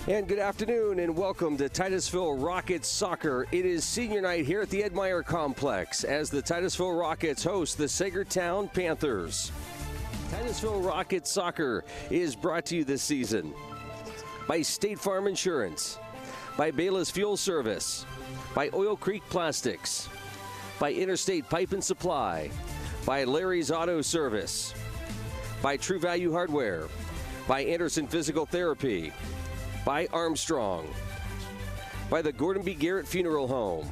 And good afternoon and welcome to Titusville Rockets Soccer. It is senior night here at the Ed Meyer Complex as the Titusville Rockets host the Saegertown Panthers. Titusville Rockets Soccer is brought to you this season by State Farm Insurance, by Bayless Fuel Service, by Oil Creek Plastics, by Interstate Pipe and Supply, by Larry's Auto Service, by True Value Hardware, by Anderson Physical Therapy, by Armstrong, by the Gordon B. Garrett Funeral Home,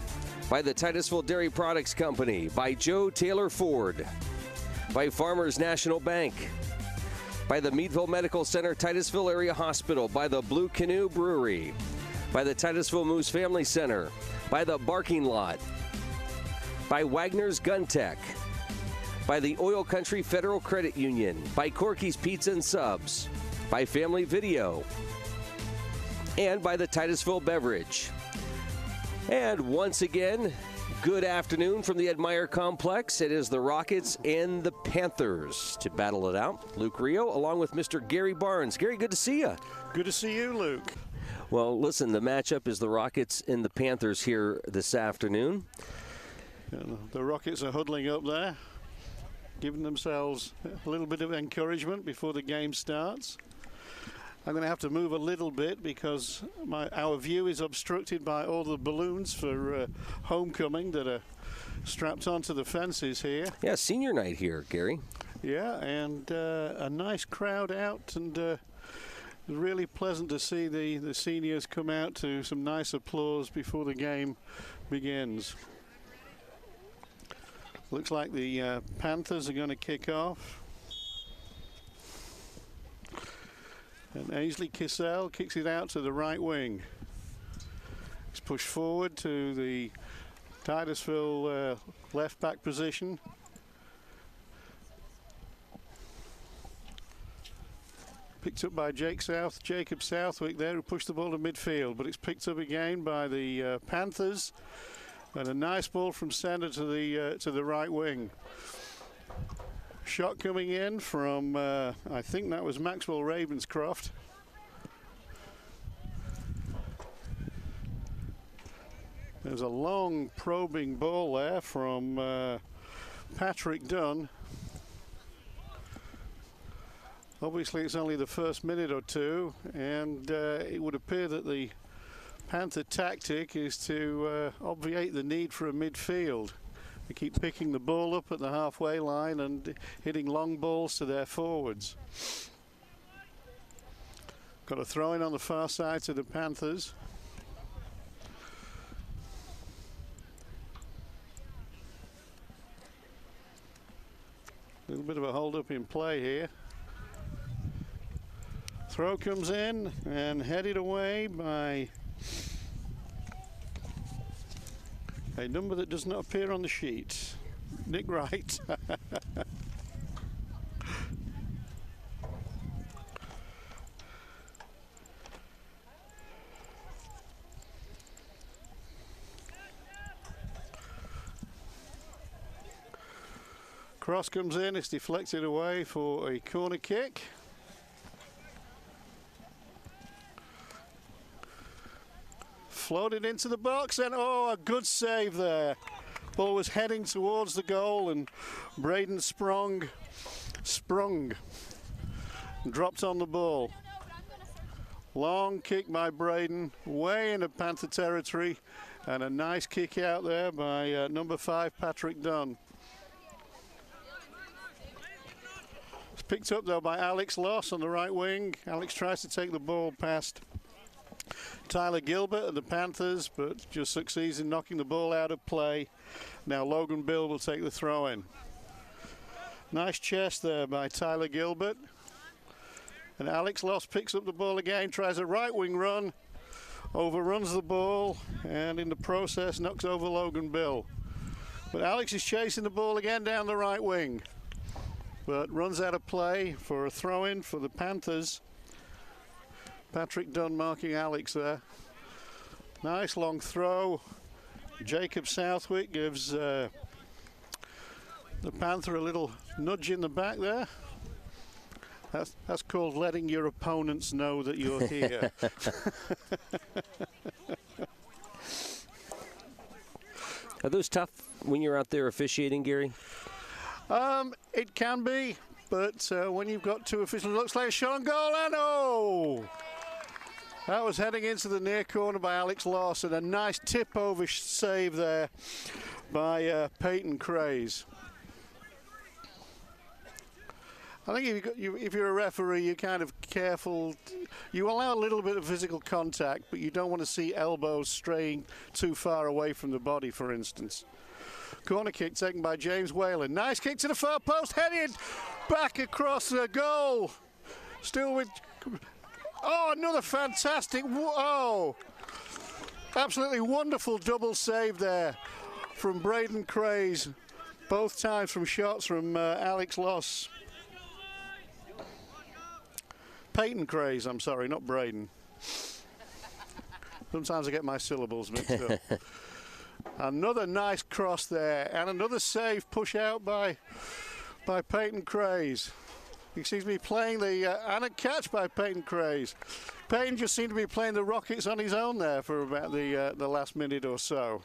by the Titusville Dairy Products Company, by Joe Taylor Ford, by Farmers National Bank, by the Meadville Medical Center Titusville Area Hospital, by the Blue Canoe Brewery, by the Titusville Moose Family Center, by the Barking Lot, by Wagner's Gun Tech, by the Oil Country Federal Credit Union, by Corky's Pizza and Subs, by Family Video, and by the Titusville Beverage. And once again, good afternoon from the Ed Meyer Complex. It is the Rockets and the Panthers to battle it out. Luke Rio along with Mr. Gary Barnes. Gary, good to see you. Good to see you, Luke. Well, listen, the matchup is the Rockets and the Panthers here this afternoon. And the Rockets are huddling up there, giving themselves a little bit of encouragement before the game starts. I'm going to have to move a little bit because our view is obstructed by all the balloons for homecoming that are strapped onto the fences here. Yeah, senior night here, Gary. Yeah, and a nice crowd out, and really pleasant to see the seniors come out to some nice applause before the game begins. Looks like the Panthers are going to kick off. And Ainsley Kissell kicks it out to the right wing. It's pushed forward to the Titusville left back position. Picked up by Jacob Southwick there, who pushed the ball to midfield, but it's picked up again by the Panthers. And a nice ball from centre to the right wing. Shot coming in from, I think that was Maxwell Ravenscroft. There's a long probing ball there from Patrick Dunn. Obviously it's only the first minute or two, and it would appear that the Panther tactic is to obviate the need for a midfield. They keep picking the ball up at the halfway line and hitting long balls to their forwards. Got a throw in on the far side to the Panthers. A little bit of a hold up in play here. Throw comes in and headed away by a number that does not appear on the sheet. Nick Wright. Cross comes in, it's deflected away for a corner kick. Floated into the box, and oh, a good save there. Ball was heading towards the goal, and Braden sprung, and dropped on the ball. Long kick by Braden, way into Panther territory, and a nice kick out there by number 5, Patrick Dunn. It's picked up though by Alex Loss on the right wing. Alex tries to take the ball past Tyler Gilbert of the Panthers, but just succeeds in knocking the ball out of play. Now Logan Bill will take the throw in. Nice chest there by Tyler Gilbert. And Alex Loss picks up the ball again, tries a right wing run, overruns the ball, and in the process knocks over Logan Bill. But Alex is chasing the ball again down the right wing, but runs out of play for a throw in for the Panthers. Patrick Dunn marking Alex there. Nice long throw. Jacob Southwick gives the Panther a little nudge in the back there. That's called letting your opponents know that you're here. Are those tough when you're out there officiating, Gary? It can be, but when you've got two officials, looks like a shot on goal, and oh! That was heading into the near corner by Alex Lawson. A nice tip-over save there by Peyton Craze. I think if you're a referee, you're kind of careful. You allow a little bit of physical contact, but you don't want to see elbows straying too far away from the body, for instance. Corner kick taken by James Whalen. Nice kick to the far post, headed back across the goal. Still with... Oh, another fantastic... Oh! Absolutely wonderful double save there from Braden Craze. Both times from shots from Alex Loss. Peyton Craze, I'm sorry, not Braden. Sometimes I get my syllables mixed up. Another nice cross there, and another save push out by Peyton Craze. He seems to be playing the and a catch by Peyton Craze. Peyton just seemed to be playing the Rockets on his own there for about the last minute or so.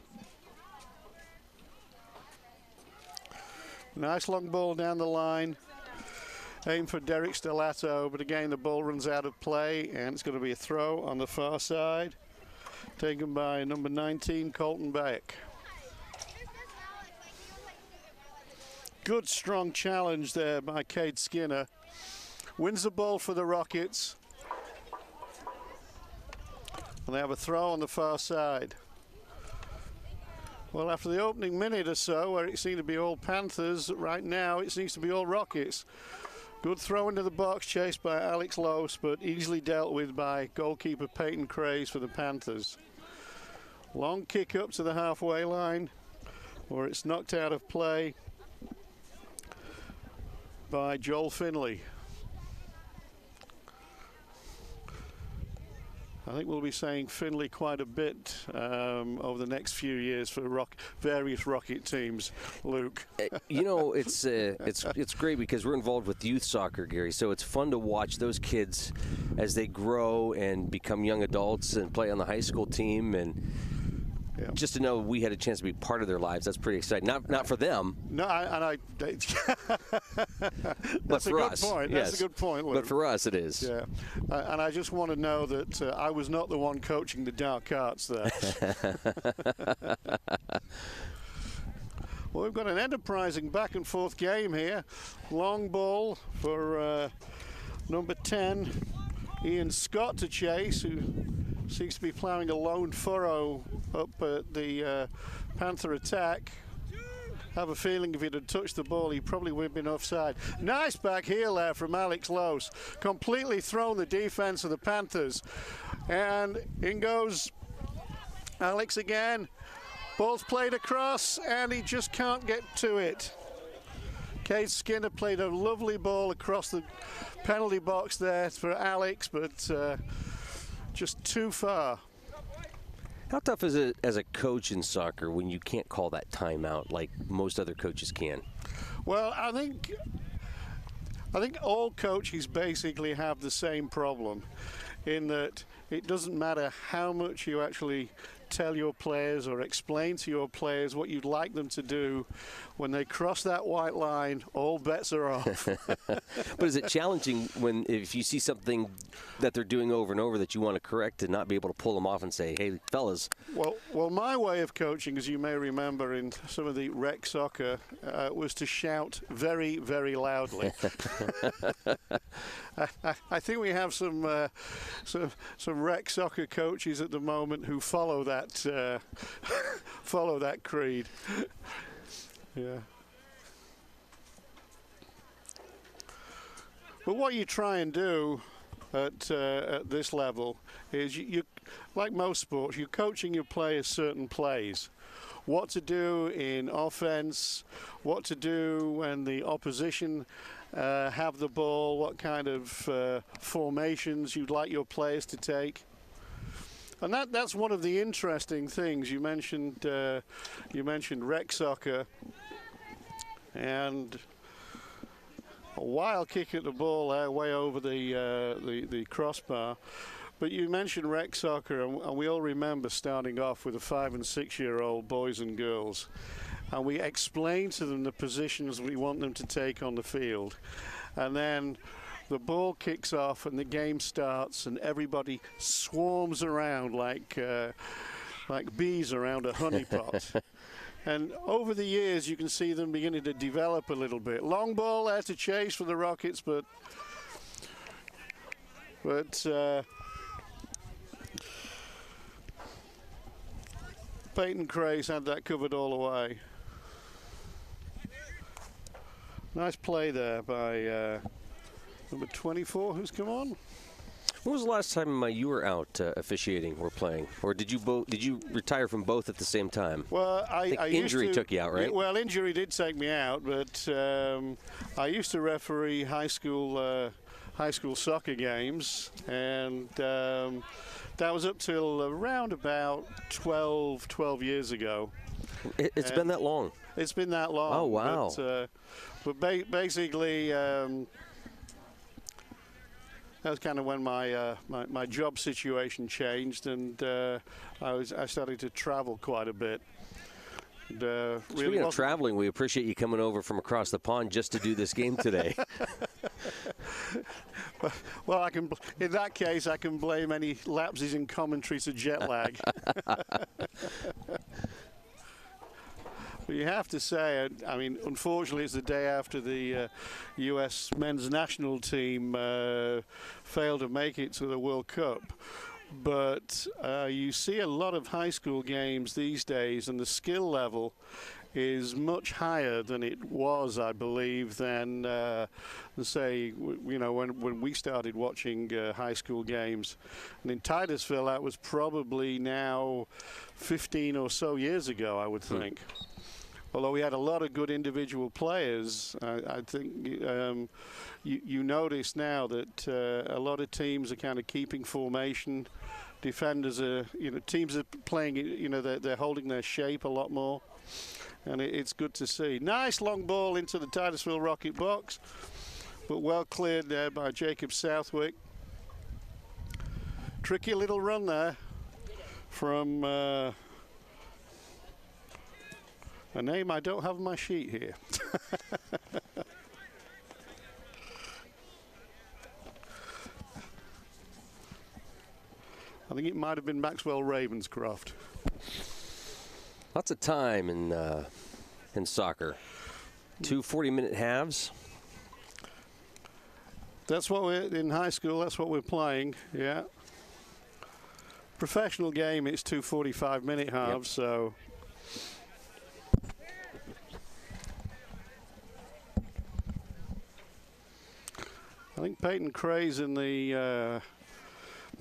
Nice long ball down the line. Aim for Derek Stellato, but again the ball runs out of play, and it's going to be a throw on the far side, taken by number 19, Colton Beck. Good strong challenge there by Cade Skinner. Wins the ball for the Rockets. And they have a throw on the far side. Well, after the opening minute or so, where it seemed to be all Panthers, right now it seems to be all Rockets. Good throw into the box, chased by Alex Lose, but easily dealt with by goalkeeper Peyton Craze for the Panthers. Long kick up to the halfway line, where it's knocked out of play by Joel Finley. I think we'll be saying Finley quite a bit over the next few years for various Rocket teams, Luke. You know, it's great because we're involved with youth soccer, Gary, so it's fun to watch those kids as they grow and become young adults and play on the high school team, and just to know we had a chance to be part of their lives, that's pretty exciting. Not for them. No, that's but for a good us, point. yes. That's a good point, Luke. But for us, it is. Yeah, and I just want to know that I was not the one coaching the dark arts there. Well, we've got an enterprising back and forth game here. Long ball for number 10, Ian Scott to chase, who seems to be ploughing a lone furrow up at the Panther attack. Have a feeling if he'd have touched the ball, he probably would have been offside. Nice back heel there from Alex Lose. Completely thrown the defense of the Panthers. And in goes Alex again. Ball's played across, and he just can't get to it. Cade Skinner played a lovely ball across the penalty box there for Alex, but just too far. How tough is it as a coach in soccer when you can't call that timeout like most other coaches can? Well, I think all coaches basically have the same problem, in that it doesn't matter how much you actually tell your players or explain to your players what you'd like them to do. When they cross that white line, all bets are off. But is it challenging if you see something that they're doing over and over that you want to correct, to not be able to pull them off and say, hey, fellas? Well, my way of coaching, as you may remember in some of the rec soccer, was to shout very, very loudly. I think we have some rec soccer coaches at the moment who follow that creed. Yeah. But what you try and do at this level is you, like most sports, you're coaching your players certain plays. What to do in offense, what to do when the opposition have the ball, what kind of formations you'd like your players to take. And that's one of the interesting things. You mentioned rec soccer, and a wild kick at the ball there, way over the crossbar. But you mentioned rec soccer, and we all remember starting off with the 5- and 6-year-old boys and girls, and we explain to them the positions we want them to take on the field, and then the ball kicks off and the game starts, and everybody swarms around like bees around a honeypot. And over the years, you can see them beginning to develop a little bit. Long ball there to chase for the Rockets, but Peyton Craze had that covered all the way. Nice play there by number 24, who's come on. When was the last time you were out officiating or playing, or did you retire from both at the same time? Well, I injury took you out, right? Well, injury did take me out, but I used to referee high school soccer games, and that was up till around about 12 years ago. It's been that long. It's been that long. Oh, wow. But basically, that was kind of when my job situation changed, and I started to travel quite a bit. Speaking of traveling, we appreciate you coming over from across the pond just to do this game today. Well, in that case, I can blame any lapses in commentary to jet lag. But you have to say, I mean, unfortunately, it's the day after the U.S. men's national team failed to make it to the World Cup. But you see a lot of high school games these days, and the skill level is much higher than it was, I believe, than say, when we started watching high school games. And in Titusville, that was probably now 15 or so years ago, I would think. Although we had a lot of good individual players, I think you notice now that a lot of teams are kind of keeping formation. Defenders are, teams are playing, they're holding their shape a lot more. And it's good to see. Nice long ball into the Titusville Rocket box, but well cleared there by Jacob Southwick. Tricky little run there from a name I don't have on my sheet here. I think it might have been Maxwell Ravenscroft. Lots of time in soccer. 2 40-minute halves. That's what we're in high school. That's what we're playing. Yeah. Professional game, it's 2 45-minute halves. Yep. So. I think Peyton Craze in the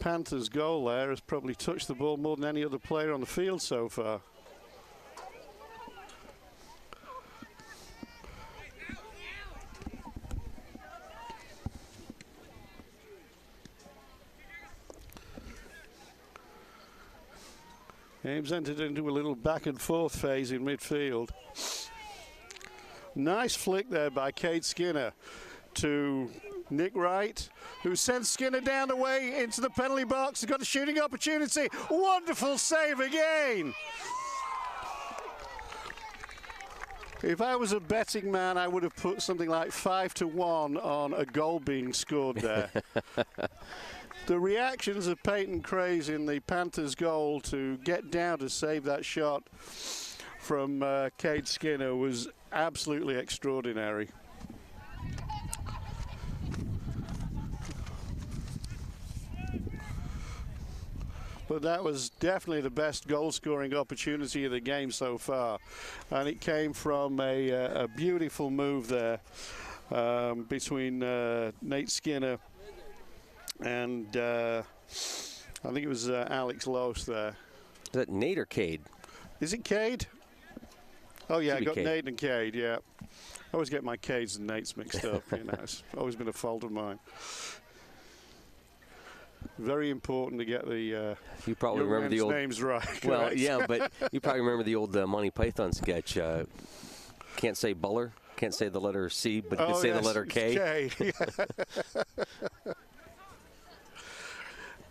Panthers goal there has probably touched the ball more than any other player on the field so far. Game's entered into a little back and forth phase in midfield. Nice flick there by Cade Skinner to Nick Wright, who sends Skinner down the way into the penalty box. He's got a shooting opportunity. Wonderful save again. If I was a betting man, I would have put something like 5-1 on a goal being scored there. The reactions of Peyton Craze in the Panthers goal to get down to save that shot from Cade Skinner was absolutely extraordinary. But that was definitely the best goal-scoring opportunity of the game so far. And it came from a beautiful move there between Nate Skinner and I think it was Alex Loos there. Is that Nate or Cade? Is it Cade? Oh, yeah, I got Cade. Nate and Cade, yeah. I always get my Cades and Nates mixed up, It's always been a fault of mine. Very important to get the you probably remember the old names right. Well, yeah, but you probably remember the old Monty Python sketch. Can't say Buller, can't say the letter C, but you can say the letter K. K.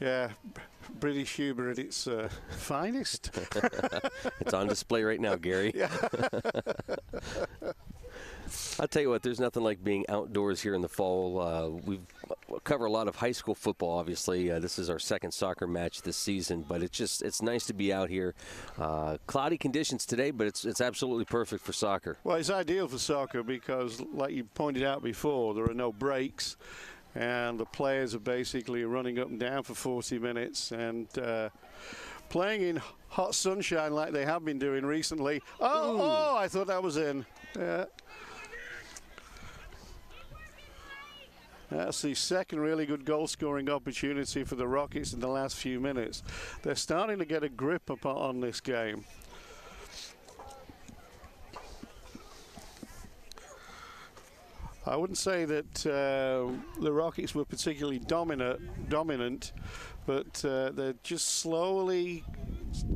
Yeah, British humor at its finest. It's on display right now, Gary. Yeah. I'll tell you what, there's nothing like being outdoors here in the fall. We cover a lot of high school football, obviously. This is our second soccer match this season, but it's nice to be out here. Cloudy conditions today, but it's absolutely perfect for soccer. Well, it's ideal for soccer because, like you pointed out before, there are no breaks, and the players are basically running up and down for 40 minutes, and playing in hot sunshine like they have been doing recently. Oh, I thought that was in. Yeah. That's the second really good goal-scoring opportunity for the Rockets in the last few minutes. They're starting to get a grip on this game. I wouldn't say that the Rockets were particularly dominant, but they're just slowly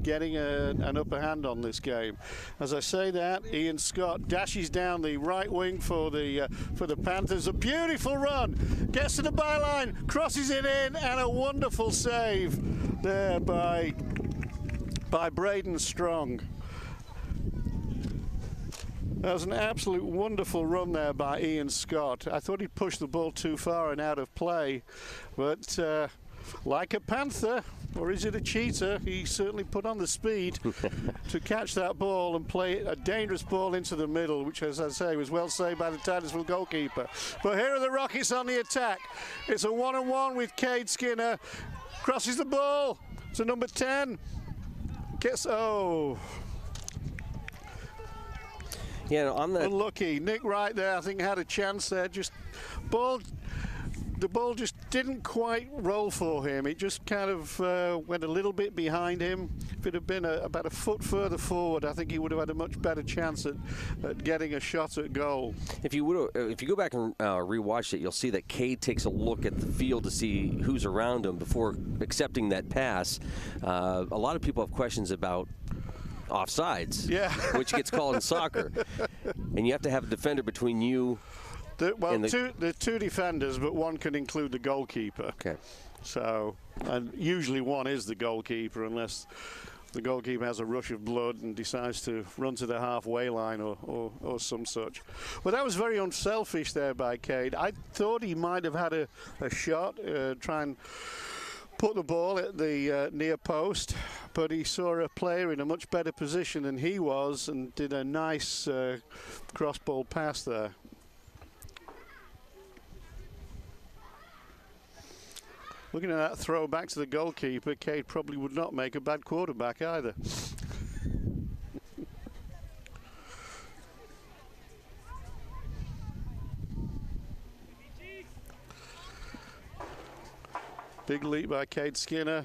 getting an upper hand on this game. As I say that, Ian Scott dashes down the right wing for the Panthers. A beautiful run, gets to the byline, crosses it in, and a wonderful save there by Braden Strong. That was an absolute wonderful run there by Ian Scott. I thought he pushed the ball too far and out of play, but like a Panther, or is it a cheetah, he certainly put on the speed to catch that ball and play a dangerous ball into the middle, which, as I say, was well saved by the Titusville goalkeeper. But here are the Rockets on the attack. It's a one-on-one with Cade Skinner. Crosses the ball to number 10. Yeah, on the unlucky. Nick Wright there, I think, had a chance there. The ball just didn't quite roll for him. It just kind of went a little bit behind him. If it had been about a foot further forward, I think he would have had a much better chance at getting a shot at goal. If you go back and rewatch it, you'll see that Cade takes a look at the field to see who's around him before accepting that pass. A lot of people have questions about offsides, which gets called in soccer, and you have to have a defender between you. The two defenders, but one can include the goalkeeper. Okay. So, and usually one is the goalkeeper, unless the goalkeeper has a rush of blood and decides to run to the halfway line or some such. Well, that was very unselfish there by Cade. I thought he might have had a shot, try and put the ball at the near post, but he saw a player in a much better position than he was and did a nice cross ball pass there. Looking at that throw back to the goalkeeper, Cade probably would not make a bad quarterback either. Big leap by Cade Skinner.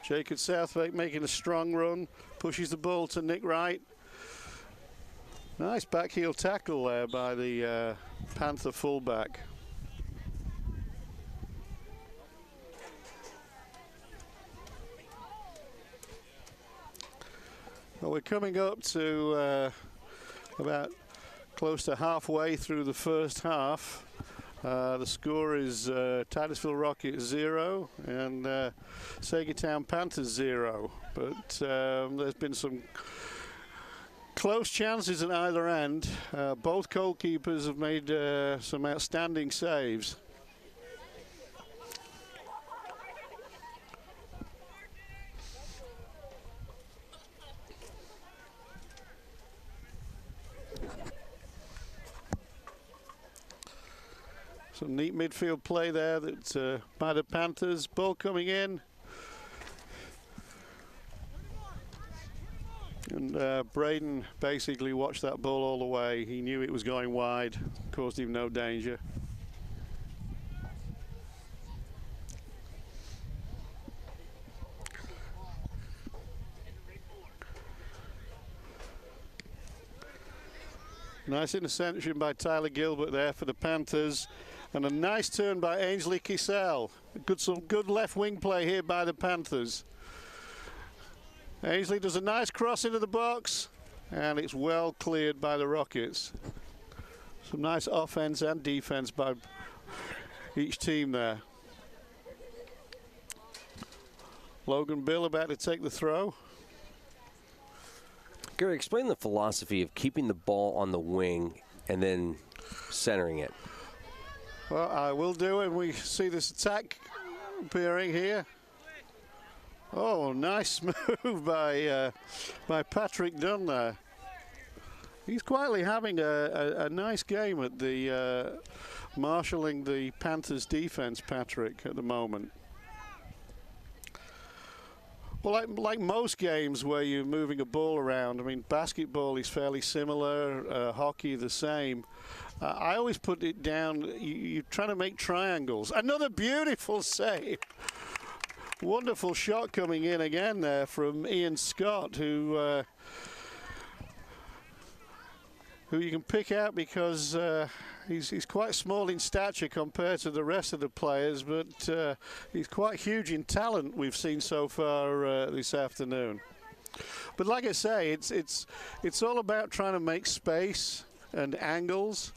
Jacob Southwaite making a strong run, pushes the ball to Nick Wright. Nice back heel tackle there by the Panther fullback. Well, we're coming up to about close to halfway through the first half. The score is Titusville Rockets 0 and Saegertown Panthers 0. But there's been some close chances at either end. Both goalkeepers have made some outstanding saves. Some neat midfield play there by the Panthers. Ball coming in. And Braden basically watched that ball all the way. He knew it was going wide, caused him no danger. Nice interception by Tyler Gilbert there for the Panthers. And a nice turn by Ainsley Kissel. Some good left wing play here by the Panthers. Ainsley does a nice cross into the box, and it's well cleared by the Rockets. Some nice offense and defense by each team there. Logan Bill about to take the throw. Gary, explain the philosophy of keeping the ball on the wing and then centering it. Well, I will do, and we see this attack appearing here. Oh, nice move by Patrick Dunn there. He's quietly having a nice game at the marshalling the Panthers defense, Patrick, at the moment. Well, like most games where you're moving a ball around, I mean, basketball is fairly similar, hockey the same. I always put it down, you're trying to make triangles. Another beautiful save. Wonderful shot coming in again there from Ian Scott, who you can pick out because he's quite small in stature compared to the rest of the players, but he's quite huge in talent we've seen so far this afternoon. But like I say, it's all about trying to make space and angles,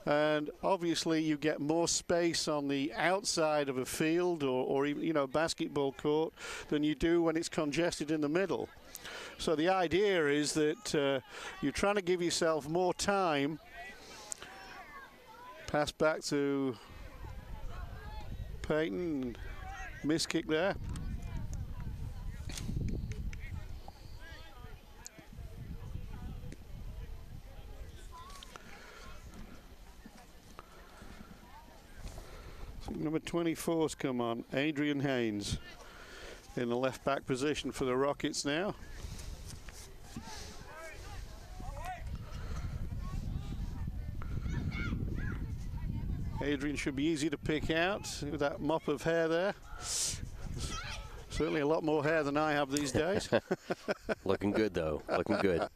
and obviously you get more space on the outside of a field or even, basketball court than you do when it's congested in the middle. So the idea is that you're trying to give yourself more time. Pass back to Peyton, miss kick there. Number 24's come on, Adrian Haynes in the left back position for the Rockets now. Adrian should be easy to pick out with that mop of hair there. Certainly a lot more hair than I have these days. Looking good, though. Looking good.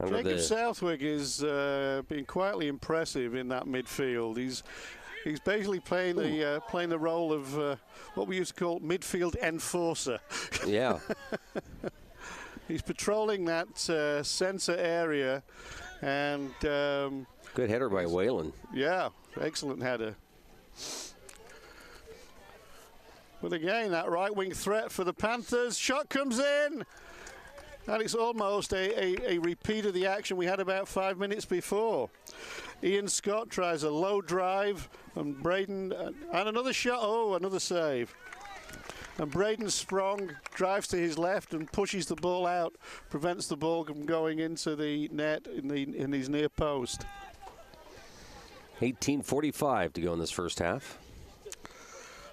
Jacob Southwick is being quietly impressive in that midfield. He's basically playing the role of what we used to call midfield enforcer. Yeah. He's patrolling that center area, and good header by Whalen. Yeah, excellent header. But again, that right wing threat for the Panthers. Shot comes in. And it's almost a repeat of the action we had about 5 minutes before. Ian Scott tries a low drive, and Braden, and another shot. Oh, another save. And Braden Sprong drives to his left and pushes the ball out, prevents the ball from going into the net in his near post. 18:45 to go in this first half.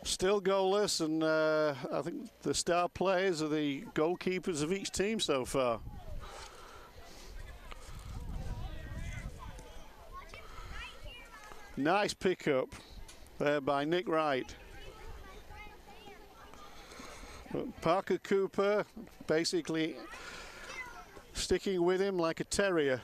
Still goalless, and I think the star players are the goalkeepers of each team so far. Nice pickup there by Nick Wright. But Parker Cooper basically sticking with him like a terrier.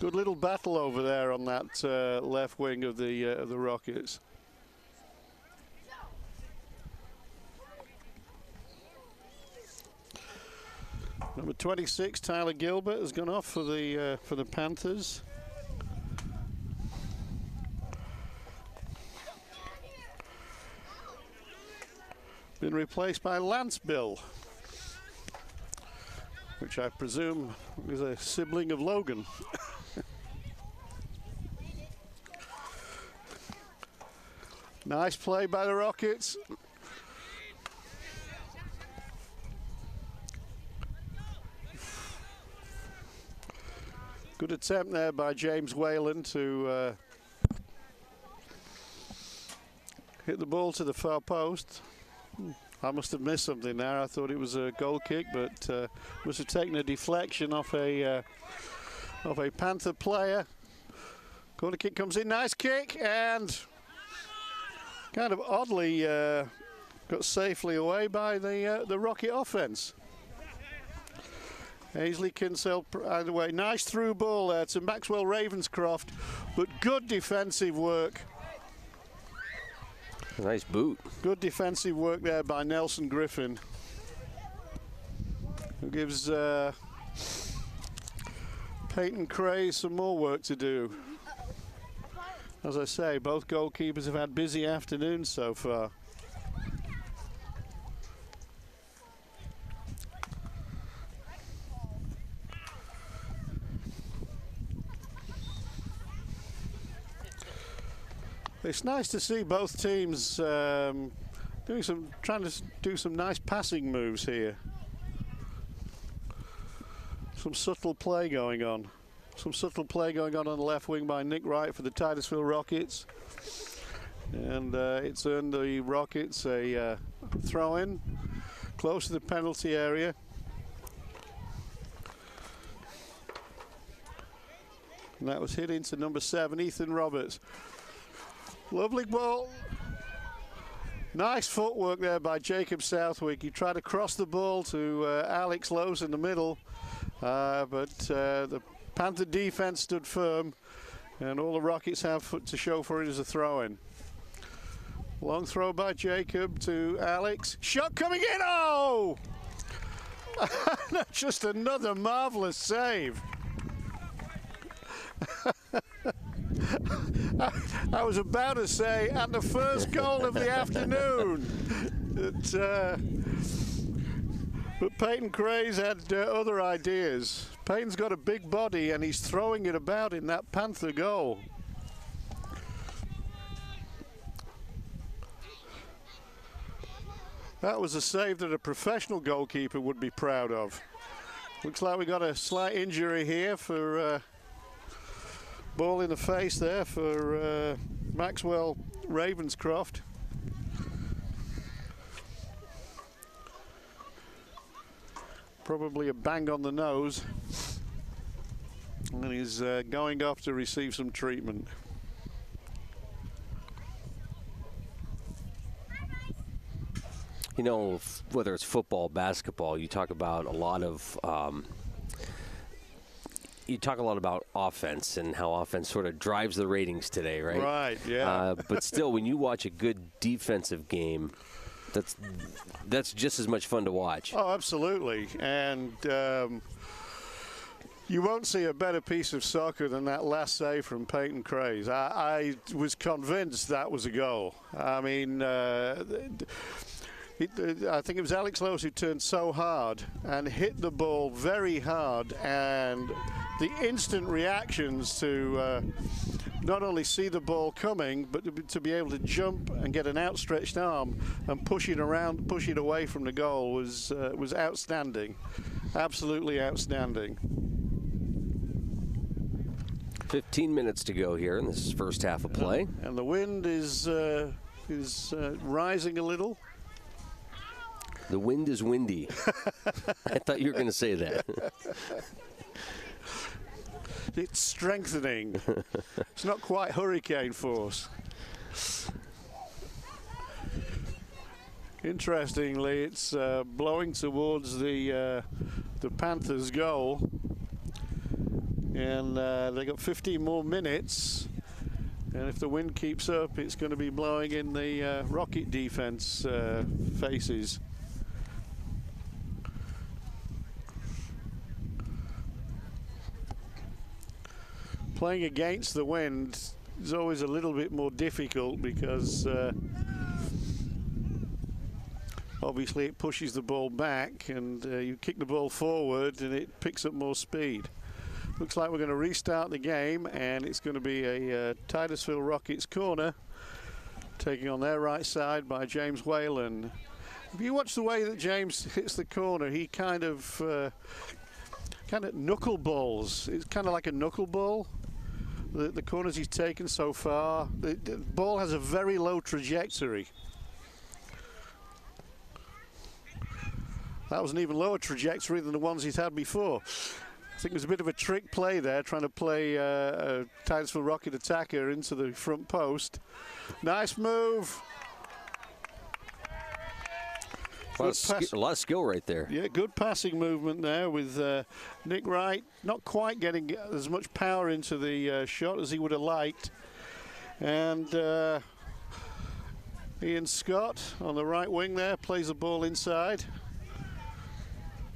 Good little battle over there on that left wing of the Rockets. Number 26, Tyler Gilbert, has gone off for the Panthers. Been replaced by Lance Bill, which I presume is a sibling of Logan. Nice play by the Rockets. Good attempt there by James Whalen to hit the ball to the far post. I must have missed something there. I thought it was a goal kick, but must have taken a deflection off a Panther player. Corner kick comes in, nice kick, and kind of oddly got safely away by the Rocket offense. Aisley Kinsell either way. Nice through ball there to Maxwell Ravenscroft, but good defensive work. Nice boot. Good defensive work there by Nelson Griffin, who gives Peyton Cray some more work to do. As I say, both goalkeepers have had busy afternoons so far. It's nice to see both teams trying to do some nice passing moves here. Some subtle play going on. Some subtle play going on the left wing by Nick Wright for the Titusville Rockets. And it's earned the Rockets a throw-in close to the penalty area. And that was hit into number 7, Ethan Roberts. Lovely ball. Nice footwork there by Jacob Southwick. He tried to cross the ball to Alex Lowe's in the middle, but the Panther defense stood firm, and all the Rockets have to show for it is a throw-in. Long throw by Jacob to Alex. Shot coming in. Oh! Just another marvelous save. I was about to say, and the first goal of the afternoon. But Peyton Cray's had other ideas. Peyton's got a big body, and he's throwing it about in that Panther goal. That was a save that a professional goalkeeper would be proud of. Looks like we got a slight injury here for ball in the face there for Maxwell Ravenscroft. Probably a bang on the nose. And he's going off to receive some treatment. You know, whether it's football, basketball, you talk about a lot of about offense and how offense sort of drives the ratings today, right? Right, yeah. But still, when you watch a good defensive game, that's just as much fun to watch. Oh, absolutely. And you won't see a better piece of soccer than that last save from Peyton Craze. I was convinced that was a goal. I mean, I think it was Alex Lowe who turned so hard and hit the ball very hard, and the instant reactions to not only see the ball coming, but to be able to jump and get an outstretched arm and push it around, push it away from the goal was outstanding, absolutely outstanding. 15 minutes to go here in this first half of play, and the wind is rising a little. The wind is windy. I thought you were going to say that. It's strengthening. It's not quite hurricane force. Interestingly, it's blowing towards the Panthers' goal, and they got 15 more minutes. And if the wind keeps up, it's going to be blowing in the Rocket defense faces. Playing against the wind is always a little bit more difficult because obviously it pushes the ball back, and you kick the ball forward and it picks up more speed. Looks like we're going to restart the game, and it's going to be a Titusville Rockets corner, taking on their right side by James Whalen. If you watch the way that James hits the corner, he kind of knuckleballs. It's kind of like a knuckleball. The corners he's taken so far, the ball has a very low trajectory. That was an even lower trajectory than the ones he's had before. I think there's a bit of a trick play there, trying to play a Titusville Rocket attacker into the front post. Nice move. A lot of skill right there. Yeah, good passing movement there with Nick Wright not quite getting as much power into the shot as he would have liked. And Ian Scott on the right wing there plays the ball inside.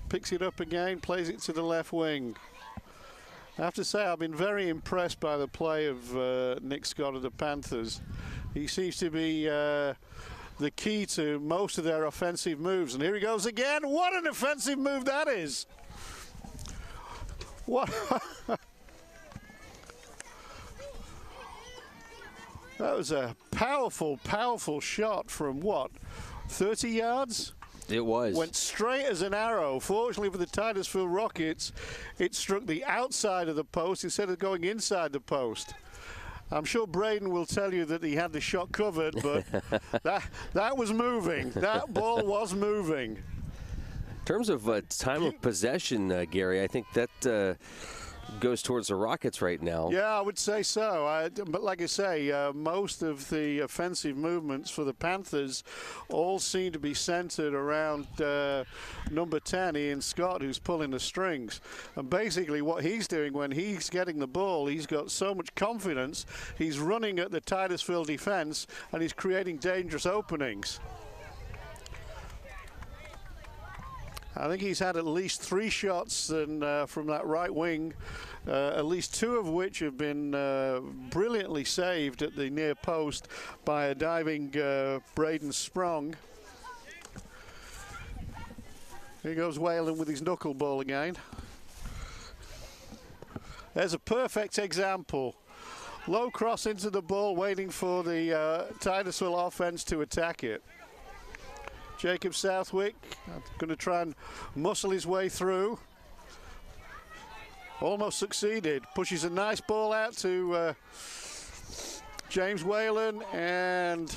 Picks it up again, plays it to the left wing. I have to say, I've been very impressed by the play of Nick Scott of the Panthers. He seems to be the key to most of their offensive moves. And here he goes again. What an offensive move that is! What? That was a powerful, powerful shot from what, 30 yards? It was. Went straight as an arrow. Fortunately for the Titusville Rockets, it struck the outside of the post instead of going inside the post. I'm sure Braden will tell you that he had the shot covered, but that was moving. That ball was moving. In terms of time of possession, Gary, I think that goes towards the Rockets right now. Yeah, I would say so. But like I say, most of the offensive movements for the Panthers all seem to be centered around number 10, Ian Scott, who's pulling the strings. And basically what he's doing when he's getting the ball, he's got so much confidence, he's running at the Titusville defense and he's creating dangerous openings. I think he's had at least 3 shots from that right wing, at least 2 of which have been brilliantly saved at the near post by a diving Braden Sprong. Here goes Whalen with his knuckleball again. There's a perfect example. Low cross into the ball, waiting for the Titusville offense to attack it. Jacob Southwick going to try and muscle his way through. Almost succeeded. Pushes a nice ball out to James Whalen, and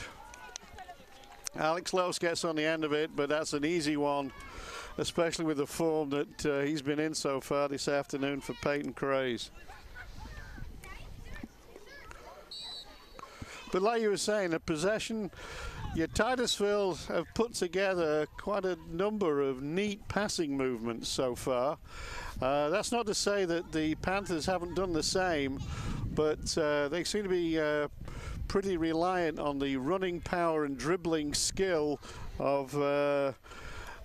Alex Lose gets on the end of it, but that's an easy one, especially with the form that he's been in so far this afternoon for Peyton Craze. But like you were saying, the possession, Titusville have put together quite a number of neat passing movements so far. That's not to say that the Panthers haven't done the same, but they seem to be pretty reliant on the running power and dribbling skill of,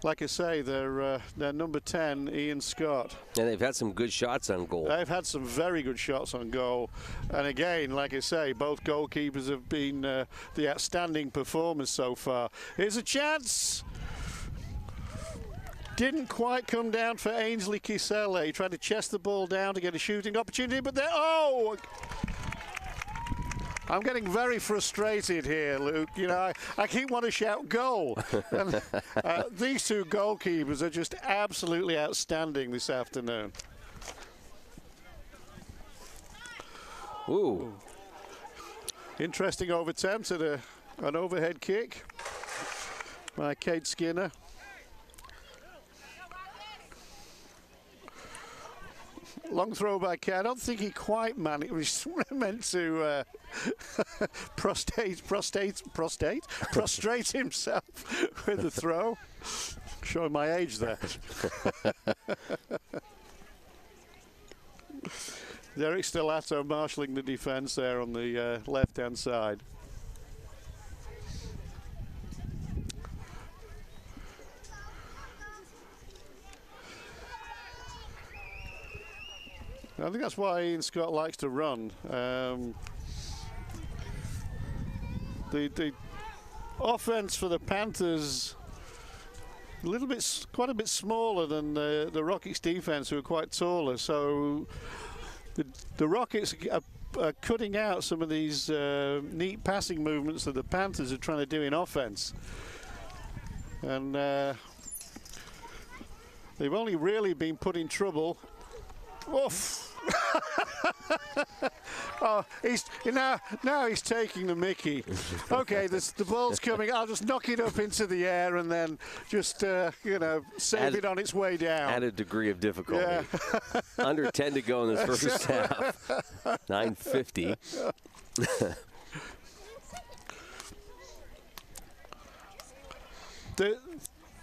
like I say, their number 10, Ian Scott. And they've had some good shots on goal. They've had some very good shots on goal. And again, like I say, both goalkeepers have been the outstanding performers so far. Here's a chance. Didn't quite come down for Ainsley Kisele. He tried to chest the ball down to get a shooting opportunity, but there, oh! I'm getting very frustrated here, Luke. You know, I keep wanting to shout goal. And, these 2 goalkeepers are just absolutely outstanding this afternoon. Ooh. Interesting attempt at an overhead kick by Cade Skinner. Long throw by Kay. I don't think he quite managed. He was meant to prostrate himself with the throw. Showing my age there. Derek Stellato marshalling the defense there on the left-hand side. I think that's why Ian Scott likes to run. The offense for the Panthers quite a bit smaller than the Rockets defense, who are quite taller. So the Rockets are cutting out some of these neat passing movements that the Panthers are trying to do in offense. And they've only really been put in trouble. Oof. Oh, now he's taking the mickey. Okay, the ball's coming. I'll just knock it up into the air and then just save it on its way down. Added degree of difficulty. Yeah. Under 10 to go in this first half. 9:50.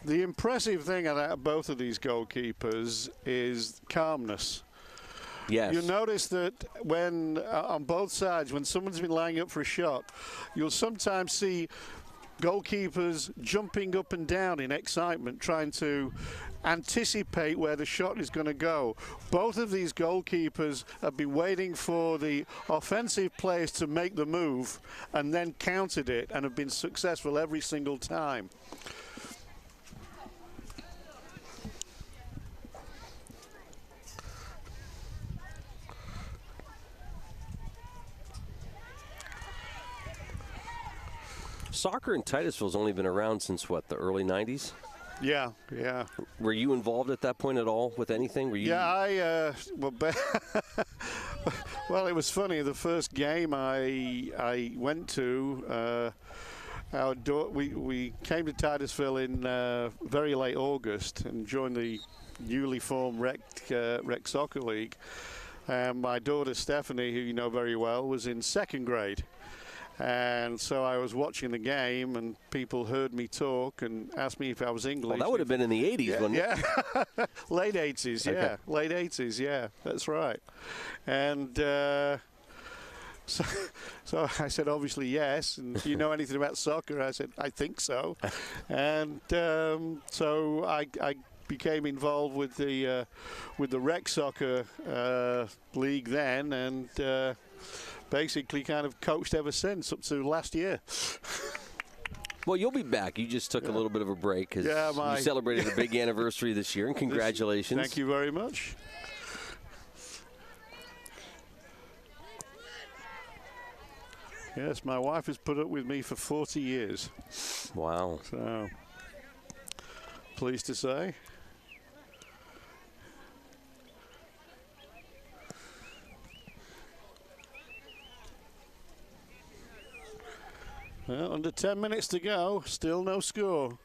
The impressive thing about both of these goalkeepers is calmness. Yes. You'll notice that when on both sides, when someone's been lining up for a shot, you'll sometimes see goalkeepers jumping up and down in excitement, trying to anticipate where the shot is going to go. Both of these goalkeepers have been waiting for the offensive players to make the move and then countered it, and have been successful every single time. Soccer in Titusville's only been around since, what, the early 90s? Yeah, yeah. Were you involved at that point at all with anything? Were you? Yeah, well, it was funny. The first game I went to, we came to Titusville in very late August and joined the newly formed rec soccer league. My daughter Stephanie, who you know very well, was in second grade. And so I was watching the game, and people heard me talk and asked me if I was English. Well, that would have been in the 80s, yeah, wouldn't it? Yeah, late 80s, yeah. Okay. Late 80s, yeah, that's right. And so I said, obviously, yes. And do you know anything about soccer? I said, I think so. And so I became involved with the rec soccer league then, and basically kind of coached ever since up to last year. Well, you'll be back. You just took a little bit of a break because you celebrated a big anniversary this year, and congratulations. Thank you very much. Yes, my wife has put up with me for 40 years. Wow. So, pleased to say. Well, under 10 minutes to go, still no score.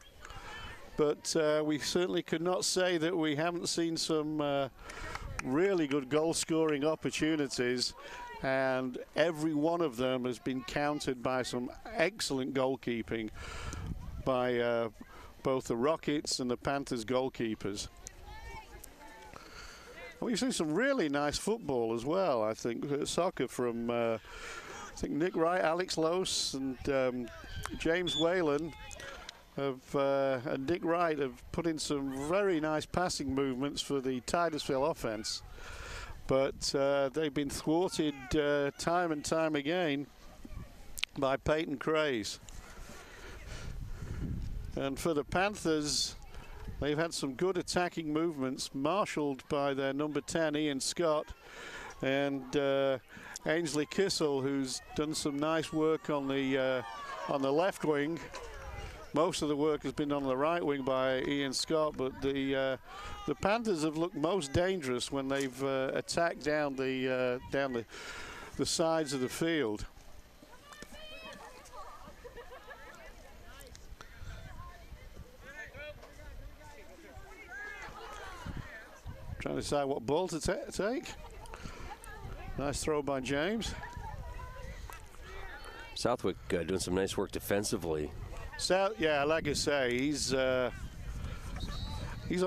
But we certainly could not say that we haven't seen some really good goal-scoring opportunities, and every one of them has been countered by some excellent goalkeeping by both the Rockets and the Panthers goalkeepers. And we've seen some really nice football as well, I think, soccer from I think Nick Wright, Alex Lose, and James Whalen and Nick Wright have put in some very nice passing movements for the Titusville offense. But they've been thwarted time and time again by Peyton Craze. And for the Panthers, they've had some good attacking movements, marshalled by their number 10, Ian Scott, and Ainsley Kissel, who's done some nice work on the left wing. Most of the work has been on the right wing by Ian Scott, but the Panthers have looked most dangerous when they've attacked down the sides of the field. Trying to decide what ball to take. Nice throw by James. Southwick doing some nice work defensively. Yeah, like I say, he's on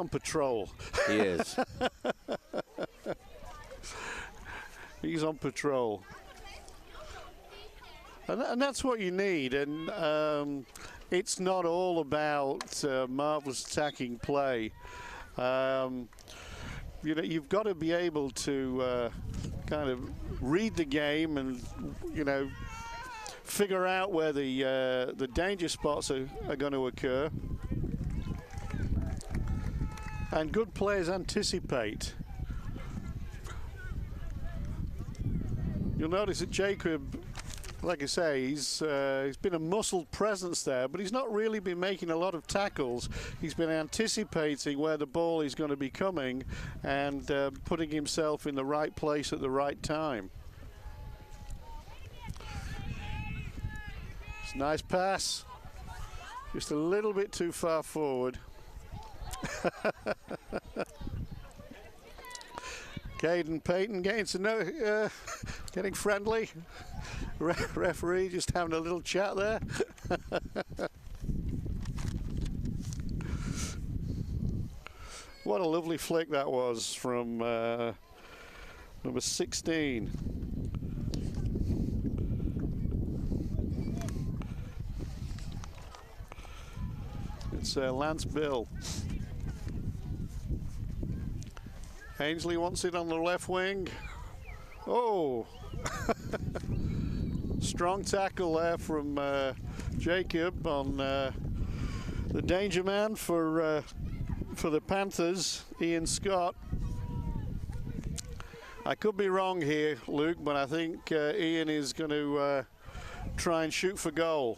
patrol. He is. He's on patrol. And that's what you need. And it's not all about marvelous attacking play. You know, you've got to be able to kind of read the game and, you know, figure out where the danger spots are going to occur. And good players anticipate. You'll notice that Jacob, like I say, he's been a muscled presence there, but he's not really been making a lot of tackles. He's been anticipating where the ball is going to be coming and putting himself in the right place at the right time. It's a nice pass, just a little bit too far forward. Caden Payton getting to know, getting friendly. Referee just having a little chat there. What a lovely flick that was from number 16. It's Lance Bill. Ainsley wants it on the left wing. Oh! Strong tackle there from Jacob on the danger man for the Panthers, Ian Scott. I could be wrong here, Luke, but I think Ian is going to try and shoot for goal.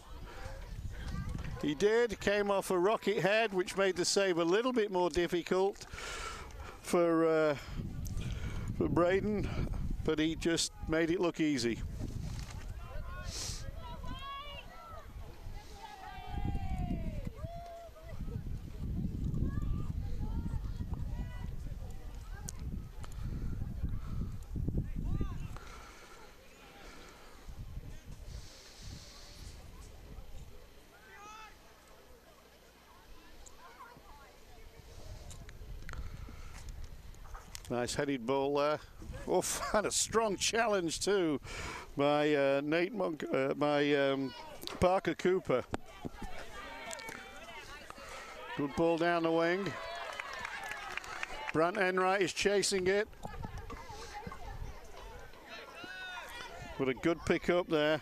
He did, came off a rocket head, which made the save a little bit more difficult for Braden, but he just made it look easy. Nice headed ball there. Oof, and a strong challenge too by Parker Cooper. Good ball down the wing. Brant Enright is chasing it. With a good pick up there.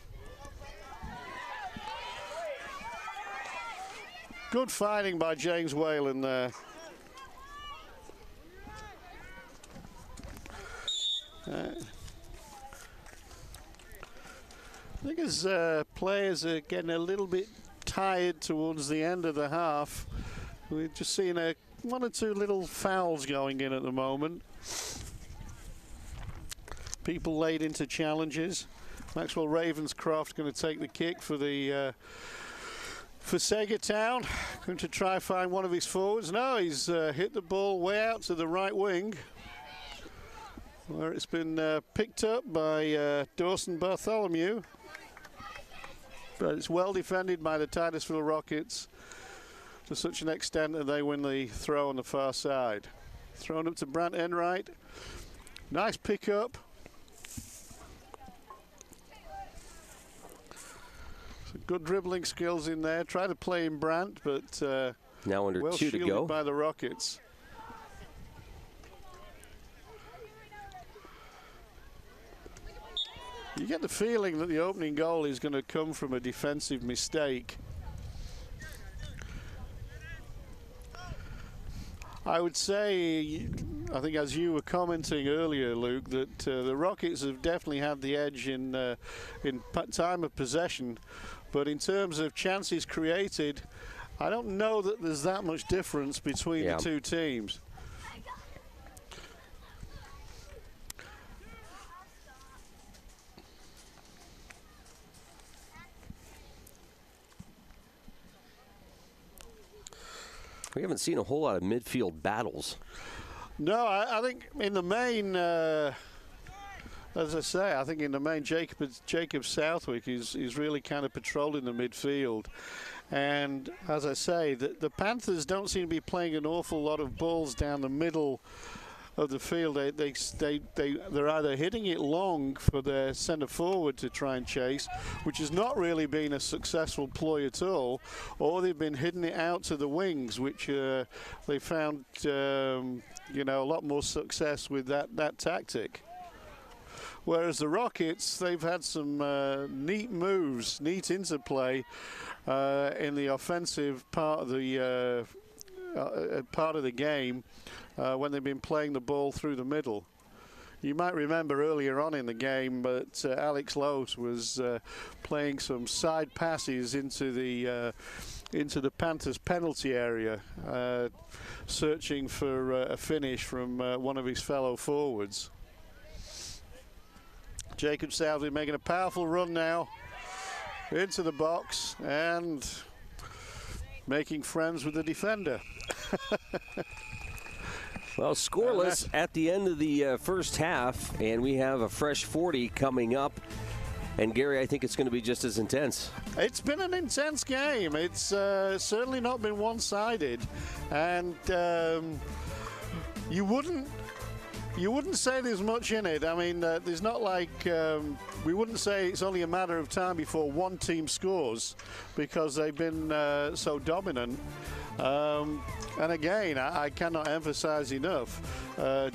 Good fighting by James Whalen there. I think as players are getting a little bit tired towards the end of the half, we're just seeing one or two little fouls going in at the moment. People laid into challenges. Maxwell Ravenscroft going to take the kick for Saegertown. Going to try and find one of his forwards. No, he's hit the ball way out to the right wing, where it's been picked up by Dawson Bartholomew. But it's well defended by the Titusville Rockets to such an extent that they win the throw on the far side. Thrown up to Brant Enright. Nice pick up. Some good dribbling skills in there. Try to play in Brant, but now under well 2 to shielded go by the Rockets. You get the feeling that the opening goal is going to come from a defensive mistake. I would say, I think as you were commenting earlier, Luke, that the Rockets have definitely had the edge in time of possession, but in terms of chances created, I don't know that there's that much difference between the two teams. We haven't seen a whole lot of midfield battles. No, I think in the main, as I say, I think in the main, Jacob Southwick is really kind of patrolling the midfield. And as I say, the Panthers don't seem to be playing an awful lot of balls down the middle of the field. They're either hitting it long for their centre forward to try and chase, which has not really been a successful ploy at all, or they've been hitting it out to the wings, which they found a lot more success with that tactic. Whereas the Rockets, they've had some neat moves, neat interplay in the offensive part of the game. When they've been playing the ball through the middle. You might remember earlier on in the game that Alex Lowe was playing some side passes into the Panthers penalty area, searching for a finish from one of his fellow forwards. Jacob Southey making a powerful run now into the box and making friends with the defender. Well, scoreless at the end of the first half, and we have a fresh 40 coming up. And, Gary, I think it's going to be just as intense. It's been an intense game. It's certainly not been one-sided. And You wouldn't say there's much in it. I mean, there's not like we wouldn't say it's only a matter of time before one team scores because they've been so dominant. And again, I cannot emphasize enough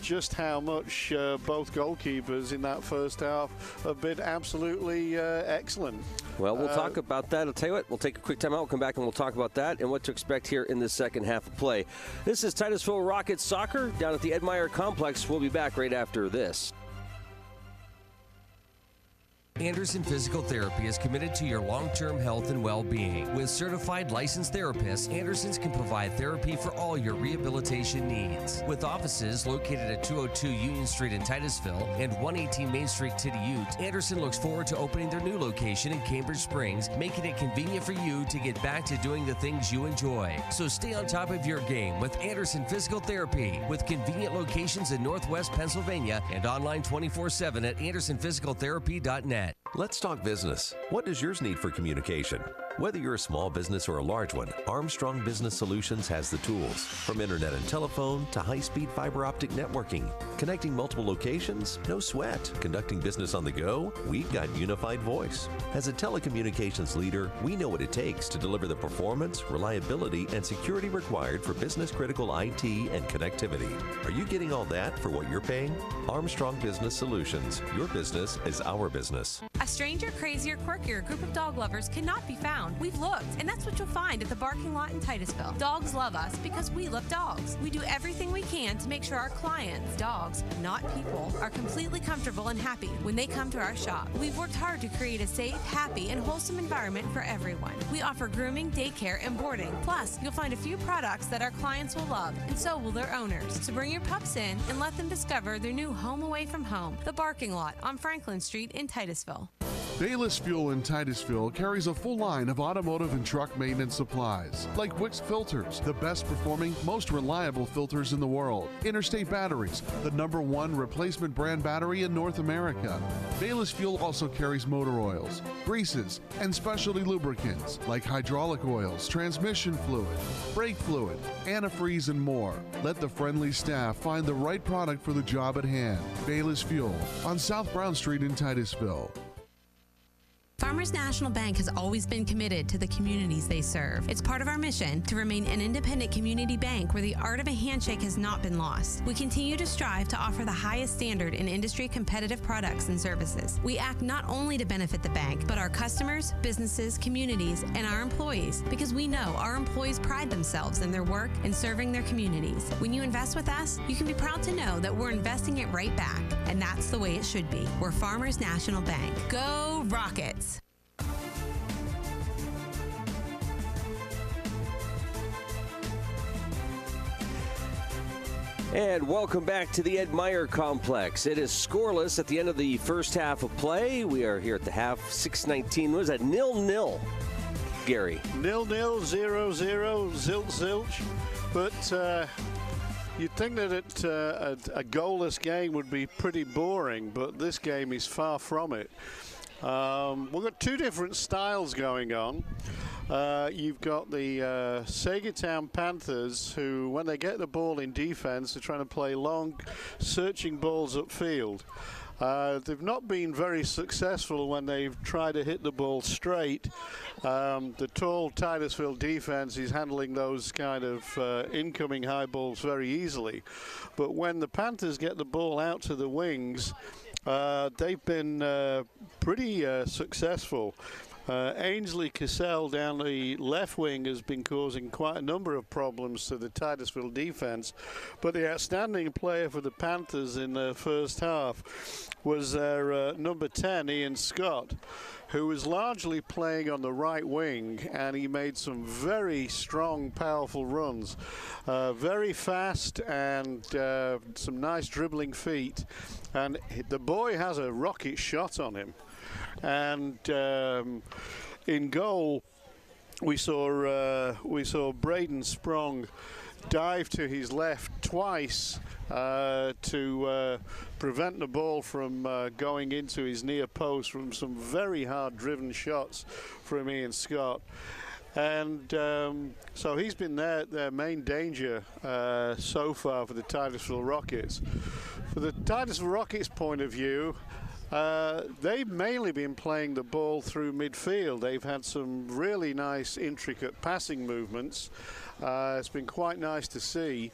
just how much both goalkeepers in that first half have been absolutely excellent. Well, we'll talk about that. I'll tell you what, we'll take a quick time out. We'll come back and we'll talk about that and what to expect here in the second half of play. This is Titusville Rockets soccer down at the Ed Meyer Complex. We'll be back right after this. Anderson Physical Therapy is committed to your long-term health and well-being. With certified licensed therapists, Anderson's can provide therapy for all your rehabilitation needs. With offices located at 202 Union Street in Titusville and 118 Main Street, Ute, Anderson looks forward to opening their new location in Cambridge Springs, making it convenient for you to get back to doing the things you enjoy. So stay on top of your game with Anderson Physical Therapy, with convenient locations in Northwest Pennsylvania and online 24/7 at andersonphysicaltherapy.net. Let's talk business. What does yours need for communication? Whether you're a small business or a large one, Armstrong Business Solutions has the tools. From internet and telephone to high-speed fiber optic networking. Connecting multiple locations? No sweat. Conducting business on the go? We've got unified voice. As a telecommunications leader, we know what it takes to deliver the performance, reliability, and security required for business-critical IT and connectivity. Are you getting all that for what you're paying? Armstrong Business Solutions. Your business is our business. A stranger, crazier, quirkier group of dog lovers cannot be found. We've looked, and that's what you'll find at the Barking Lot in Titusville. Dogs love us because we love dogs. We do everything we can to make sure our clients, dogs, not people, are completely comfortable and happy when they come to our shop. We've worked hard to create a safe, happy, and wholesome environment for everyone. We offer grooming, daycare, and boarding. Plus, you'll find a few products that our clients will love, and so will their owners. So bring your pups in and let them discover their new home away from home, the Barking Lot on Franklin Street in Titusville. Bayless Fuel in Titusville carries a full line of automotive and truck maintenance supplies, like Wix filters, the best performing, most reliable filters in the world. Interstate batteries, the #1 replacement brand battery in North America. Bayless Fuel also carries motor oils, greases, and specialty lubricants, like hydraulic oils, transmission fluid, brake fluid, antifreeze, and more. Let the friendly staff find the right product for the job at hand. Bayless Fuel on South Brown Street in Titusville. Farmers National Bank has always been committed to the communities they serve. It's part of our mission to remain an independent community bank where the art of a handshake has not been lost. We continue to strive to offer the highest standard in industry competitive products and services. We act not only to benefit the bank, but our customers, businesses, communities, and our employees, because we know our employees pride themselves in their work and serving their communities. When you invest with us, you can be proud to know that we're investing it right back, and that's the way it should be. We're Farmers National Bank. Go Rockets! And welcome back to the Ed Meyer Complex. It is scoreless at the end of the first half of play. We are here at the half, 6:19. What is that? 0-0, Gary. 0-0, 0-0, zilch. But you'd think that a goalless game would be pretty boring, but this game is far from it. We've got two different styles going on. You've got the Saegertown Panthers, who, when they get the ball in defense, are trying to play long, searching balls upfield. They've not been very successful when they've tried to hit the ball straight. The tall Titusville defense is handling those kind of incoming high balls very easily. But when the Panthers get the ball out to the wings, they've been pretty successful. Ainsley Cassell down the left wing has been causing quite a number of problems to the Titusville defense, but the outstanding player for the Panthers in the first half was their number 10, Ian Scott, who was largely playing on the right wing, and he made some very strong, powerful runs. Very fast and some nice dribbling feet, and the boy has a rocket shot on him. And in goal, we saw Braden Sprong dive to his left twice to prevent the ball from going into his near post from some very hard driven shots from Ian Scott. And so he's been their main danger so far for the Titusville Rockets. For the Titusville Rockets' point of view, they've mainly been playing the ball through midfield. They've had some really nice, intricate passing movements. It's been quite nice to see.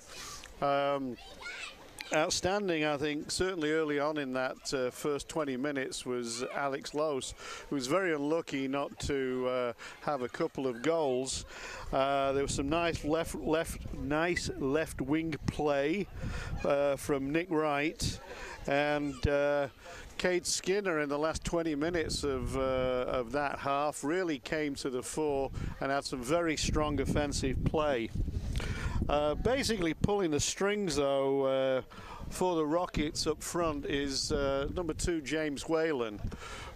Outstanding, I think, certainly early on in that first 20 minutes was Alex Lose, who was very unlucky not to have a couple of goals. There was some nice left wing play from Nick Wright, and Cade Skinner in the last 20 minutes of that half really came to the fore and had some very strong offensive play. Basically pulling the strings, though, for the Rockets up front is number 2, James Whalen,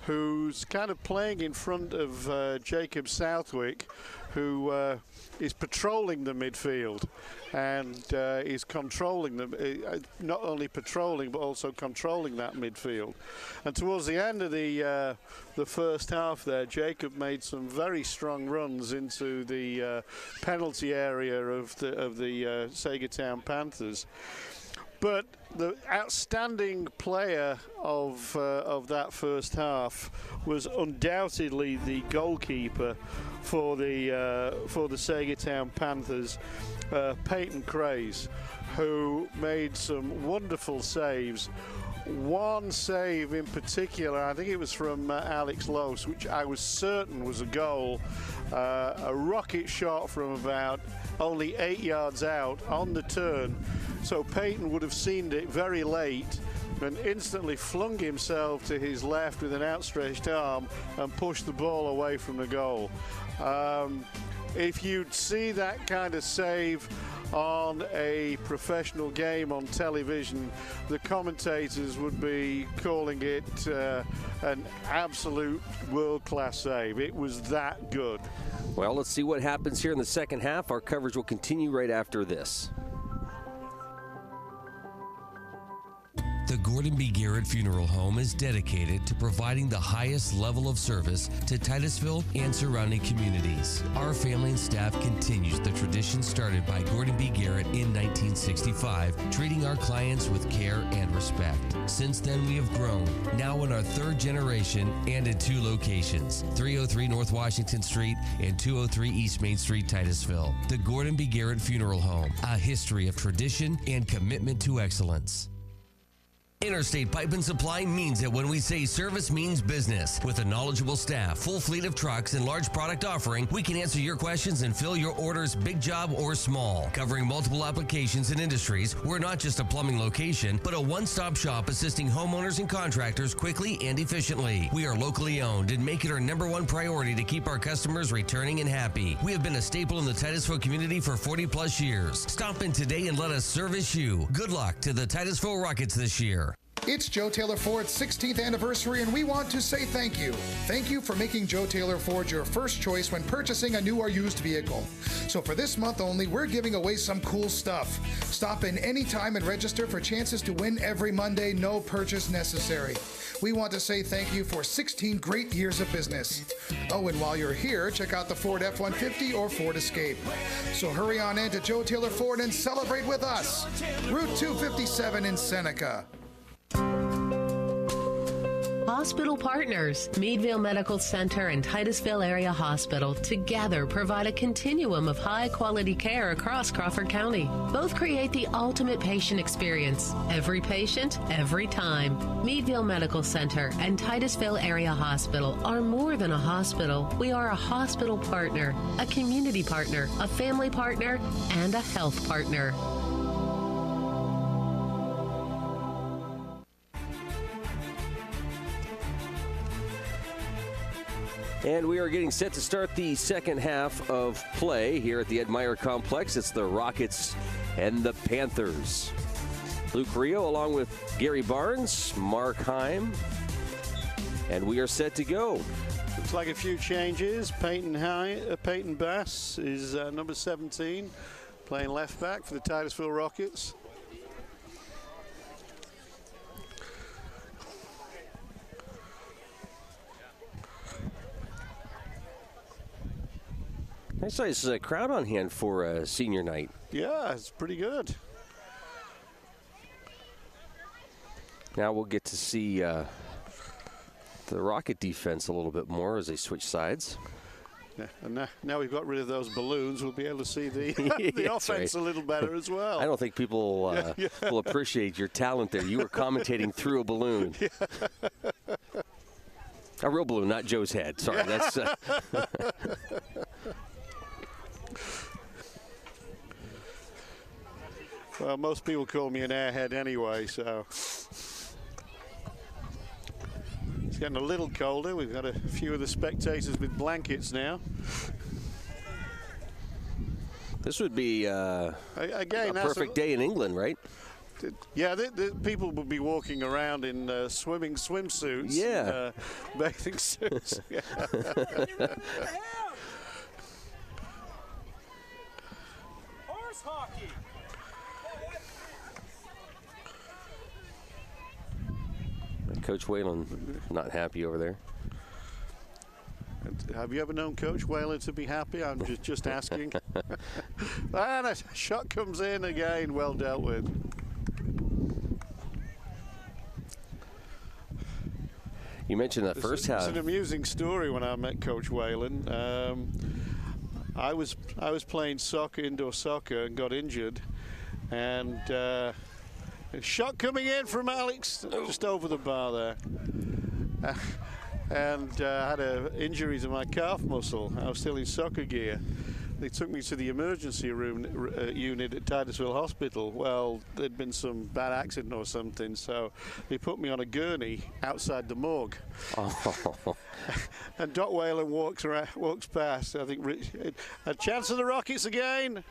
who's kind of playing in front of Jacob Southwick, who is patrolling the midfield and is controlling them, not only patrolling but also controlling that midfield. And towards the end of the first half there, Jacob made some very strong runs into the penalty area of the Saegertown Panthers. But the outstanding player of that first half was undoubtedly the goalkeeper for the Saegertown Panthers, Peyton Craze, who made some wonderful saves. One save in particular, I think it was from Alex Lose, which I was certain was a goal. A rocket shot from about only 8 yards out on the turn. So Peyton would have seen it very late and instantly flung himself to his left with an outstretched arm and pushed the ball away from the goal. If you'd see that kind of save on a professional game on television, the commentators would be calling it an absolute world-class save. It was that good. Well, let's see what happens here in the second half. Our coverage will continue right after this. The Gordon B. Garrett Funeral Home is dedicated to providing the highest level of service to Titusville and surrounding communities. Our family and staff continues the tradition started by Gordon B. Garrett in 1965, treating our clients with care and respect. Since then, we have grown, now in our third generation and in 2 locations, 303 North Washington Street and 203 East Main Street, Titusville. The Gordon B. Garrett Funeral Home, a history of tradition and commitment to excellence. Interstate Pipe and Supply means it when we say service means business. With a knowledgeable staff, full fleet of trucks, and large product offering, we can answer your questions and fill your orders, big job or small. Covering multiple applications and industries, we're not just a plumbing location, but a one-stop shop assisting homeowners and contractors quickly and efficiently. We are locally owned and make it our #1 priority to keep our customers returning and happy. We have been a staple in the Titusville community for 40+ years. Stop in today and let us service you. Good luck to the Titusville Rockets this year. It's Joe Taylor Ford's 16th anniversary, and we want to say thank you. Thank you for making Joe Taylor Ford your first choice when purchasing a new or used vehicle. So for this month only, we're giving away some cool stuff. Stop in anytime and register for chances to win every Monday, no purchase necessary. We want to say thank you for 16 great years of business. Oh, and while you're here, check out the Ford F-150 or Ford Escape. So hurry on in to Joe Taylor Ford and celebrate with us. Route 257 in Seneca. Hospital partners, Meadville Medical Center and Titusville Area Hospital together provide a continuum of high-quality care across Crawford County. Both create the ultimate patient experience. Every patient, every time. Meadville Medical Center and Titusville Area Hospital are more than a hospital. We are a hospital partner, a community partner, a family partner, and a health partner. And we are getting set to start the second half of play here at the Ed Meyer Complex. It's the Rockets and the Panthers. Luke Rio along with Gary Barnes, Mark Heim, and we are set to go. Looks like a few changes. Peyton Bass is number 17, playing left back for the Titusville Rockets. Nice size crowd on hand for senior night. Yeah, it's pretty good. Now we'll get to see the Rocket defense a little bit more as they switch sides. Yeah, and now we've got rid of those balloons, we'll be able to see the, the offense right. a little better as well. I don't think people will appreciate your talent there. You were commentating through a balloon. Yeah. A real balloon, not Joe's head. Sorry, that's... Well, most people call me an airhead anyway, so... It's getting a little colder. We've got a few of the spectators with blankets now. This would be again, a perfect day in England, right? Yeah, the people will be walking around in swimming swimsuits. Yeah. And, bathing suits. Yeah. Horse hockey. Coach Whalen not happy over there. Have you ever known Coach Whalen to be happy? I'm just asking. And a shot comes in again, well dealt with. You mentioned that first half. It's an amusing story when I met Coach Whalen. I was playing soccer, indoor soccer, and got injured, and a shot coming in from Alex just over the bar there. And I had an injury to my calf muscle. I was still in soccer gear. They took me to the emergency room unit at Titusville Hospital. Well, there'd been some bad accident or something, so they put me on a gurney outside the morgue. Oh. And Doc Whalen walks past. I think a chance of the Rockets again.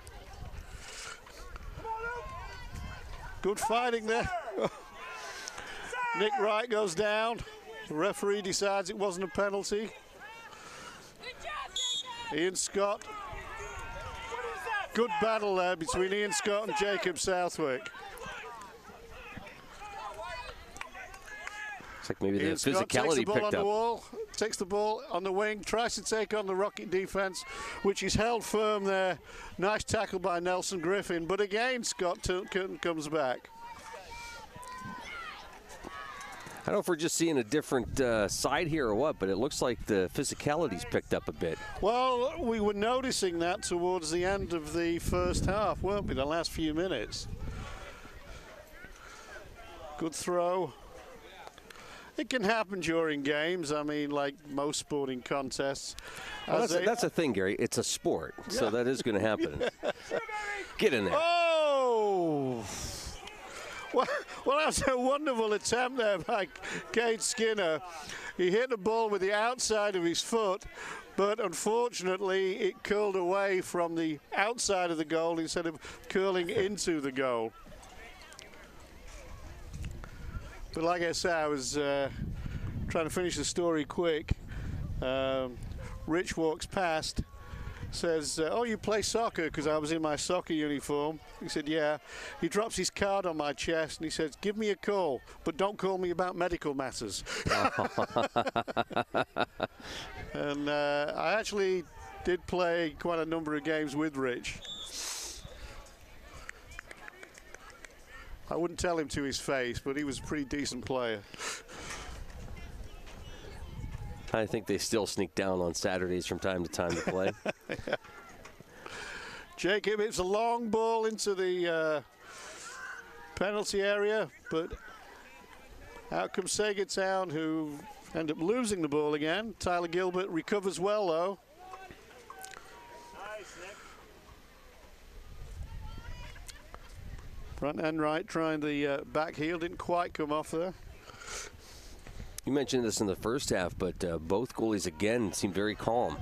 Good fighting there. Nick Wright goes down. The referee decides it wasn't a penalty. Ian Scott. Good battle there between Ian Scott and Jacob Southwick. It's like maybe the Ian Scott physicality takes the ball picked on up. The wall, takes the ball on the wing, tries to take on the Rocket defense, which is held firm there. Nice tackle by Nelson Griffin, but again Scott comes back. I don't know if we're just seeing a different side here or what, but it looks like the physicality's picked up a bit. Well, we were noticing that towards the end of the first half, weren't we? The last few minutes. Good throw. It can happen during games. I mean, like most sporting contests. Well, that's a thing, Gary. It's a sport, so that is going to happen. Get in there. Oh! Well, that was a wonderful attempt there by Cade Skinner. He hit the ball with the outside of his foot, but unfortunately it curled away from the outside of the goal instead of curling into the goal. But like I said, I was trying to finish the story quick. Rich walks past, says, oh, you play soccer? Because I was in my soccer uniform. He said, yeah. He drops his card on my chest and he says, give me a call, but don't call me about medical matters. And I actually did play quite a number of games with Rich. I wouldn't tell him to his face, but he was a pretty decent player. I think they still sneak down on Saturdays from time to time to play. Yeah. Jacob, it's a long ball into the penalty area, but out comes Saegertown, who end up losing the ball again. Tyler Gilbert recovers well, though. Nice, Nick. Front and right trying the back heel, didn't quite come off there. You mentioned this in the first half, but both goalies again seem very calm.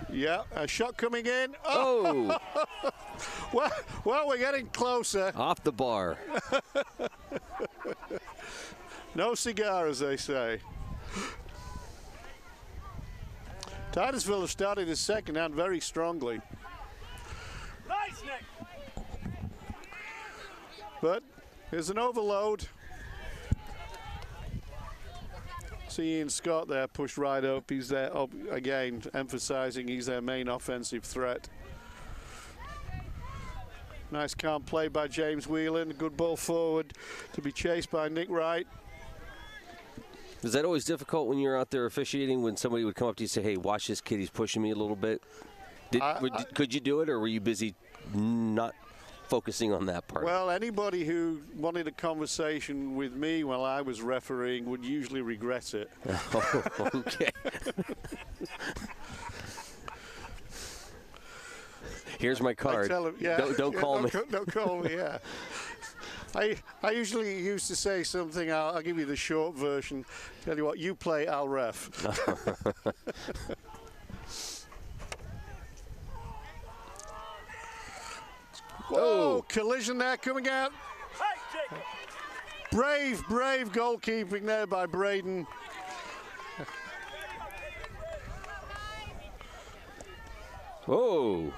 Yeah, a shot coming in. Oh! Well, we're getting closer. Off the bar. No cigar, as they say. Titusville has started the second half very strongly. Nice, Nick. But But here's an overload. See Ian Scott there pushed right up. He's there, again, emphasizing he's their main offensive threat. Nice calm play by James Whelan. Good ball forward to be chased by Nick Wright. Is that always difficult when you're out there officiating, when somebody would come up to you and say, hey, watch this kid, he's pushing me a little bit? Could you do it, or were you busy not focusing on that part? Well, anybody who wanted a conversation with me while I was refereeing would usually regret it. Oh, okay. Here's my card. Him, yeah, don't call me. Don't call me, yeah. I usually used to say something, I'll give you the short version. Tell you what, you play, I'll ref. Whoa, collision there coming out. Brave goalkeeping there by Braden. Whoa.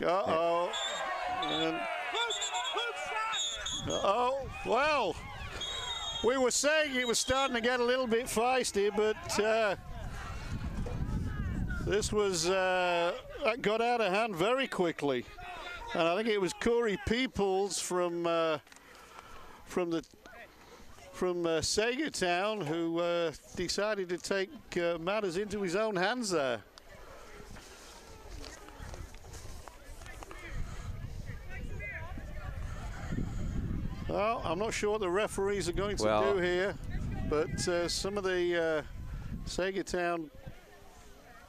Uh-oh. Uh-oh. Well, we were saying it was starting to get a little bit feisty, but this was that got out of hand very quickly. And I think it was Corey Peoples from Saegertown who decided to take matters into his own hands there. Well, I'm not sure what the referees are going to do here, but some of the Saegertown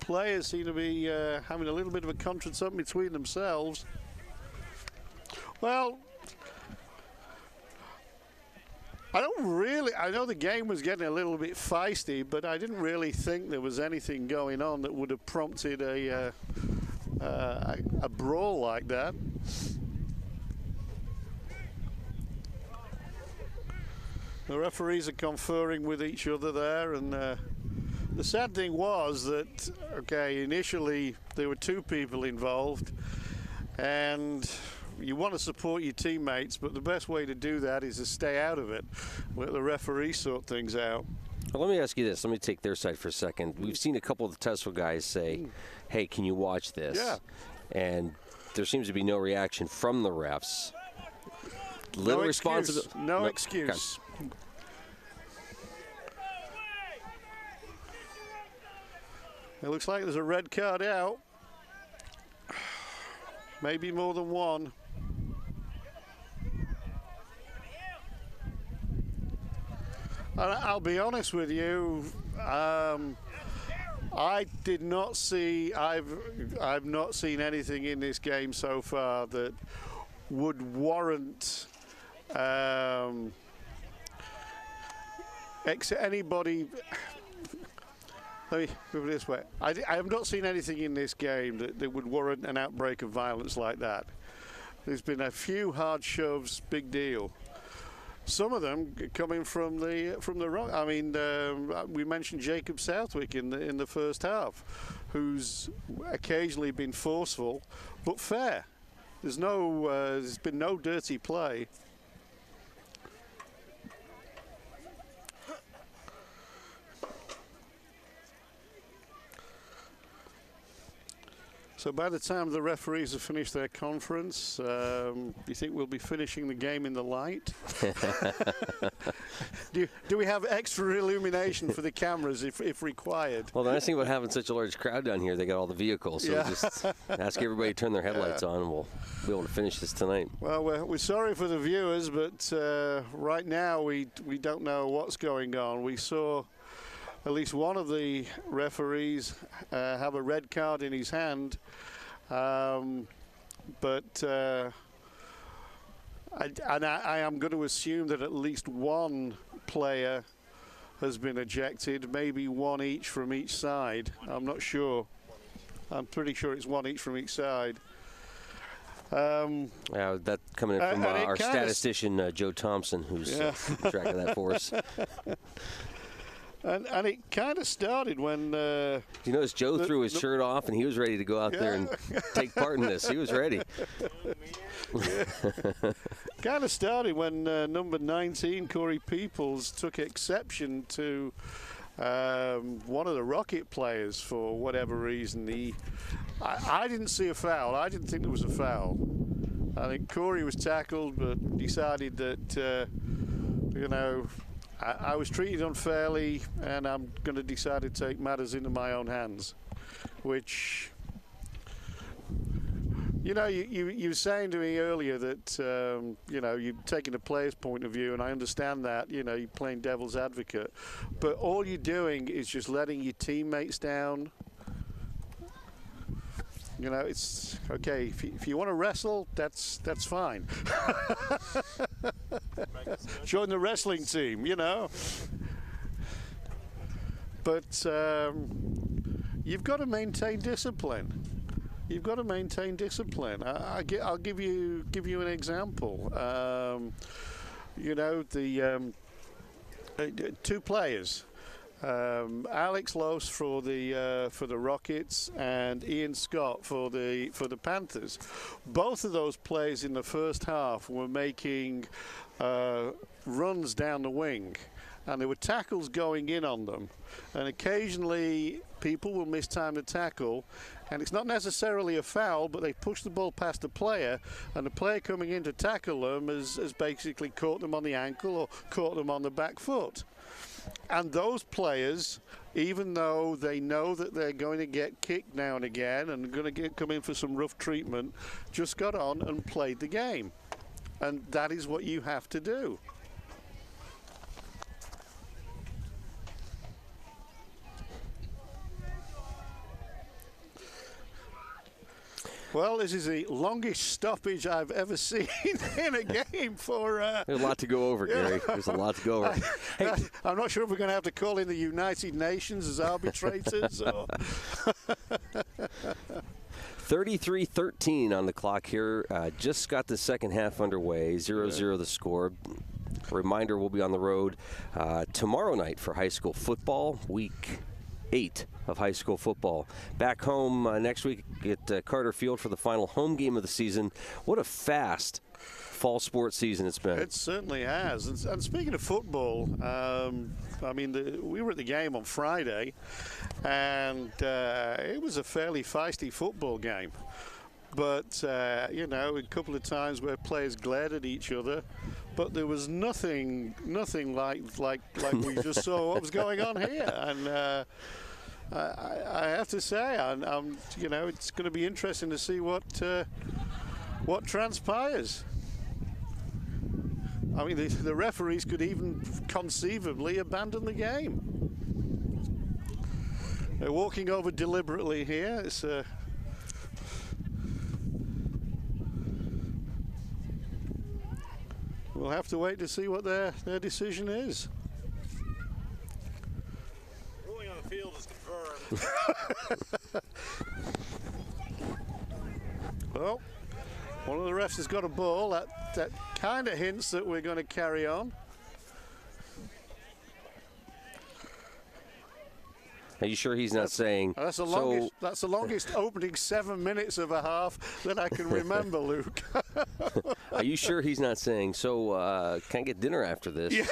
players seem to be having a little bit of a conference up between themselves. Well, I know the game was getting a little bit feisty, but I didn't really think there was anything going on that would have prompted a brawl like that. The referees are conferring with each other there, and the sad thing was that, okay, initially there were two people involved, and you want to support your teammates, but the best way to do that is to stay out of it. Let the referees sort things out. Well, let me ask you this. Let me take their side for a second. We've seen a couple of the Titusville guys say, hey, can you watch this? Yeah. And there seems to be no reaction from the refs. Little responsibility. No excuse. Okay. It looks like there's a red card out. Maybe more than one. I'll be honest with you. I did not see. I've not seen anything in this game so far that would warrant anybody. Let me put it this way. I have not seen anything in this game that would warrant an outbreak of violence like that. There's been a few hard shoves, big deal. Some of them coming from the Rock. I mean, we mentioned Jacob Southwick in the first half, who's occasionally been forceful but fair. There's been no dirty play. So by the time the referees have finished their conference, do you think we'll be finishing the game in the light? Do we have extra illumination for the cameras if required? Well, the nice thing about having such a large crowd down here, they got all the vehicles. So yeah. Just ask everybody to turn their headlights on, and we'll be able to finish this tonight. Well, we're sorry for the viewers, but right now we don't know what's going on. We saw at least one of the referees have a red card in his hand, but I am going to assume that at least one player has been ejected, maybe one each from each side. I'm not sure. I'm pretty sure it's one each from each side. That coming in from our statistician, Joe Thompson, who's keeping track of that for us. And it kind of started when... you notice Joe threw his shirt off, and he was ready to go out there and take part in this. He was ready. kind of started when number 19, Corey Peoples, took exception to one of the Rocket players for whatever reason. I didn't see a foul. I didn't think there was a foul. I think Corey was tackled, but decided that, I was treated unfairly, and I'm going to decide to take matters into my own hands, which... You were saying to me earlier that, you're taking a player's point of view, and I understand that, you're playing devil's advocate. But all you're doing is just letting your teammates down. It's okay. If you want to wrestle, that's fine. Join the wrestling team, But you've got to maintain discipline. You've got to maintain discipline. I'll give you an example. The two players, Alex Lose for the Rockets and Ian Scott for the Panthers. Both of those players in the first half were making runs down the wing, and there were tackles going in on them, and occasionally people will mistime the tackle, and it's not necessarily a foul, but they push the ball past the player, and the player coming in to tackle them has basically caught them on the ankle or caught them on the back foot. And those players, even though they know that they're going to get kicked now and again and going to come in for some rough treatment, just got on and played the game. And that is what you have to do. Well, this is the longest stoppage I've ever seen in a game for... There's a lot to go over, Gary. There's a lot to go over. Hey. I'm not sure if we're going to have to call in the United Nations as arbitrators. Or 33-13 on the clock here. Just got the second half underway. 0-0 the score. Reminder, we'll be on the road tomorrow night for high school football, week 8 of high school football. Back home next week at Carter Field for the final home game of the season. What a fast fall sports season it's been. It certainly has. And speaking of football, we were at the game on Friday, and it was a fairly feisty football game. But, a couple of times where players glared at each other, but there was nothing like we just saw what was going on here. And I have to say, it's going to be interesting to see what transpires. I mean, the referees could even conceivably abandon the game. They're walking over deliberately here. It's we'll have to wait to see what their decision is. Ruling on the field is confirmed. Well, one of the refs has got a ball. That kind of hints that we're going to carry on. Are you sure he's not saying? That's the longest opening 7 minutes of a half that I can remember, Luke. Are you sure he's not saying, so can I get dinner after this? Yeah,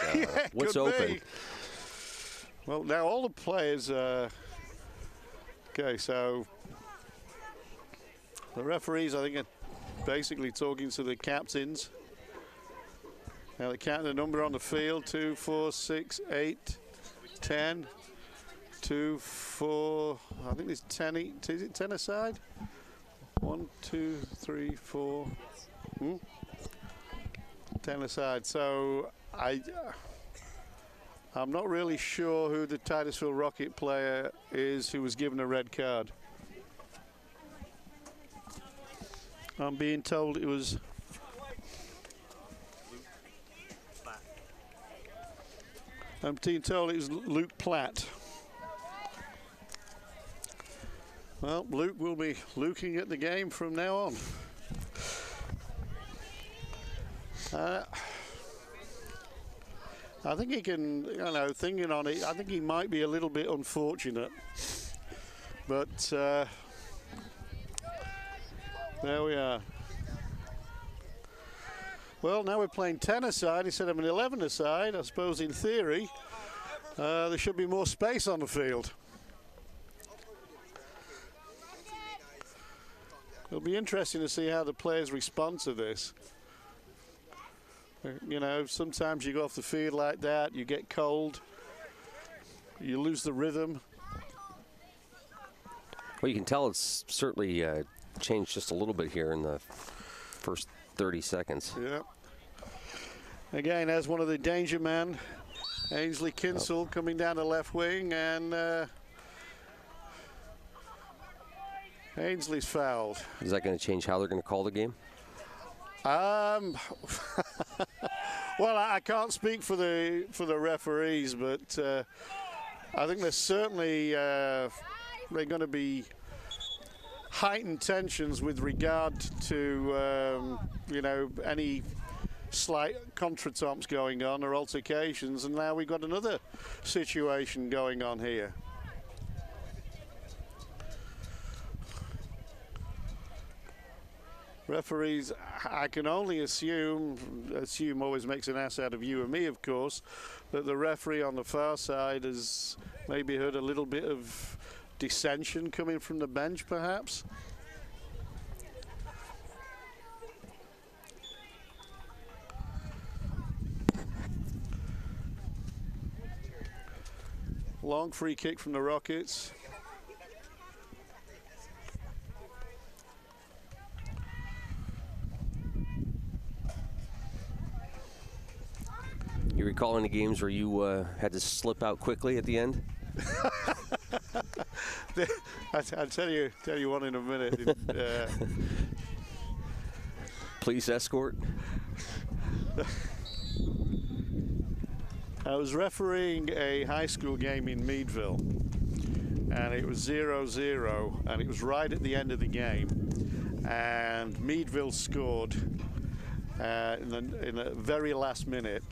what's could open? be. Well, now all the players. Okay, so the referees, I think, are basically talking to the captains. Now they're counting the number on the field: 2, 4, 6, 8, 10. 2, 4. I think there's 10. Is it 10 aside? 1, 2, 3, 4. 10 aside. So I'm not really sure who the Titusville Rocket player is who was given a red card. I'm being told it was Luke Platt. Well, Luke will be looking at the game from now on. I think he can, thinking on it, I think he might be a little bit unfortunate. But there we are. Well, now we're playing 10-a-side instead of an 11-a-side. I suppose in theory there should be more space on the field. It'll be interesting to see how the players respond to this. You know, sometimes you go off the field like that, you get cold, you lose the rhythm. Well, you can tell it's certainly changed just a little bit here in the first 30 seconds. Yeah. Again, as one of the danger men, Ainsley Kinsell coming down the left wing, and Ainsley's fouled. Is that going to change how they're going to call the game? Well, I can't speak for the referees, but I think there's certainly they're going to be heightened tensions with regard to you know, any slight contretemps going on or altercations, and now we've got another situation going on here. Referees, I can only assume always makes an ass out of you and me, of course, that the referee on the far side has maybe heard a little bit of dissension coming from the bench, perhaps. Long free kick from the Rockets. You recall any games where you had to slip out quickly at the end? I'll tell you one in a minute. Police escort? I was refereeing a high school game in Meadville, and it was 0-0, and it was right at the end of the game, and Meadville scored in the very last minute,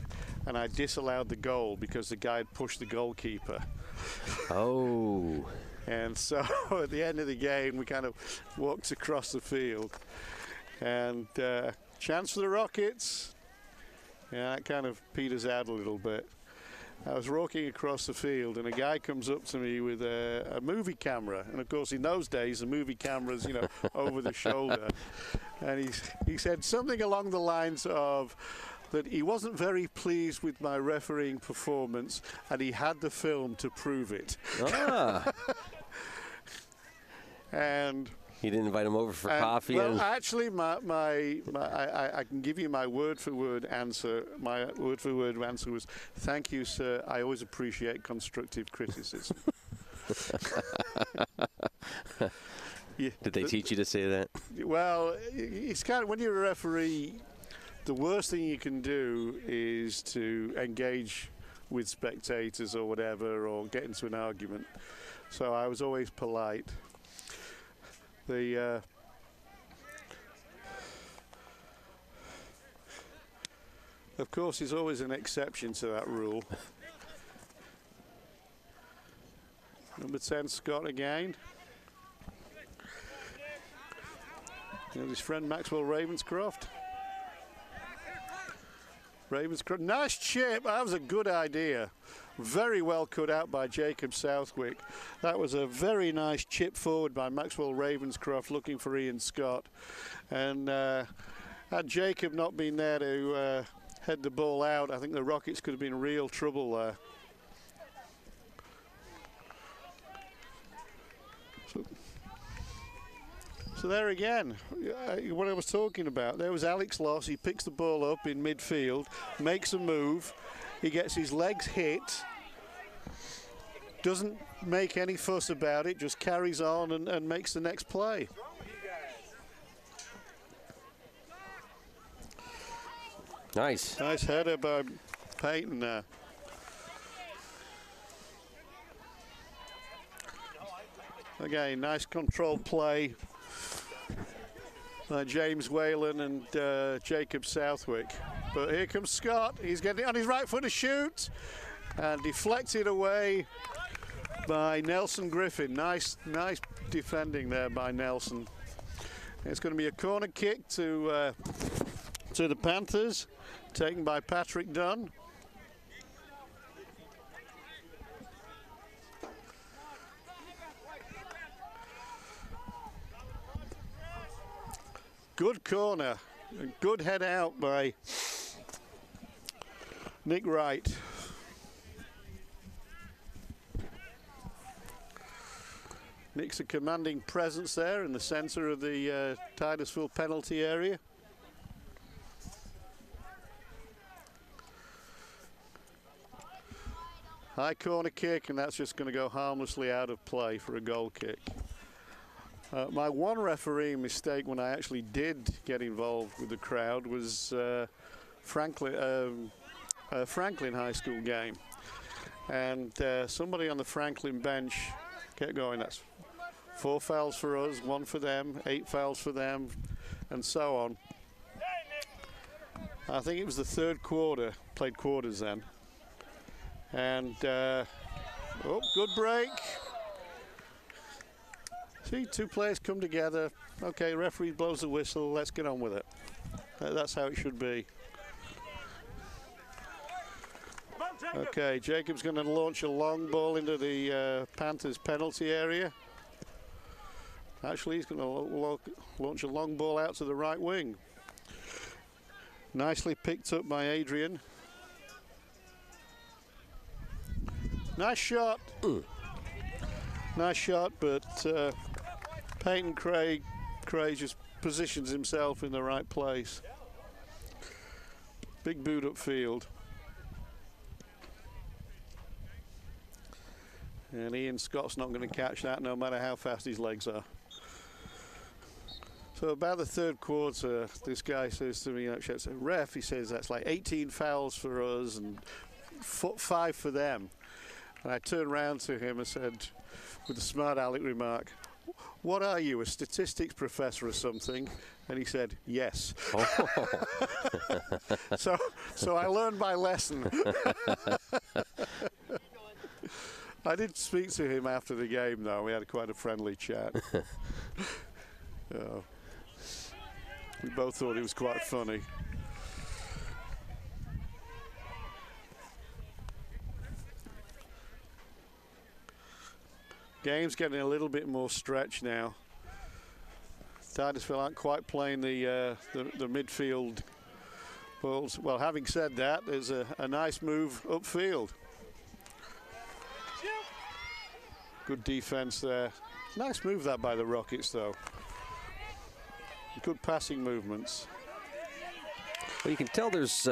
and I disallowed the goal because the guy had pushed the goalkeeper. Oh. And so at the end of the game, we kind of walked across the field, and chance for the Rockets. Yeah, that kind of peters out a little bit. I was walking across the field, and a guy comes up to me with a movie camera, and of course in those days the movie cameras, you know, over the shoulder, and he said something along the lines of that he wasn't very pleased with my refereeing performance, and he had the film to prove it. Ah. And you didn't invite him over for coffee? Well, actually, I can give you my word-for-word answer. My word-for-word answer was, "Thank you, sir. I always appreciate constructive criticism." Did they teach you to say that? Well, it's kind of, when you're a referee, the worst thing you can do is to engage with spectators or whatever, or get into an argument. So I was always polite. Of course, there's always an exception to that rule. Number 10, Scott again. And his friend Maxwell Ravenscroft. Nice chip. That was a good idea. Very well cut out by Jacob Southwick. That was a very nice chip forward by Maxwell Ravenscroft looking for Ian Scott. And had Jacob not been there to head the ball out, I think the Rockets could have been in real trouble there. So there again, what I was talking about, there was Alex Loss. He picks the ball up in midfield, makes a move, he gets his legs hit, doesn't make any fuss about it, just carries on and makes the next play. Nice. Nice header by Peyton there. Again, nice controlled play by James Whalen and Jacob Southwick. But here comes Scott. He's getting on his right foot to shoot, and deflected away by Nelson Griffin. Nice defending there by Nelson. It's going to be a corner kick to to the Panthers, taken by Patrick Dunn. Good corner, good head out by Nick Wright. Nick's a commanding presence there in the center of the Titusville penalty area. High corner kick, and that's just going to go harmlessly out of play for a goal kick. My one referee mistake when I actually did get involved with the crowd was Franklin High School game. And somebody on the Franklin bench kept going, that's 4 fouls for us, 1 for them, 8 fouls for them, and so on. I think it was the third quarter, played quarters then. And, oh, good break. See, 2 players come together. Okay, referee blows the whistle. Let's get on with it. That's how it should be. Okay, Jacob's going to launch a long ball into the Panthers penalty area. Actually, he's going to launch a long ball out to the right wing. Nicely picked up by Adrian. Nice shot. Nice shot, but Peyton Craig just positions himself in the right place. Big boot upfield. And Ian Scott's not going to catch that no matter how fast his legs are. So about the third quarter, this guy says to me, ref, he says that's like 18 fouls for us and 5 for them. And I turned around to him and said, with a smart aleck remark, what are you, a statistics professor or something? And he said, yes. Oh. So I learned my lesson. I did speak to him after the game, though. We had quite a friendly chat. We both thought it was quite funny. Game's getting a little bit more stretched now. Titusville aren't quite playing the midfield balls. Well, having said that, there's a nice move upfield. Good defense there. Nice move that by the Rockets, though. Good passing movements. Well, you can tell there's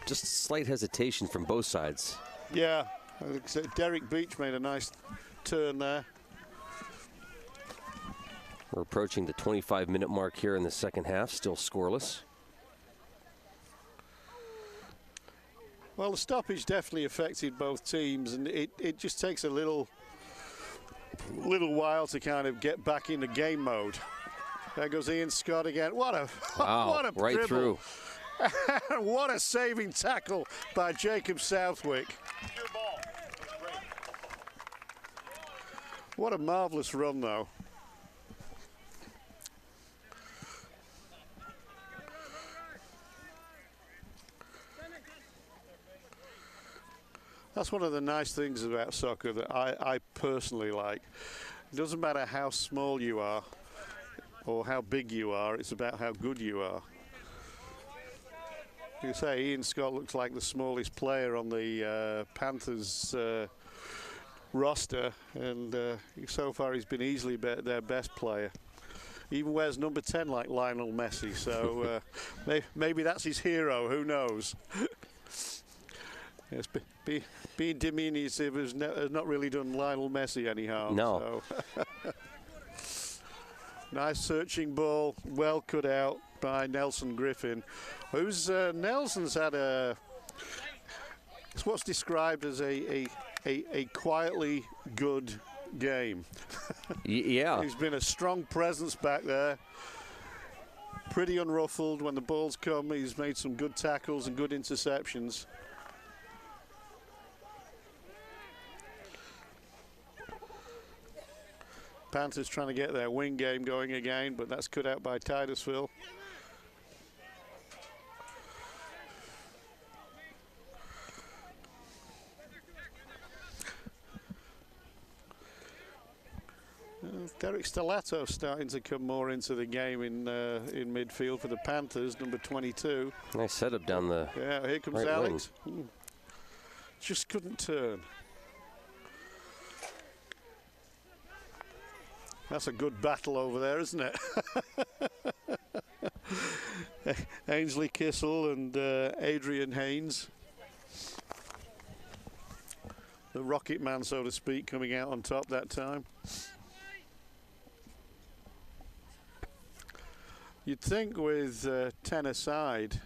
just slight hesitation from both sides. Yeah, Derek Beach made a nice turn there. We're approaching the 25-minute mark here in the second half, still scoreless. Well, the stoppage definitely affected both teams, and it just takes a little while to kind of get back into game mode. There goes Ian Scott again. What a right dribble. Through. What a saving tackle by Jacob Southwick. What a marvelous run, though. That's one of the nice things about soccer that I personally like. It doesn't matter how small you are or how big you are, it's about how good you are. You say Ian Scott looks like the smallest player on the Panthers roster, and so far he's been easily their best player. He even wears number 10 like Lionel Messi, so maybe that's his hero, who knows. Yes, being diminutive has not really done Lionel Messi any harm. No. So. Nice searching ball, well cut out by Nelson Griffin, who's Nelson's had it's what's described as a quietly good game. Yeah. He's been a strong presence back there. Pretty unruffled when the balls come. He's made some good tackles and good interceptions. Panthers trying to get their wing game going again, but that's cut out by Titusville. Derek Stellato starting to come more into the game in midfield for the Panthers, number 22. Nice setup down the Yeah, here comes right Alex. Just couldn't turn. That's a good battle over there, isn't it? Ainsley Kissel and Adrian Haynes. The Rocket Man, so to speak, coming out on top that time. You'd think with 10 aside,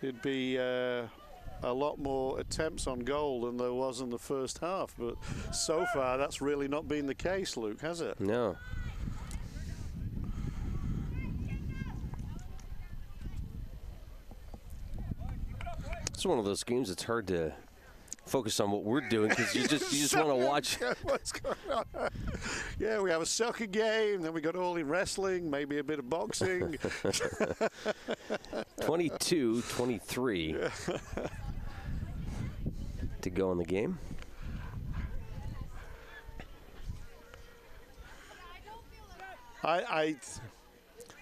it'd be a lot more attempts on goal than there was in the first half, but so far that's really not been the case, Luke, has it? No. It's one of those games that's hard to focus on what we're doing because you just want to watch. What's going on? Yeah, we have a soccer game, then we got all in wrestling, maybe a bit of boxing. 22-23 to go in the game. I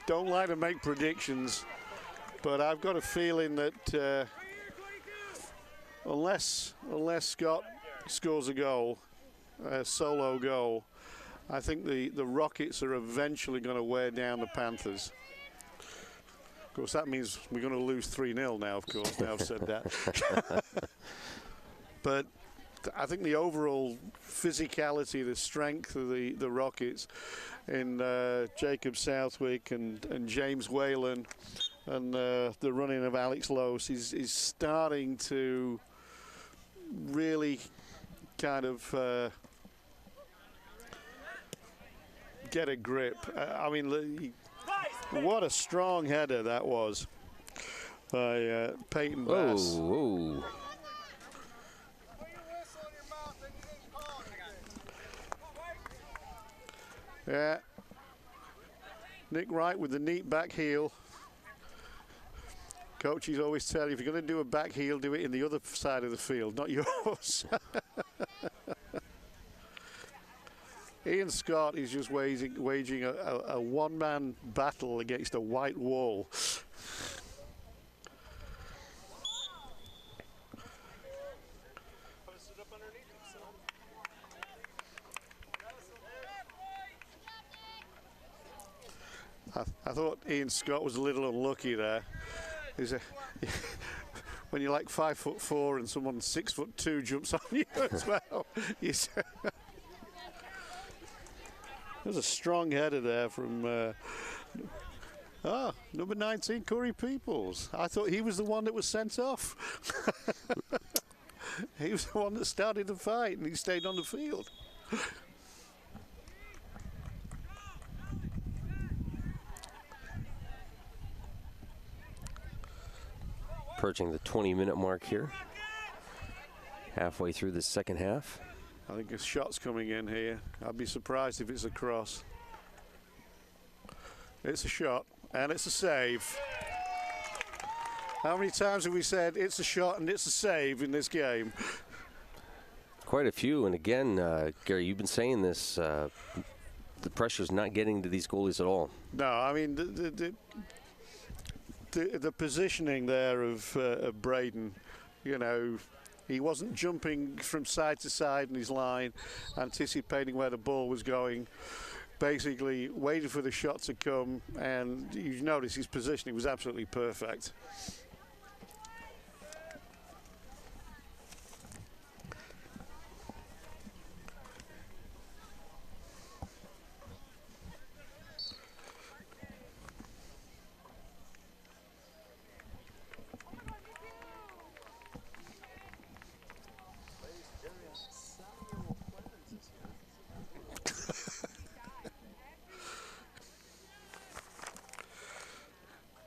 don't like to make predictions, but I've got a feeling that unless Scott scores a goal, a solo goal, I think the Rockets are eventually going to wear down the Panthers. Of course, that means we're going to lose 3-0 now, of course, now I've said that. But I think the overall physicality, the strength of the Rockets in Jacob Southwick and James Whalen and the running of Alex Loos is starting to really kind of get a grip. I mean, what a strong header that was by Peyton Bass. Whoa. Yeah. Nick Wright with the neat back heel. Coaches always tell you, if you're going to do a back heel, do it in the other side of the field, not yours. Ian Scott is just waging a one-man battle against a white wall. I thought Ian Scott was a little unlucky there. When you're like 5'4" and someone 6'2" jumps on you as well. There's a strong header there from number 19, Corey Peoples. I thought he was the one that was sent off. He was the one that started the fight and he stayed on the field. Approaching the 20-minute mark here. Halfway through the second half. I think a shot's coming in here. I'd be surprised if it's a cross. It's a shot, and it's a save. How many times have we said it's a shot and it's a save in this game? Quite a few, and again, Gary, you've been saying this, the pressure's not getting to these goalies at all. No, I mean, the positioning there of Braden, you know, he wasn't jumping from side to side in his line, anticipating where the ball was going, basically waited for the shot to come, and you notice his positioning was absolutely perfect.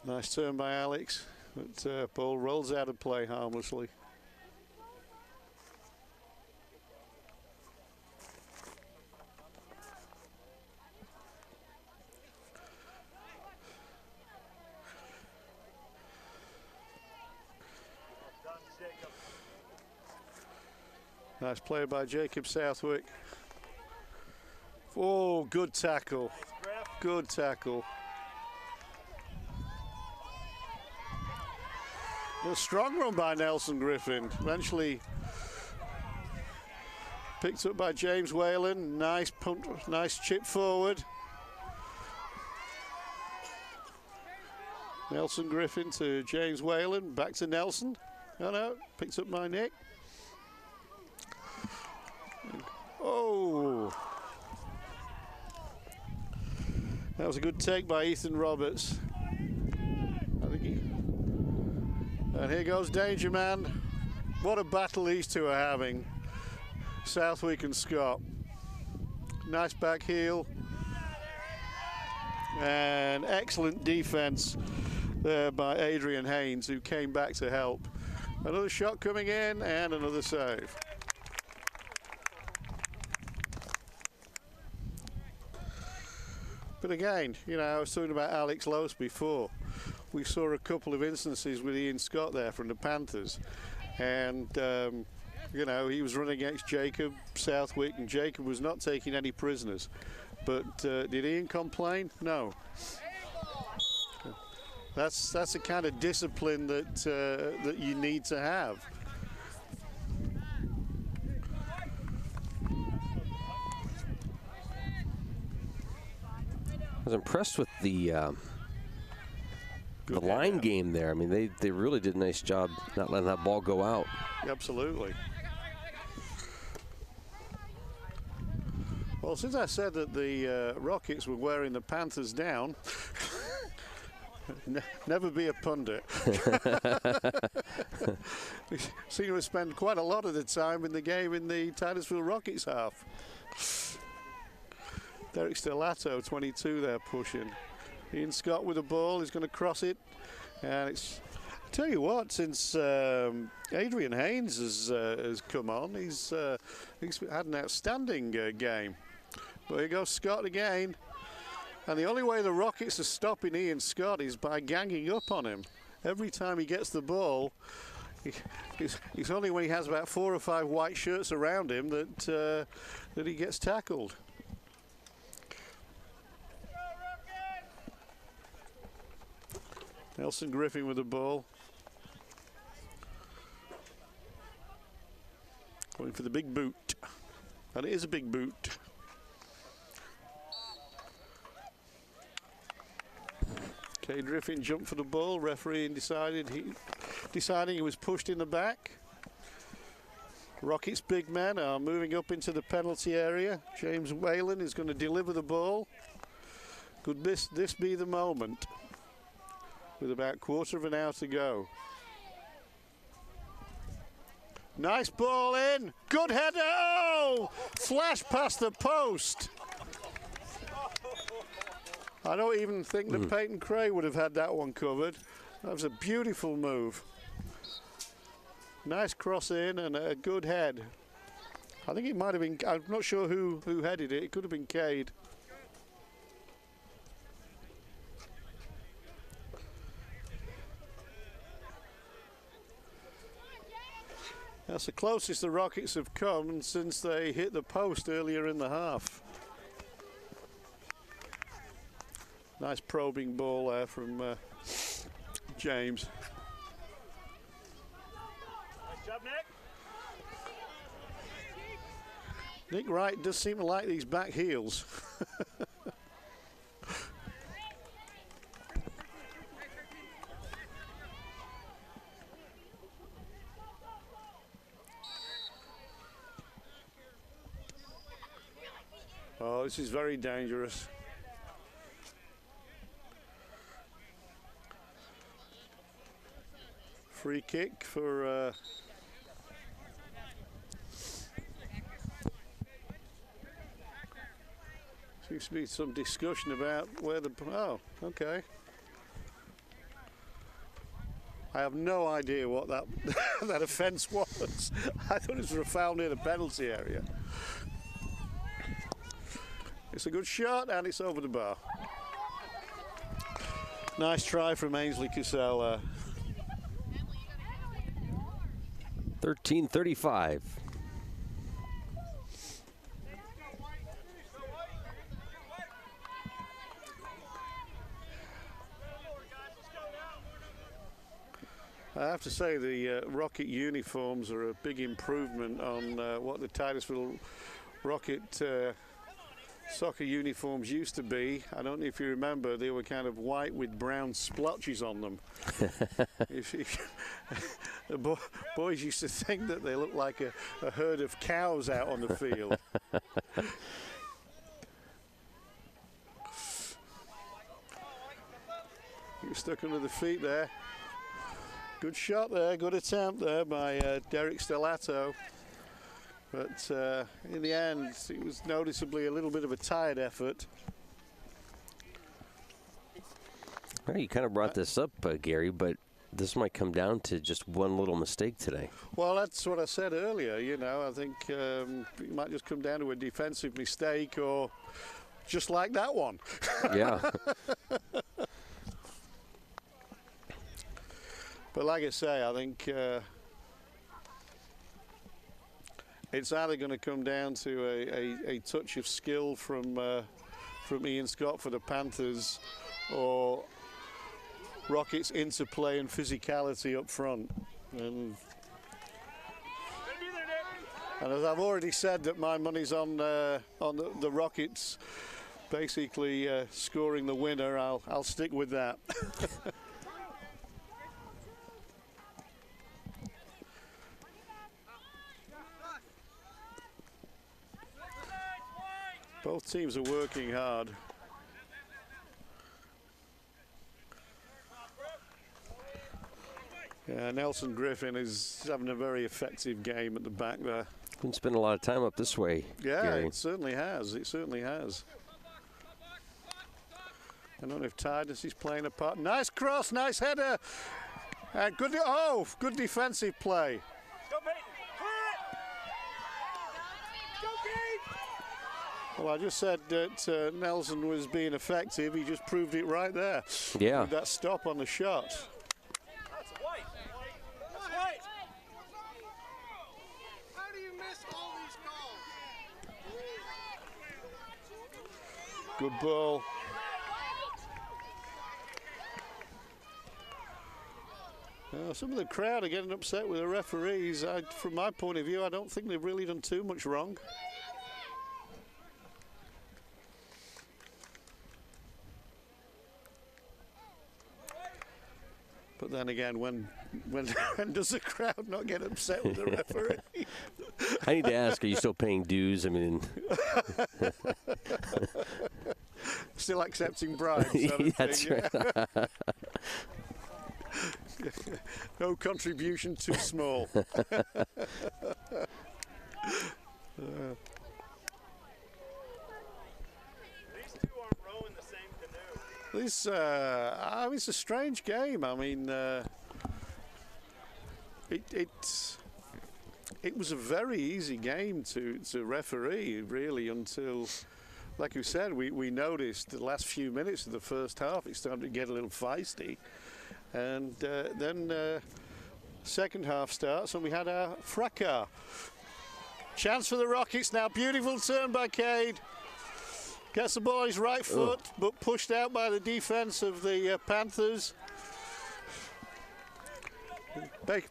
Nice turn by Alex, but ball rolls out of play harmlessly. Nice play by Jacob Southwick. Oh, good tackle. Good tackle. A strong run by Nelson Griffin. Eventually picked up by James Whalen. Nice punt, nice chip forward. Nelson Griffin to James Whalen. Back to Nelson. Oh no, picked up by Nick. Oh. That was a good take by Ethan Roberts. And here goes Danger Man. What a battle these two are having. Southwick and Scott. Nice back heel. And excellent defense there by Adrian Haynes, who came back to help. Another shot coming in and another save. But again, you know, I was talking about Alex Lose before. We saw a couple of instances with Ian Scott there from the Panthers. And, you know, he was running against Jacob Southwick, and Jacob was not taking any prisoners. But did Ian complain? No. That's the kind of discipline that that you need to have. I was impressed with the line game there. I mean, they really did a nice job not letting that ball go out. Absolutely. Well, since I said that the Rockets were wearing the Panthers down, never be a pundit. We seem to spend quite a lot of the time in the game in the Titusville Rockets half. Derek Stellato, 22 there, pushing. Ian Scott with the ball. He's going to cross it. And it's, I tell you what, since Adrian Haynes has come on, he's had an outstanding game. But here goes Scott again. And the only way the Rockets are stopping Ian Scott is by ganging up on him. Every time he gets the ball, it's only when he has about 4 or 5 white shirts around him that he gets tackled. Nelson Griffin with the ball. Going for the big boot. And it is a big boot. Okay, Griffin jumped for the ball. Referee deciding he was pushed in the back. Rockets big men are moving up into the penalty area. James Whalen is going to deliver the ball. Could this be the moment? With about quarter of an hour to go. Nice ball in. Good header. Oh! Flash past the post. I don't even think that Peyton Cray would have had that one covered. That was a beautiful move. Nice cross in and a good head. I think it might have been, I'm not sure who headed it. It could have been Cade. That's the closest the Rockets have come since they hit the post earlier in the half. Nice probing ball there from James. Nice job, Nick. Nick Wright does seem to like these back heels. Oh, this is very dangerous. Free kick for seems to be some discussion about where the, oh, okay. I have no idea what that that offence was. I thought it was a foul near the penalty area. It's a good shot and it's over the bar. Nice try from Ainsley Cassell. 13:35. I have to say the Rocket uniforms are a big improvement on what the Titusville Rocket soccer uniforms used to be. I don't know if you remember, they were kind of white with brown splotches on them. The boys used to think that they looked like a herd of cows out on the field. You're stuck under the feet there. Good shot there, good attempt there by Derek Stellato. But in the end, it was noticeably a little bit of a tired effort. Well, you kind of brought this up, Gary, but this might come down to just one little mistake today. Well, that's what I said earlier. You know, I think it might just come down to a defensive mistake, or just like that one. Yeah. But like I say, I think it's either going to come down to a touch of skill from Ian Scott for the Panthers, or Rockets' interplay and physicality up front. And as I've already said, that my money's on the Rockets basically scoring the winner. I'll stick with that. Both teams are working hard. Yeah, Nelson Griffin is having a very effective game at the back there. Been spending a lot of time up this way. Yeah, Gary. it certainly has. It certainly has. I don't know if Titus is playing a part. Nice cross, nice header. And good defensive play. Go, Peyton. Go, Pete. Well, I just said that Nelson was being effective. He just proved it right there. Yeah. With that stop on the shot. That's a white. That's white. How do you miss all these calls? Good ball. Some of the crowd are getting upset with the referees. From my point of view, I don't think they've really done too much wrong. But then again, when does the crowd not get upset with the referee? I need to ask, are you still paying dues? I mean, still accepting bribes. That's right. No contribution too small. These two aren't rowing the same canoe. It's a strange game. I mean, it was a very easy game to referee, really, until, like you said, we noticed the last few minutes of the first half it started to get a little feisty, and then second half starts and we had our fracas. Chance for the Rockets now. Beautiful turn by Cade. Gets the ball his right foot, but pushed out by the defense of the Panthers.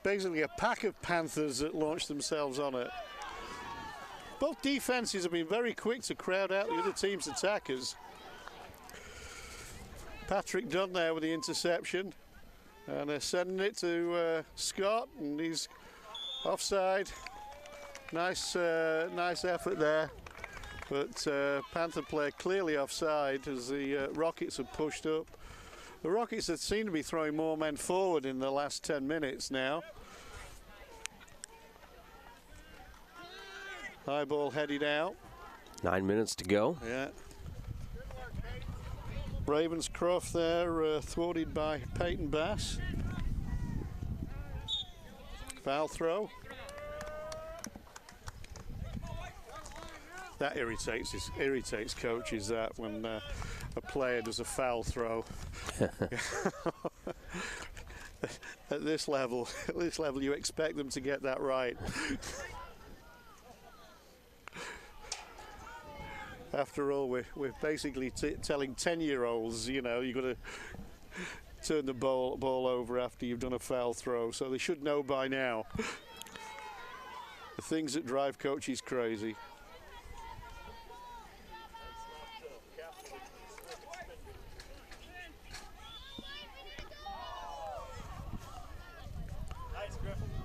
Basically a pack of Panthers that launched themselves on it. Both defenses have been very quick to crowd out the other team's attackers. Patrick Dunn there with the interception. And they're sending it to Scott, and he's offside. Nice effort there. But Panther player clearly offside as the Rockets have pushed up. The Rockets have seemed to be throwing more men forward in the last 10 minutes now. High ball headed out. 9 minutes to go. Yeah. Ravenscroft there, thwarted by Peyton Bass. Foul throw. That irritates coaches, that when a player does a foul throw. At this level, you expect them to get that right. After all, we're basically telling 10-year-olds, you know, you got to turn the ball over after you've done a foul throw. So they should know by now the things that drive coaches crazy.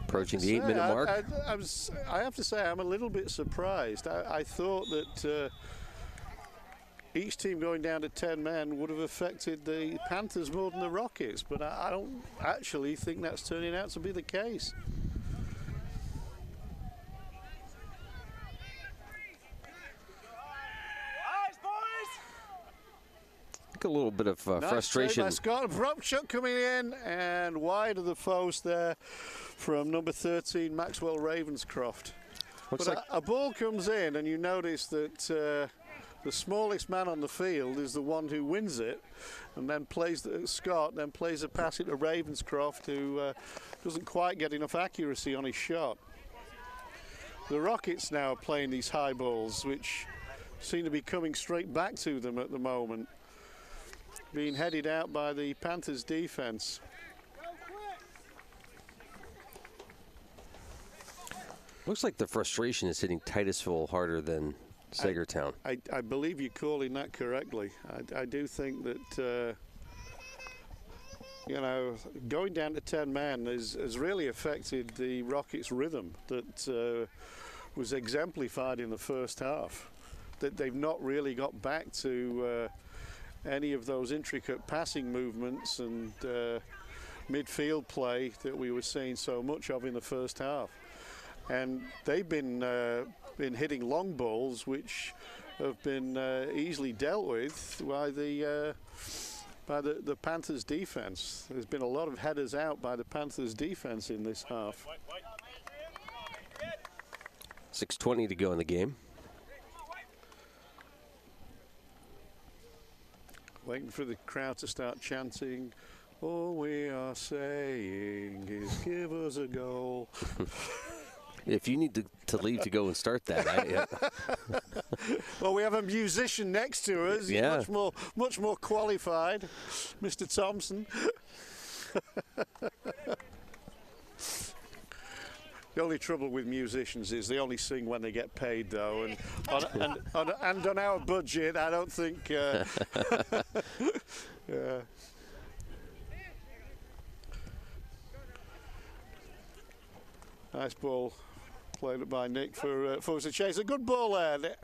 Approaching the 8-minute mark. I have to say, I'm a little bit surprised. I thought that each team going down to 10 men would have affected the Panthers more than the Rockets, but I don't actually think that's turning out to be the case. A little bit of frustration. Nice Scott. Prop shot coming in and wide of the post there from number 13, Maxwell Ravenscroft. Looks but like a ball comes in, and you notice that the smallest man on the field is the one who wins it, and then Scott then plays a pass it to Ravenscroft, who doesn't quite get enough accuracy on his shot. The Rockets now are playing these high balls, which seem to be coming straight back to them at the moment, being headed out by the Panthers defense. looks like the frustration is hitting Titusville harder than Saegertown. I believe you're calling that correctly. I do think that you know, going down to 10 men has really affected the Rockets' rhythm that was exemplified in the first half. That they've not really got back to any of those intricate passing movements and midfield play that we were seeing so much of in the first half. And they've been hitting long balls, which have been easily dealt with by the Panthers defense. There's been a lot of headers out by the Panthers defense in this half. 6:20 to go in the game. Waiting for the crowd to start chanting, "All we are saying is give us a goal." If you need to leave to go and start that, Well, we have a musician next to us. Yeah. He's much more qualified, Mr. Thompson. The only trouble with musicians is they only sing when they get paid, though, and on our budget, I don't think. Yeah. Nice ball played up by Nick for us to chase. A good ball there. This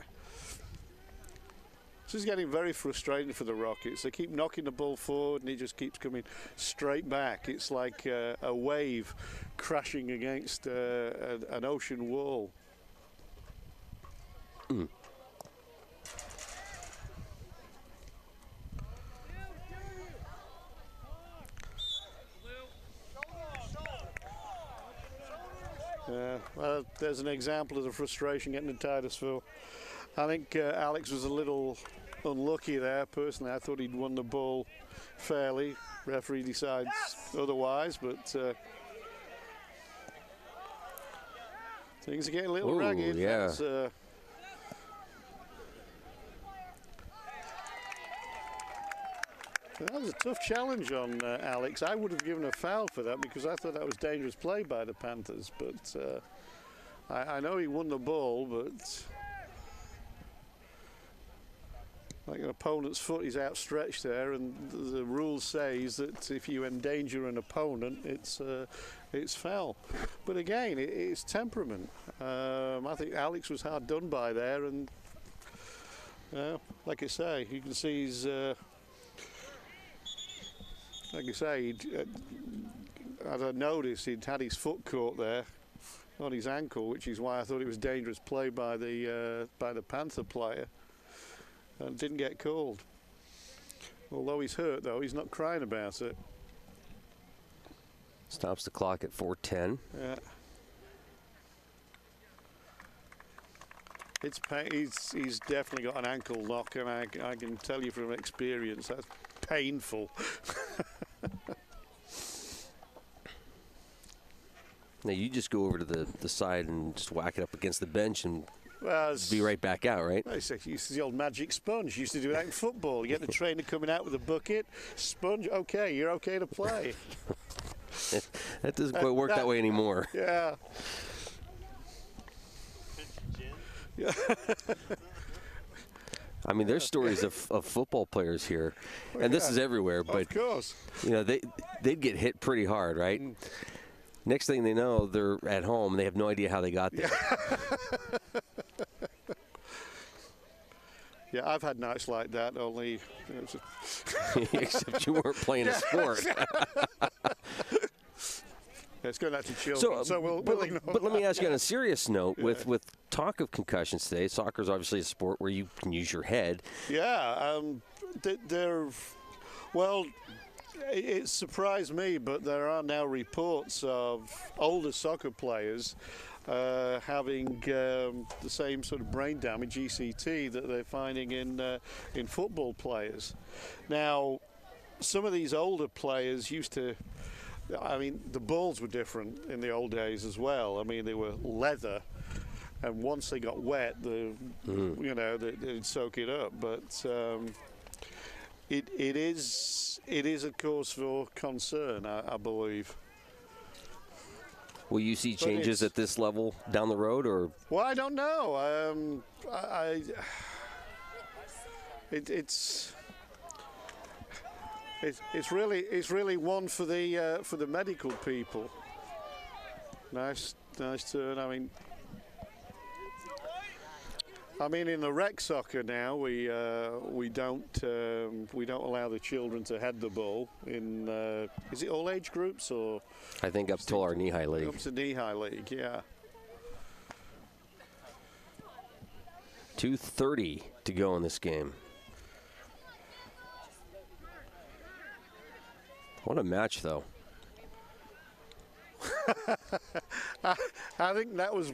is getting very frustrating for the Rockets. They keep knocking the ball forward and he just keeps coming straight back. It's like a wave crashing against an ocean wall. Mm. Well, there's an example of the frustration getting to Titusville. I think Alex was a little unlucky there. Personally, I thought he'd won the ball fairly. Referee decides otherwise, but things are getting a little ragged. Yeah. That was a tough challenge on Alex. I would have given a foul for that because I thought that was dangerous play by the Panthers. But I know he won the ball, but like an opponent's foot is outstretched there, and the rule says that if you endanger an opponent, it's foul. But again, it's temperament. I think Alex was hard done by there, and like I say, you can see he's. Like I say, as I noticed, he'd had his foot caught there on his ankle, which is why I thought it was dangerous play by the Panther player, and didn't get called. Although he's hurt, though, he's not crying about it. Stops the clock at 4:10. Yeah. He's definitely got an ankle lock, and I can tell you from experience that's painful. Now you just go over to the side and just whack it up against the bench and Well, be right back out, right? It's the old magic sponge. Used to do that in football. You get the trainer coming out with a bucket, sponge. Okay, you're okay to play. That doesn't quite work that way anymore. Yeah. I mean, there's stories of football players here, and this is everywhere. But of course, they'd get hit pretty hard, right? Next thing they know, they're at home and they have no idea how they got there. Yeah, I've had nights like that. Only, except you weren't playing a sport. It's going out to children, so we'll ignore But let me ask you on a serious note, with talk of concussions today, soccer is obviously a sport where you can use your head. Yeah, it surprised me, but there are now reports of older soccer players having the same sort of brain damage, ECT, that they're finding in football players. Now, some of these older players used to. I mean, the balls were different in the old days as well. I mean, they were leather, and once they got wet, they'd soak it up. But it is a cause for concern, I believe. Will you see changes at this level down the road, or? Well, I don't know. It's really one for the medical people. Nice turn. I mean, in the rec soccer now, we don't allow the children to head the ball. Is it all age groups or? I think up till our knee-high league. Up to knee-high league, yeah. 2:30 to go in this game. What a match, though. I think that was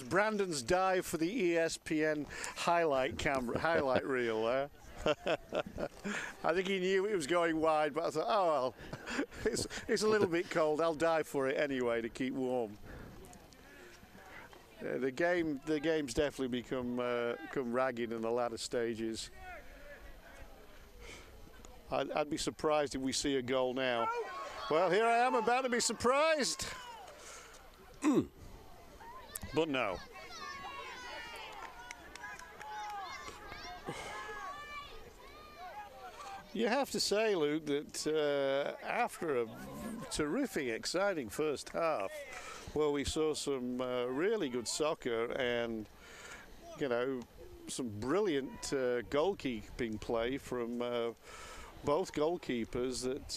Brandon's dive for the ESPN highlight reel there. I think he knew it was going wide, but I thought, oh well, it's a little bit cold. I'll dive for it anyway to keep warm. The game's definitely become ragged in the latter stages. I'd be surprised if we see a goal now. Well, here I am about to be surprised. But no. You have to say, Luke, that after a terrific, exciting first half, where we saw some really good soccer and, some brilliant goalkeeping play from both goalkeepers, that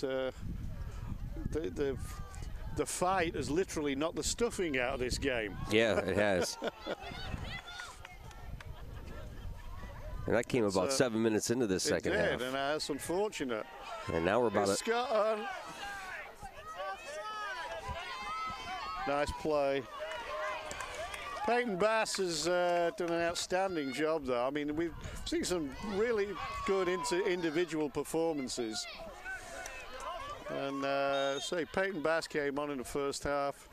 the fight has literally knocked the stuffing out of this game. Yeah, it has. And that came about 7 minutes into this second half. It did, and that's unfortunate. And now we're about to... Nice play. Peyton Bass has done an outstanding job, though. I mean, we've seen some really good individual performances. And Peyton Bass came on in the first half.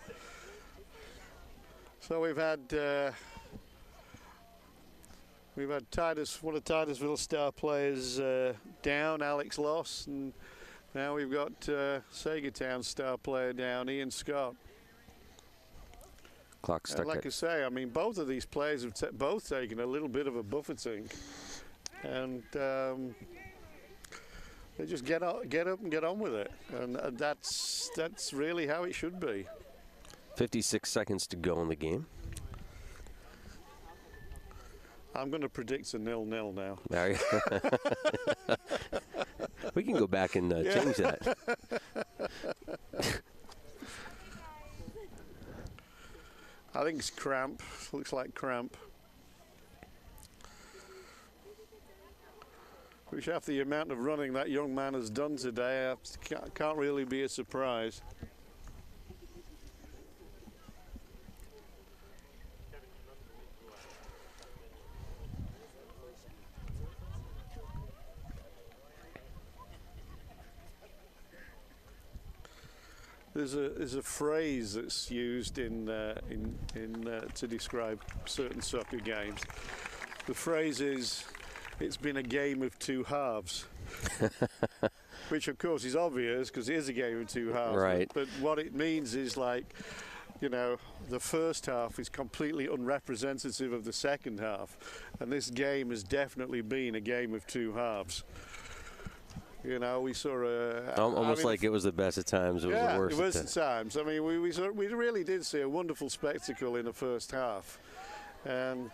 So we've had one of Titusville star players down, Alex Loss, and now we've got Saegertown star player down, Ian Scott. Clock stuck. Like I say, I mean, both of these players have both taken a little bit of a buffeting, and they just get up and get on with it, and that's really how it should be. 56 seconds to go in the game. I'm going to predict a 0-0 now. We can go back and change that. I think it's cramp. Looks like cramp. Which, after the amount of running that young man has done today, can't really be a surprise. There's a phrase that's used in to describe certain soccer games. The phrase is, "It's been a game of two halves," which of course is obvious because it is a game of two halves. Right. But what it means is, like, you know, the first half is completely unrepresentative of the second half, and this game has definitely been a game of two halves. You know, we saw almost like it was the best at times. It was the worst. It was at times. I mean, we really did see a wonderful spectacle in the first half, and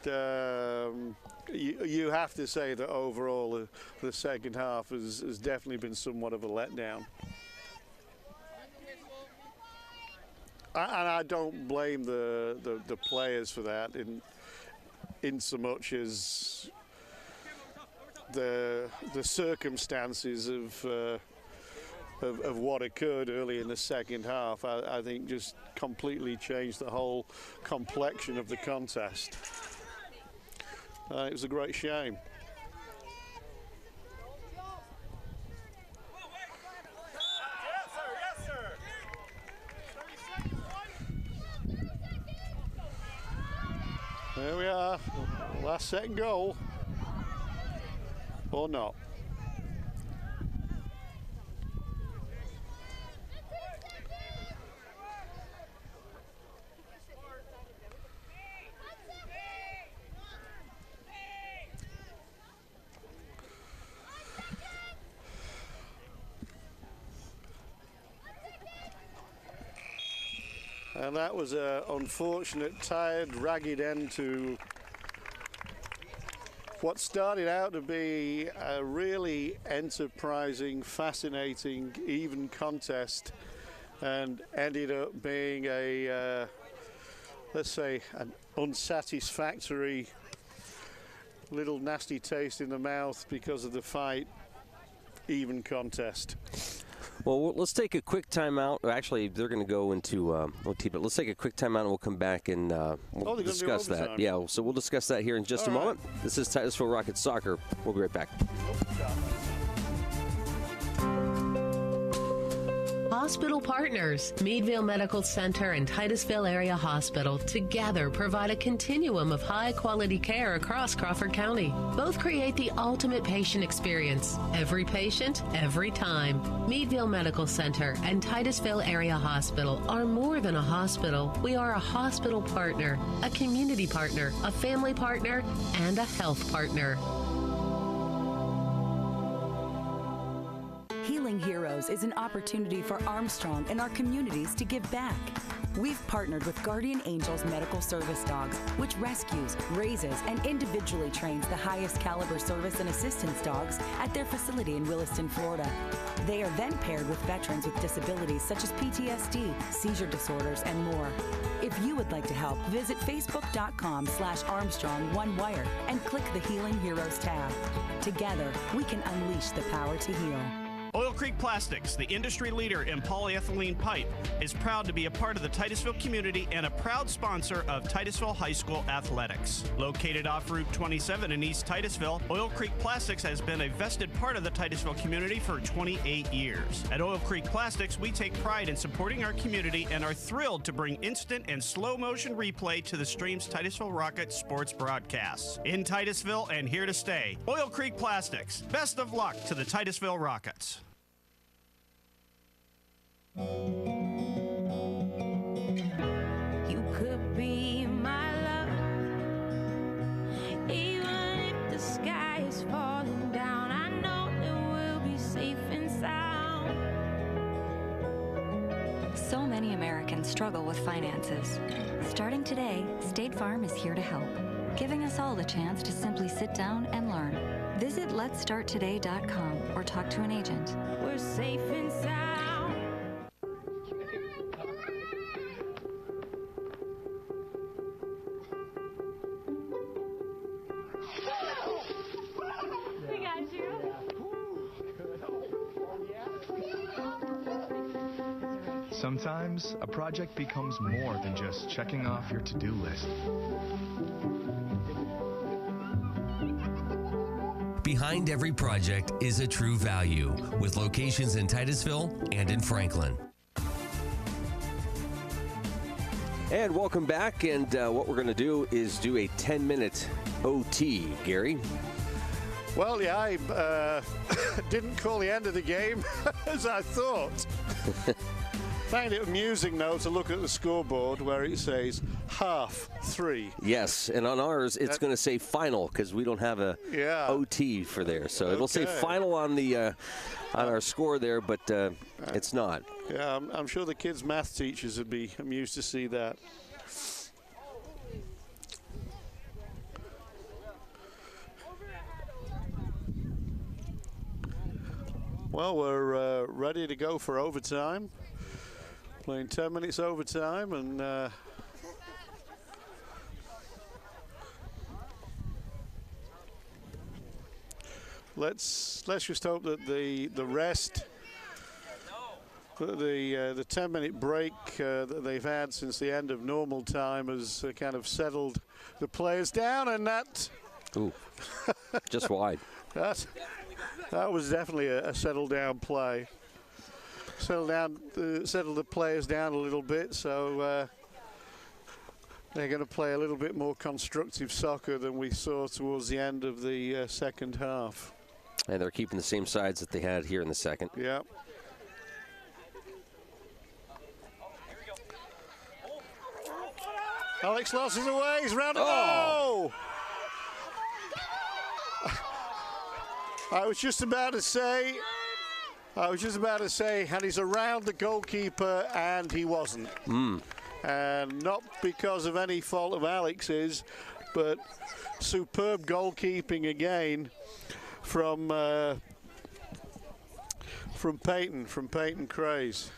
you have to say that overall the second half has definitely been somewhat of a letdown. And I don't blame the players for that in so much as the circumstances of what occurred early in the second half, I think just completely changed the whole complexion of the contest. It was a great shame. There we are, last second goal. Or not. And that was an unfortunate, tired, ragged end to what started out to be a really enterprising, fascinating, even contest, and ended up being a, let's say, an unsatisfactory, little nasty taste in the mouth because of the fight, even contest. Well, let's take a quick timeout. Actually, they're going to go into OT, but let's take a quick timeout and we'll come back and we'll discuss that. Yeah, so we'll discuss that here in just a moment. This is Titusville Rockets Soccer. We'll be right back. Hospital partners, Meadville Medical Center and Titusville Area Hospital together provide a continuum of high-quality care across Crawford County. Both create the ultimate patient experience. Every patient, every time. Meadville Medical Center and Titusville Area Hospital are more than a hospital. We are a hospital partner, a community partner, a family partner, and a health partner. Healing Heroes is an opportunity for Armstrong and our communities to give back. We've partnered with Guardian Angels Medical Service Dogs, which rescues, raises, and individually trains the highest caliber service and assistance dogs at their facility in Williston, Florida. They are then paired with veterans with disabilities such as PTSD, seizure disorders, and more. If you would like to help, visit facebook.com/ArmstrongOneWire and click the Healing Heroes tab. Together, we can unleash the power to heal. Oil Creek Plastics, the industry leader in polyethylene pipe, is proud to be a part of the Titusville community and a proud sponsor of Titusville High School athletics. Located off Route 27 in East Titusville, Oil Creek Plastics has been a vested part of the Titusville community for 28 years. At Oil Creek Plastics, we take pride in supporting our community and are thrilled to bring instant and slow motion replay to the stream's Titusville Rockets sports broadcasts. In Titusville and here to stay, Oil Creek Plastics. Best of luck to the Titusville Rockets. You could be my love, even if the sky is falling down. I know that we'll be safe and sound. So many Americans struggle with finances. Starting today, State Farm is here to help, giving us all the chance to simply sit down and learn. Visit letstarttoday.com or talk to an agent. We're safe and sound. We got you. Sometimes a project becomes more than just checking off your to-do list. Behind every project is a true value, with locations in Titusville and in Franklin. And welcome back, and what we're going to do is do a 10-minute OT, Gary. Well, yeah, I didn't call the end of the game as I thought. Find it amusing, though, to look at the scoreboard where it says 3:30. Yes, and on ours, it's going to say final because we don't have a OT for there. So it'll say final on the on our score there, but it's not. Yeah, I'm sure the kids' math teachers would be amused to see that. Well, we're ready to go for overtime. Playing 10 minutes overtime, and let's just hope that the rest, the 10-minute break that they've had since the end of normal time has kind of settled the players down, and that. Ooh, just wide. That was definitely a settled down play. Settled the players down a little bit, so they're going to play a little bit more constructive soccer than we saw towards the end of the second half. And they're keeping the same sides that they had here in the second. Yeah. Alex Loss is away. He's round. Oh! I was just about to say, and he's around the goalkeeper, and he wasn't. And not because of any fault of Alex's, but superb goalkeeping again from Peyton Craze.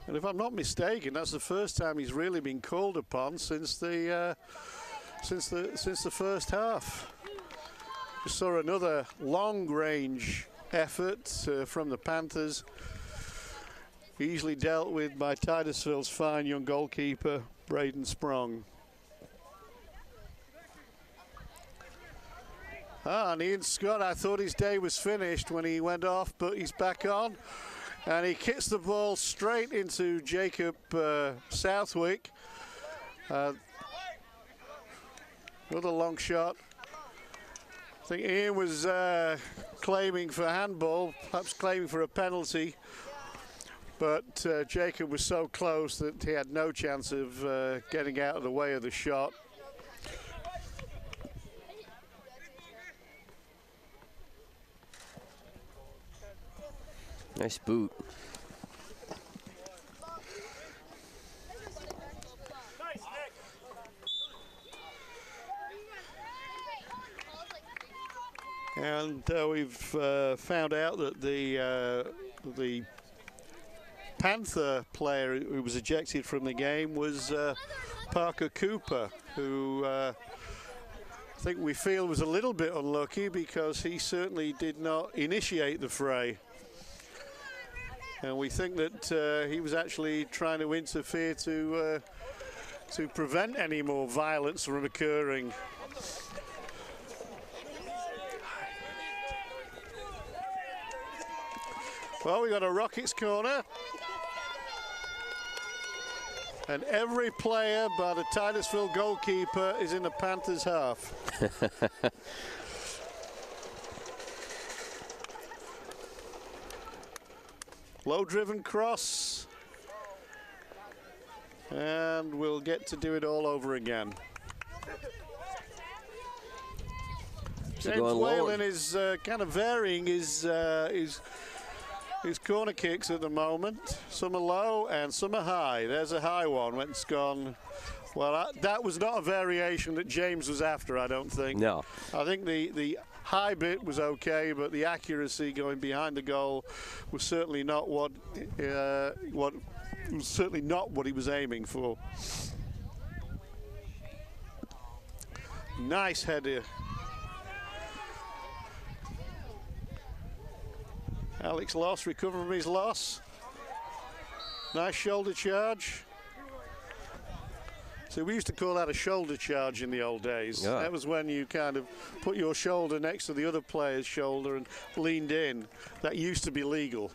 And if I'm not mistaken, that's the first time he's really been called upon since the first half. We saw another long-range effort from the Panthers, easily dealt with by Titusville's fine young goalkeeper, Braden Sprong. And Ian Scott, I thought his day was finished when he went off, but he's back on. And he kicks the ball straight into Jacob Southwick. Another long shot. I think Ian was claiming for handball, perhaps claiming for a penalty. But Jacob was so close that he had no chance of getting out of the way of the shot. Nice boot. And we've found out that the Panther player who was ejected from the game was Parker Cooper, who I think we feel was a little bit unlucky because he certainly did not initiate the fray. And we think that he was actually trying to interfere to prevent any more violence from occurring. Well, we got a Rockets corner. And every player by the Titusville goalkeeper is in the Panthers half. Low-driven cross, and we'll get to do it all over again. James Whalen is kind of varying his corner kicks at the moment. Some are low and some are high. There's a high one. It's gone. Well, that was not a variation that James was after, I don't think. No. I think the high bit was okay, but the accuracy going behind the goal was certainly not what he was aiming for. Nice header. Alex Loss recovering from his loss. Nice shoulder charge. So we used to call that a shoulder charge in the old days. Yeah. That was when you kind of put your shoulder next to the other player's shoulder and leaned in. That used to be legal.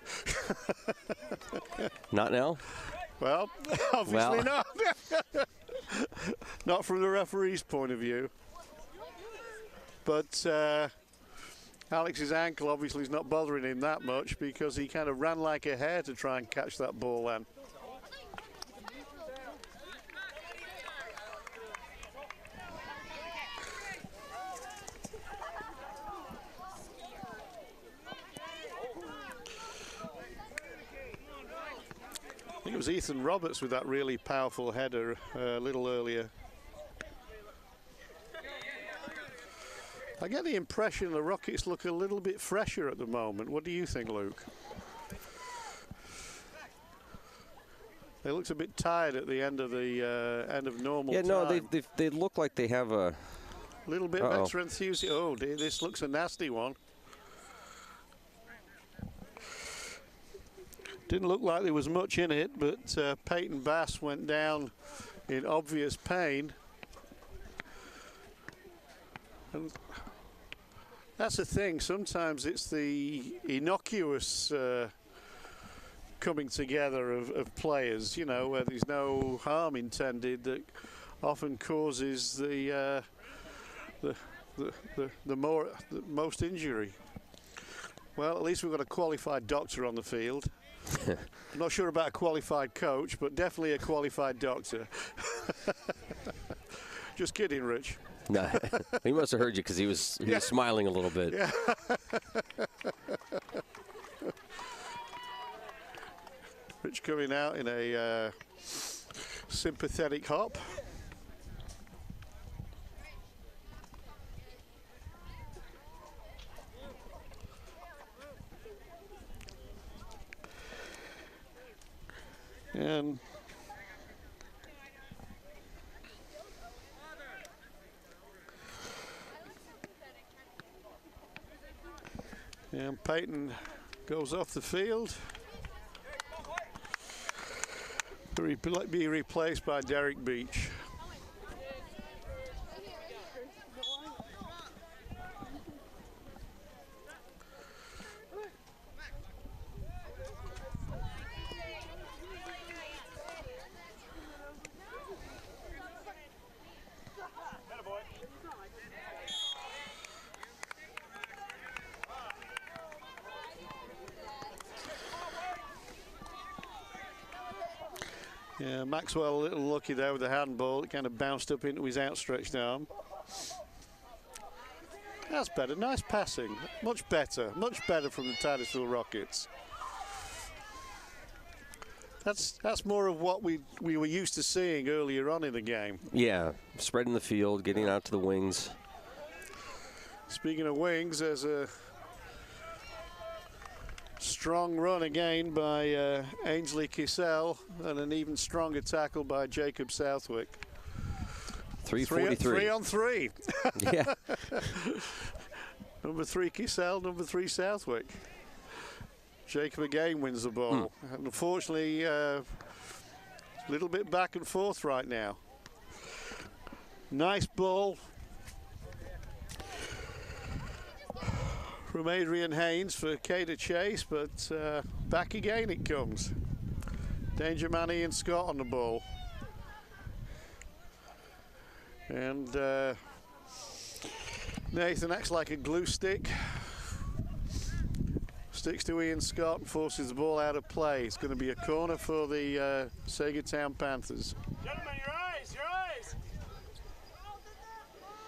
Not now? Well, obviously not. Not from the referee's point of view. But Alex's ankle obviously is not bothering him that much because he kind of ran like a hare to try and catch that ball then. I think it was Ethan Roberts with that really powerful header a little earlier. I get the impression the Rockets look a little bit fresher at the moment. What do you think, Luke? They looked a bit tired at the end of the end of normal time. Yeah, no, they look like they have a little bit of extra enthusiasm. Oh, dear, this looks a nasty one. Didn't look like there was much in it, but Peyton Bass went down in obvious pain. And that's the thing. Sometimes it's the innocuous coming together of players, you know, where there's no harm intended, that often causes the most injury. Well, at least we've got a qualified doctor on the field. I'm not sure about a qualified coach, but definitely a qualified doctor. Just kidding, Rich. No, he must have heard you because he was smiling a little bit. Yeah. Rich coming out in a sympathetic hop. And Peyton goes off the field. To be replaced by Derek Beach. Yeah, Maxwell a little lucky there with the handball. It kind of bounced up into his outstretched arm. That's better. Nice passing. Much better from the Titusville Rockets. That's more of what we were used to seeing earlier on in the game. Yeah, spreading the field, getting out to the wings. Speaking of wings, there's a strong run again by Ainsley Kissel and an even stronger tackle by Jacob Southwick. 343. 3 on 3. Yeah. Number 3 Kissel, number 3 Southwick. Jacob again wins the ball. And unfortunately, a little bit back and forth right now. Nice ball from Adrian Haynes for Kay to chase, but back again it comes. Danger man Ian Scott on the ball. And Nathan acts like a glue stick. Sticks to Ian Scott and forces the ball out of play. It's going to be a corner for the Saegertown Panthers. Gentlemen, your eyes, your eyes.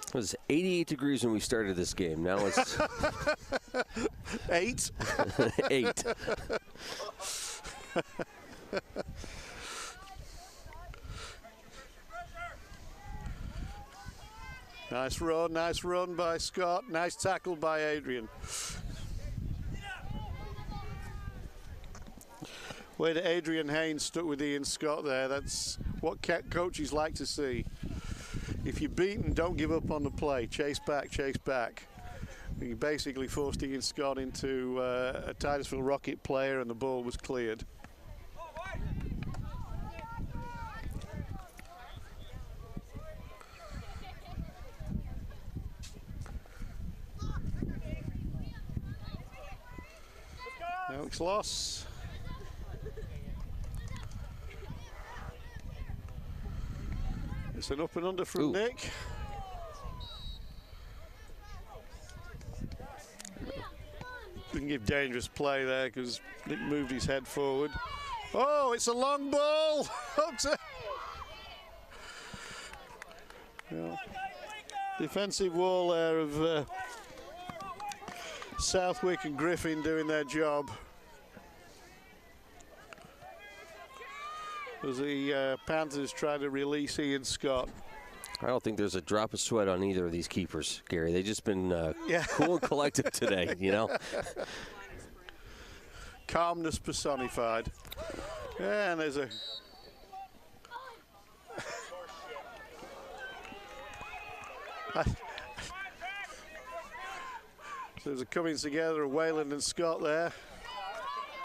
It was 88 degrees when we started this game. Now it's 8. 8. Nice run by Scott. Nice tackle by Adrian. Way to Adrian Haynes stuck with Ian Scott there. That's what coaches like to see. If you're beaten, don't give up on the play. Chase back, chase back. He basically forced Ian Scott into a Titusville Rocket player, and the ball was cleared. Alex Loss. It's an up and under from Nick. Didn't give dangerous play there because Nick moved his head forward. Oh, it's a long ball. Yeah. Defensive wall there of Southwick and Griffin doing their job. As the Panthers try to release Ian Scott. I don't think there's a drop of sweat on either of these keepers, Gary. They've just been cool and collected today, you know. Calmness personified. Yeah, and there's a... So there's a coming together of Wayland and Scott there.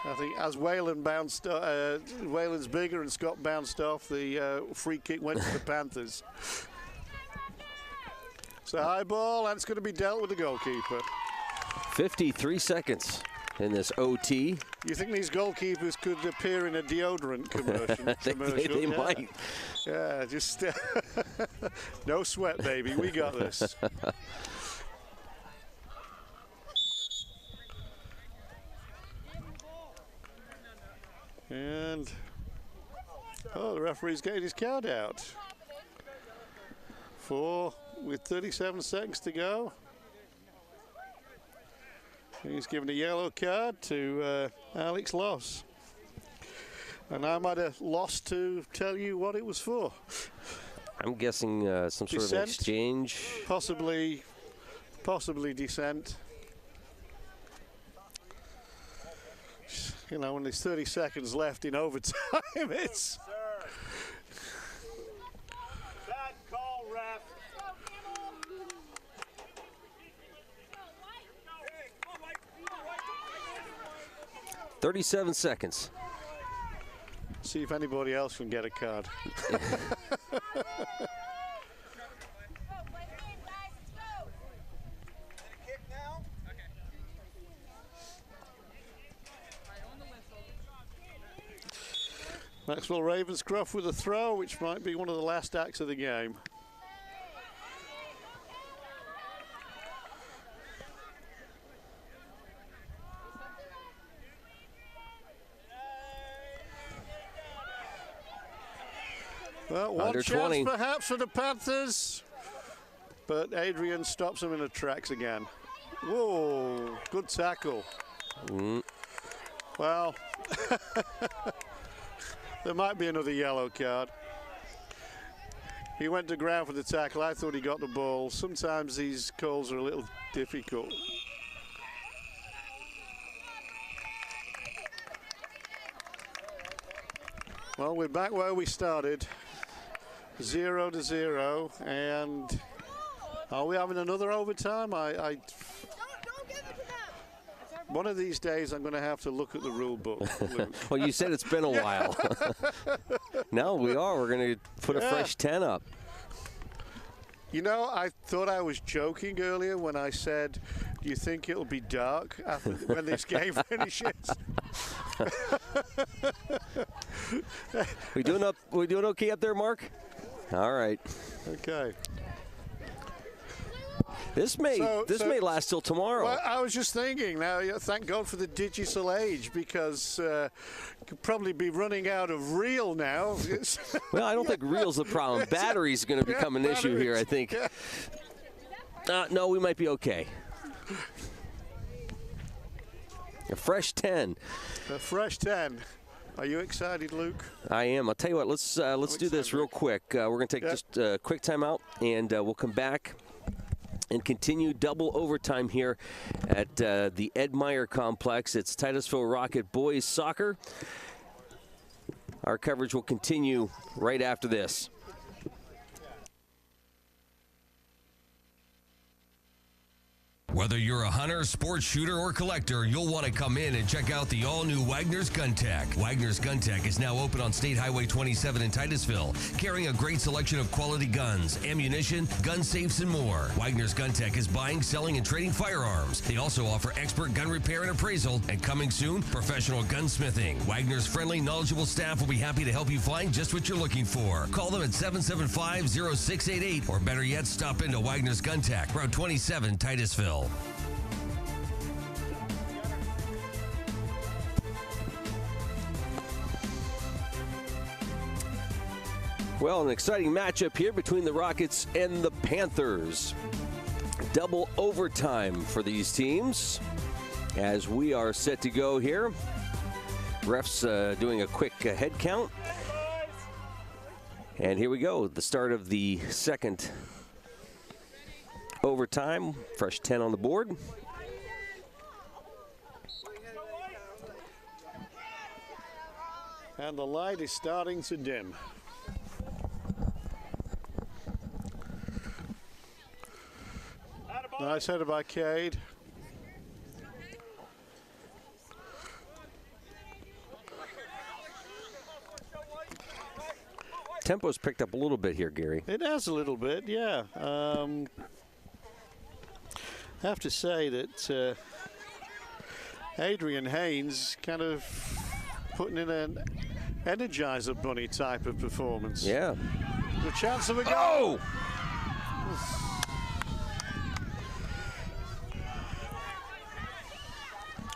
I think as Wayland bounced, Wayland's bigger and Scott bounced off, the free kick went to the Panthers. It's a high ball, and it's going to be dealt with the goalkeeper. 53 seconds in this OT. You think these goalkeepers could appear in a deodorant commercial? They might. Yeah, just no sweat, baby. We got this. And the referee's getting his card out. With 37 seconds to go. He's given a yellow card to Alex Loss. And I might have lost to tell you what it was for. I'm guessing some sort of exchange. Possibly dissent. You know, when there's 30 seconds left in overtime, it's... Bad call, ref. 37 seconds. See if anybody else can get a card. Maxwell Ravenscroft with a throw, which might be one of the last acts of the game. Well, one Under chance 20. perhaps for the Panthers, but Adrian stops him in the tracks again. Whoa, good tackle. Well, there might be another yellow card. He went to ground for the tackle. I thought he got the ball. Sometimes these calls are a little difficult. Well, we're back where we started. 0-0, and are we having another overtime? One of these days I'm going to have to look at the rule book, Luke. Well, you said it's been a while. No, we are. We're going to put a fresh 10 up. You know, I thought I was joking earlier when I said, do you think it'll be dark after when this game finishes? We doing okay up there, Mark? All right. Okay. This may last till tomorrow. Well, I was just thinking now, thank God for the digital age, because could probably be running out of reel now. Well, I don't think reel's the problem. Battery's going to become an issue here, I think. No, we might be okay. A fresh 10. A fresh 10. Are you excited, Luke? I am. I'll tell you what, let's do this real quick. We're going to take just a quick timeout, and we'll come back and continue double overtime here at the Ed Meyer Complex. It's Titusville Rocket boys soccer. Our coverage will continue right after this. Whether you're a hunter, sports shooter, or collector, you'll want to come in and check out the all-new Wagner's Gun Tech. Wagner's Gun Tech is now open on State Highway 27 in Titusville, carrying a great selection of quality guns, ammunition, gun safes, and more. Wagner's Gun Tech is buying, selling, and trading firearms. They also offer expert gun repair and appraisal, and coming soon, professional gunsmithing. Wagner's friendly, knowledgeable staff will be happy to help you find just what you're looking for. Call them at 775-0688, or better yet, stop into Wagner's Gun Tech, Route 27, Titusville. Well, an exciting matchup here between the Rockets and the Panthers. Double overtime for these teams as we are set to go here. Refs doing a quick head count. And here we go, the start of the second overtime. Fresh 10 on the board. And the light is starting to dim. Nice header by Cade. Tempo's picked up a little bit here, Gary. It has a little bit, yeah. I have to say that Adrian Haynes kind of putting in an Energizer Bunny type of performance. Yeah. The chance of a goal. Oh!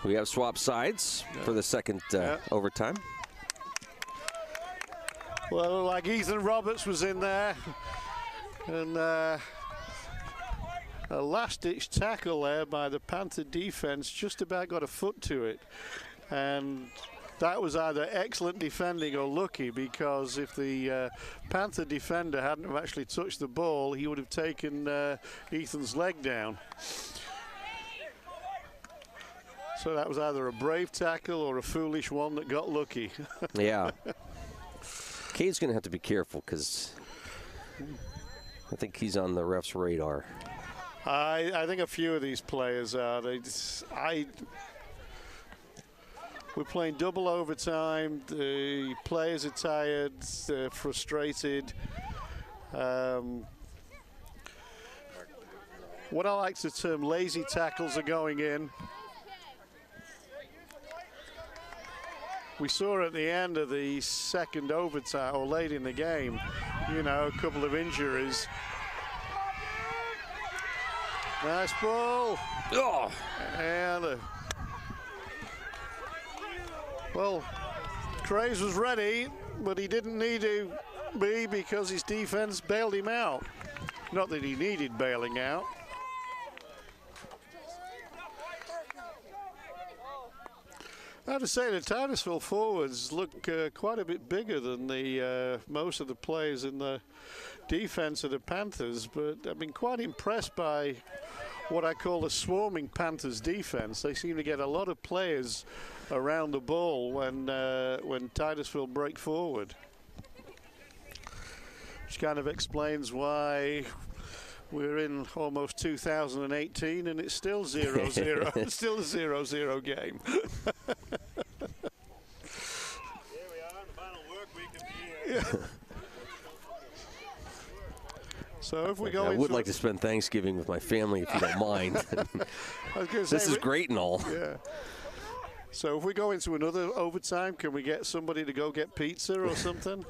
We have swap sides for the second overtime. Well, like Ethan Roberts was in there. And a last-ditch tackle there by the Panther defense, just about got a foot to it. And that was either excellent defending or lucky, because if the Panther defender hadn't have actually touched the ball, he would have taken Ethan's leg down. So that was either a brave tackle or a foolish one that got lucky. Yeah. Cade's going to have to be careful because I think he's on the ref's radar. I think a few of these players are. We're playing double overtime. The players are tired, they're frustrated. What I like to term lazy tackles are going in. We saw at the end of the second overtime, or late in the game, you know, a couple of injuries. Nice ball. Oh. And well, Craze was ready, but he didn't need to be because his defense bailed him out. Not that he needed bailing out. I have to say the Titusville forwards look quite a bit bigger than the most of the players in the defense of the Panthers, but I've been quite impressed by what I call the swarming Panthers defense. They seem to get a lot of players around the ball when Titusville break forward, which kind of explains why we're in almost 2018 and it's still 0-0. It's still a 0-0 game. So if we go, I would like to spend Thanksgiving with my family if you don't mind. This is great and all. Yeah. So if we go into another overtime, can we get somebody to go get pizza or something?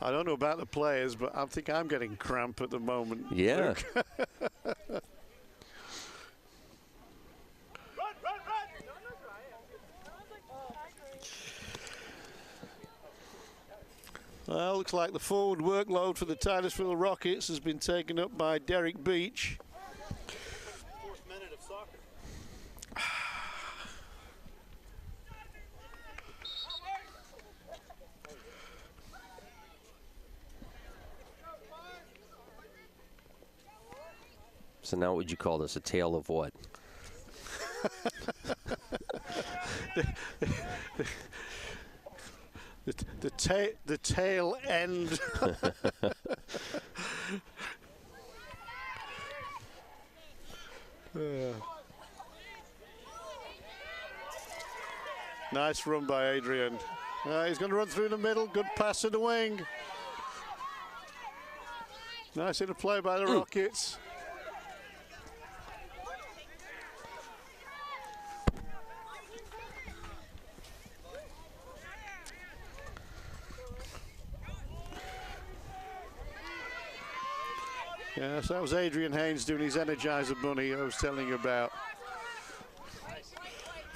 I don't know about the players, but I think I'm getting cramp at the moment. Yeah. Well, looks like the forward workload for the Titusville Rockets has been taken up by Derek Beach. Fourth minute of soccer. So now what would you call this? A tale of what? The tail end. Nice run by Adrian. He's going to run through the middle. Good pass to the wing. Nice interplay by the Rockets. Yes, that was Adrian Haynes doing his Energizer Bunny I was telling you about.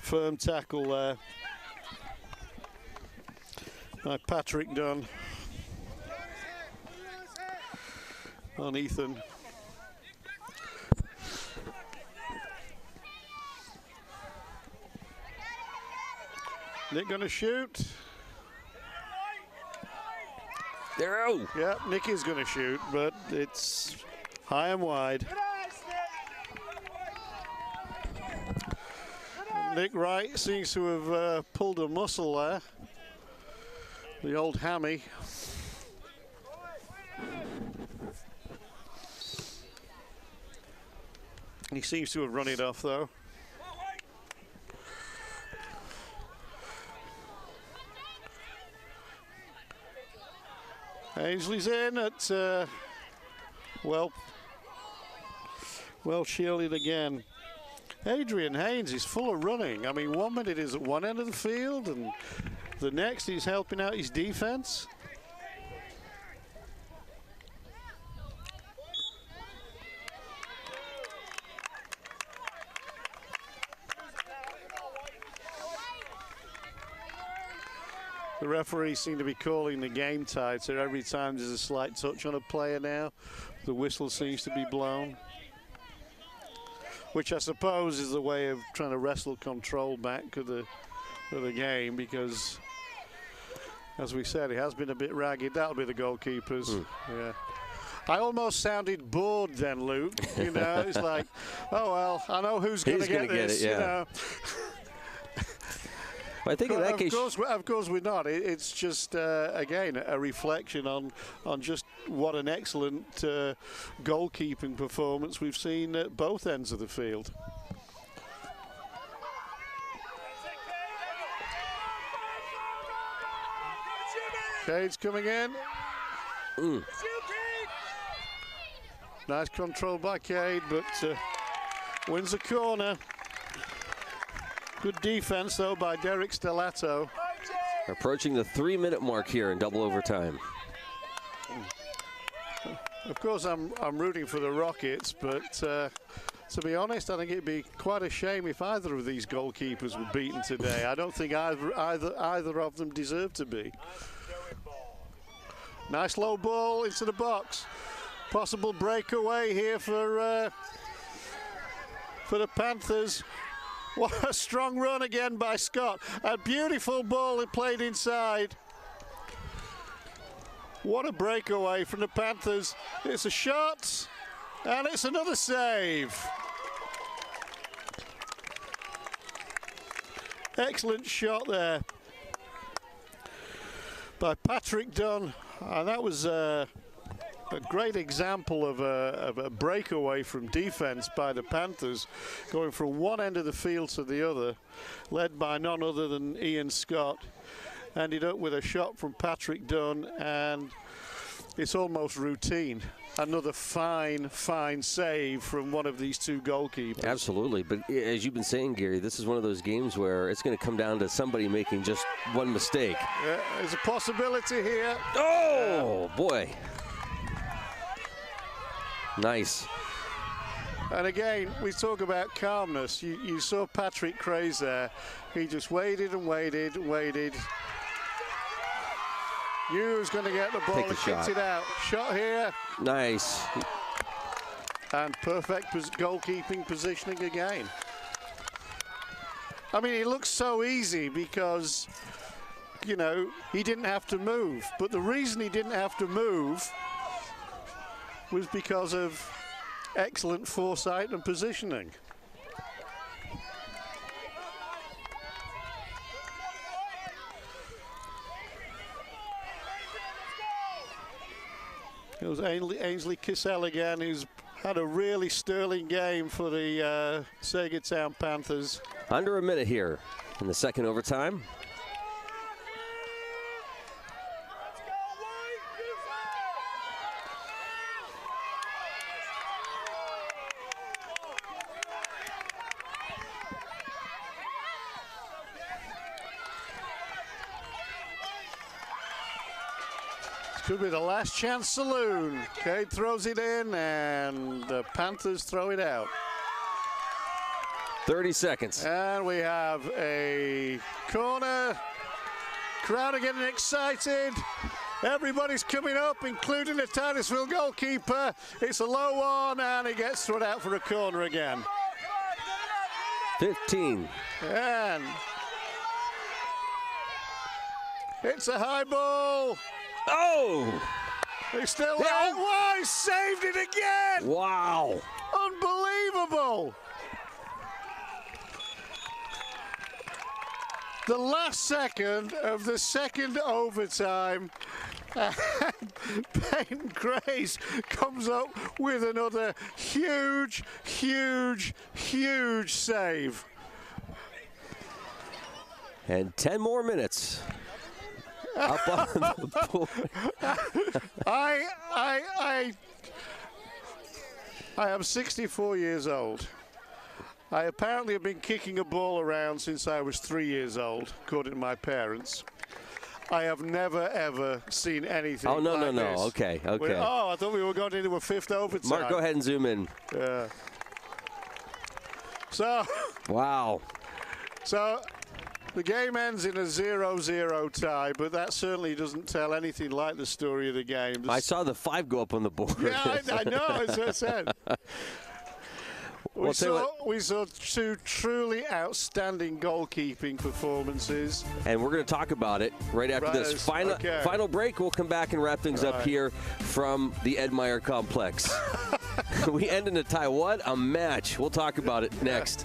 Firm tackle there by Patrick Dunn on Ethan. Nick gonna shoot. Yeah, Nick is gonna shoot, but it's high and wide. Nick Wright seems to have pulled a muscle there. The old hammy. He seems to have run it off though. Ainsley's in at well shielded again. Adrian Haynes is full of running. I mean, 1 minute is at one end of the field and the next he's helping out his defense. The referees seem to be calling the game tied, so every time there's a slight touch on a player now, the whistle seems to be blown. Which I suppose is a way of trying to wrestle control back to the game, because, as we said, it has been a bit ragged. That'll be the goalkeepers. Yeah. I almost sounded bored then, Luke. You know, it's like, oh, well, I know who's going to get this, yeah. You know. I think in that case, of course we're not. It's just again a reflection on just what an excellent goalkeeping performance we've seen at both ends of the field. Cade's coming in. Nice control by Cade, but wins the corner. Good defense, though, by Derek Stellato. Approaching the 3-minute mark here in double overtime. Of course, I'm rooting for the Rockets, but to be honest, I think it'd be quite a shame if either of these goalkeepers were beaten today. I don't think either of them deserve to be. Nice low ball into the box. Possible breakaway here for the Panthers. What a strong run again by Scott. A beautiful ball played inside. What a breakaway from the Panthers. It's a shot, and it's another save. Excellent shot there by Patrick Dunn. And that was a great example of a breakaway from defense by the Panthers, going from one end of the field to the other, led by none other than Ian Scott. Ended up with a shot from Patrick Dunn, and it's almost routine. Another fine save from one of these two goalkeepers. Absolutely, but as you've been saying, Gary, this is one of those games where it's going to come down to somebody making just one mistake. Yeah, there's a possibility here. Oh, boy. Nice. And again, we talk about calmness. You saw Patrick Craze there. He just waited and waited and waited. Knew was going to get the ball and kicked it out. Shot here. Nice. And perfect goalkeeping positioning again. I mean, it looks so easy because, you know, he didn't have to move. But the reason he didn't have to move was because of excellent foresight and positioning. It was Ainsley Kissell again, who's had a really sterling game for the Saegertown Panthers. Under a minute here in the second overtime. Could be the last chance saloon. Cade throws it in, and the Panthers throw it out. 30 seconds. And we have a corner. Crowd are getting excited. Everybody's coming up, including the Titusville goalkeeper. It's a low one, and he gets thrown out for a corner again. 15. And it's a high ball. Oh! He's still out. Wow, he saved it again! Wow. Unbelievable! The last second of the second overtime, Peyton Grace comes up with another huge, huge, huge save. And 10 more minutes. Up on the board. I am 64 years old. I apparently have been kicking a ball around since I was 3 years old, according to my parents. I have never, ever seen anything like this. No. Okay. I thought we were going into a fifth overtime. Mark, go ahead and zoom in. Yeah. So. Wow. So. The game ends in a 0-0 tie, but that certainly doesn't tell anything like the story of the game. I saw the 5 go up on the board. Yeah, I know, as I said. We saw two truly outstanding goalkeeping performances. And we're going to talk about it right after this final break. We'll come back and wrap things up here from the Ed Meyer Complex. We end in a tie. What a match. We'll talk about it next.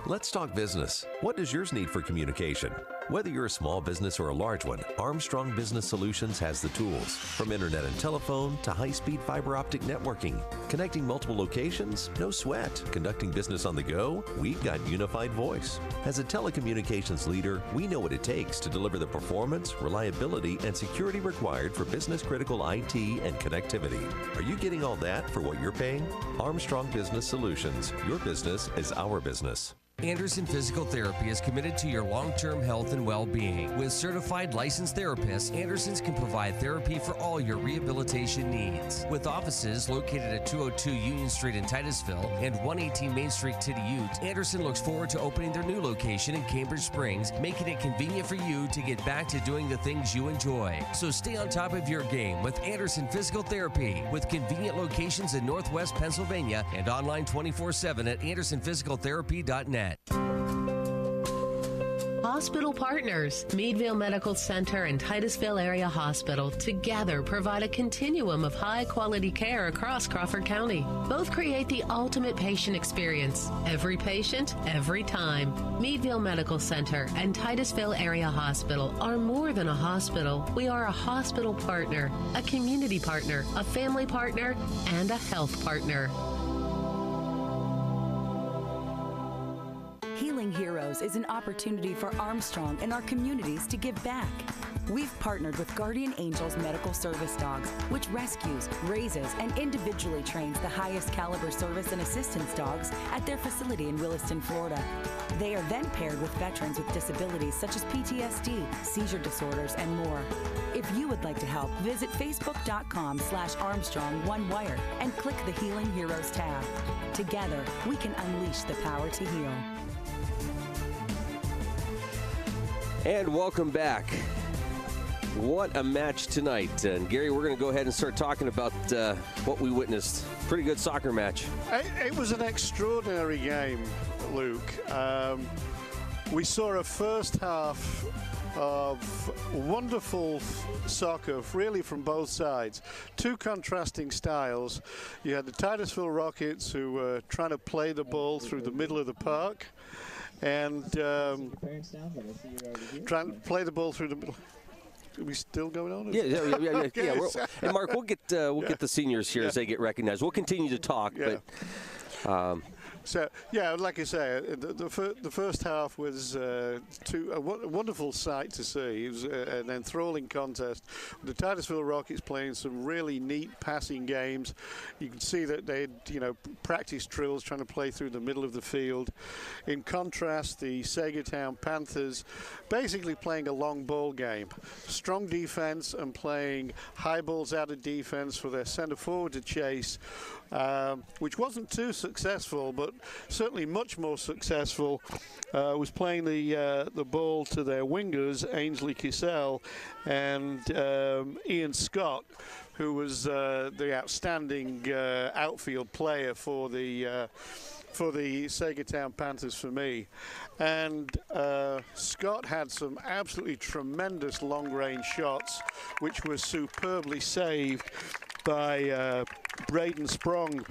Let's talk business. What does yours need for communication? Whether you're a small business or a large one, Armstrong Business Solutions has the tools. From internet and telephone to high-speed fiber optic networking. Connecting multiple locations? No sweat. Conducting business on the go? We've got unified voice. As a telecommunications leader, we know what it takes to deliver the performance, reliability, and security required for business-critical IT and connectivity. Are you getting all that for what you're paying? Armstrong Business Solutions. Your business is our business. Anderson Physical Therapy is committed to your long-term health and well-being. With certified licensed therapists, Andersons can provide therapy for all your rehabilitation needs. With offices located at 202 Union Street in Titusville and 118 Main Street, Tityute, Anderson looks forward to opening their new location in Cambridge Springs, making it convenient for you to get back to doing the things you enjoy. So stay on top of your game with Anderson Physical Therapy, with convenient locations in Northwest Pennsylvania and online 24/7 at andersonphysicaltherapy.net. Hospital partners, Meadville Medical Center and Titusville Area Hospital together provide a continuum of high-quality care across Crawford County. Both create the ultimate patient experience. Every patient, every time. Meadville Medical Center and Titusville Area Hospital are more than a hospital. We are a hospital partner, a community partner, a family partner, and a health partner. Healing Heroes is an opportunity for Armstrong and our communities to give back. We've partnered with Guardian Angels Medical Service Dogs, which rescues, raises, and individually trains the highest caliber service and assistance dogs at their facility in Williston, Florida. They are then paired with veterans with disabilities such as PTSD, seizure disorders, and more. If you would like to help, visit facebook.com/Armstrong1Wire and click the Healing Heroes tab. Together, we can unleash the power to heal. And welcome back. What a match tonight. And Gary, we're going to go ahead and start talking about what we witnessed. Pretty good soccer match. It was an extraordinary game, Luke. We saw a first half of wonderful soccer, really, from both sides. Two contrasting styles. You had the Titusville Rockets, who were trying to play the ball through the middle of the park, and trying to play the ball through the middle. we still going on? Yeah. Okay. And Mark, we'll get the seniors here as they get recognized. We'll continue to talk, but. So, yeah, like I say, the first half was a wonderful sight to see. It was an enthralling contest. The Titusville Rockets playing some really neat passing games. You can see that they had, practice drills trying to play through the middle of the field. In contrast, the Saegertown Panthers basically playing a long ball game. Strong defense and playing high balls out of defense for their center forward to chase, which wasn't too successful, but certainly much more successful was playing the ball to their wingers, Ainsley Kissel and Ian Scott, who was the outstanding outfield player for the Saegertown Panthers for me. And Scott had some absolutely tremendous long-range shots, which were superbly saved by Braden Sprong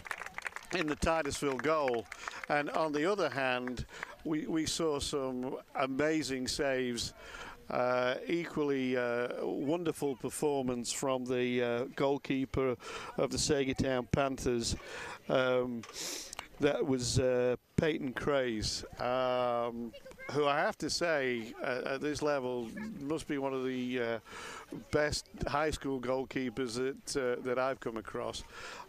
in the Titusville goal. And on the other hand, we saw some amazing saves, equally wonderful performance from the goalkeeper of the Saegertown Panthers. That was Peyton Craze, who I have to say at this level must be one of the best high school goalkeepers that I've come across.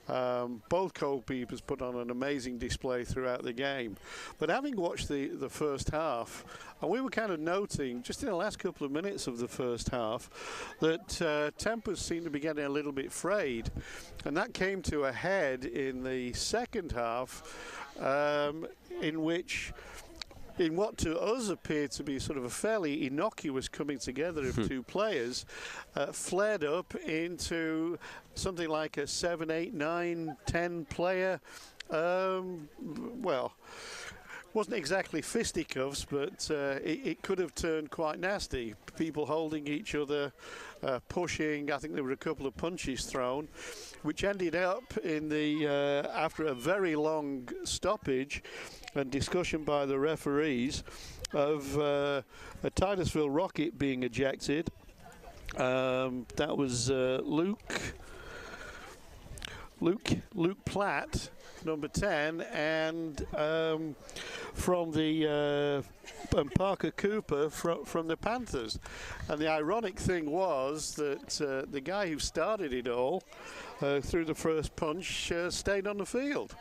Both goalkeepers put on an amazing display throughout the game. But having watched the first half, and we were kind of noting just in the last couple of minutes of the first half that tempers seemed to be getting a little bit frayed. And that came to a head in the second half, in what to us appeared to be sort of a fairly innocuous coming together of two players, flared up into something like a 7, 8, 9, 10 player. Well, wasn't exactly fisticuffs, but it could have turned quite nasty. People holding each other, pushing. I think there were a couple of punches thrown, which ended up in the after a very long stoppage and discussion by the referees of a Titusville Rocket being ejected. That was Luke Platt, number 10, and from the and Parker Cooper from the Panthers. And the ironic thing was that the guy who started it all through the first punch stayed on the field.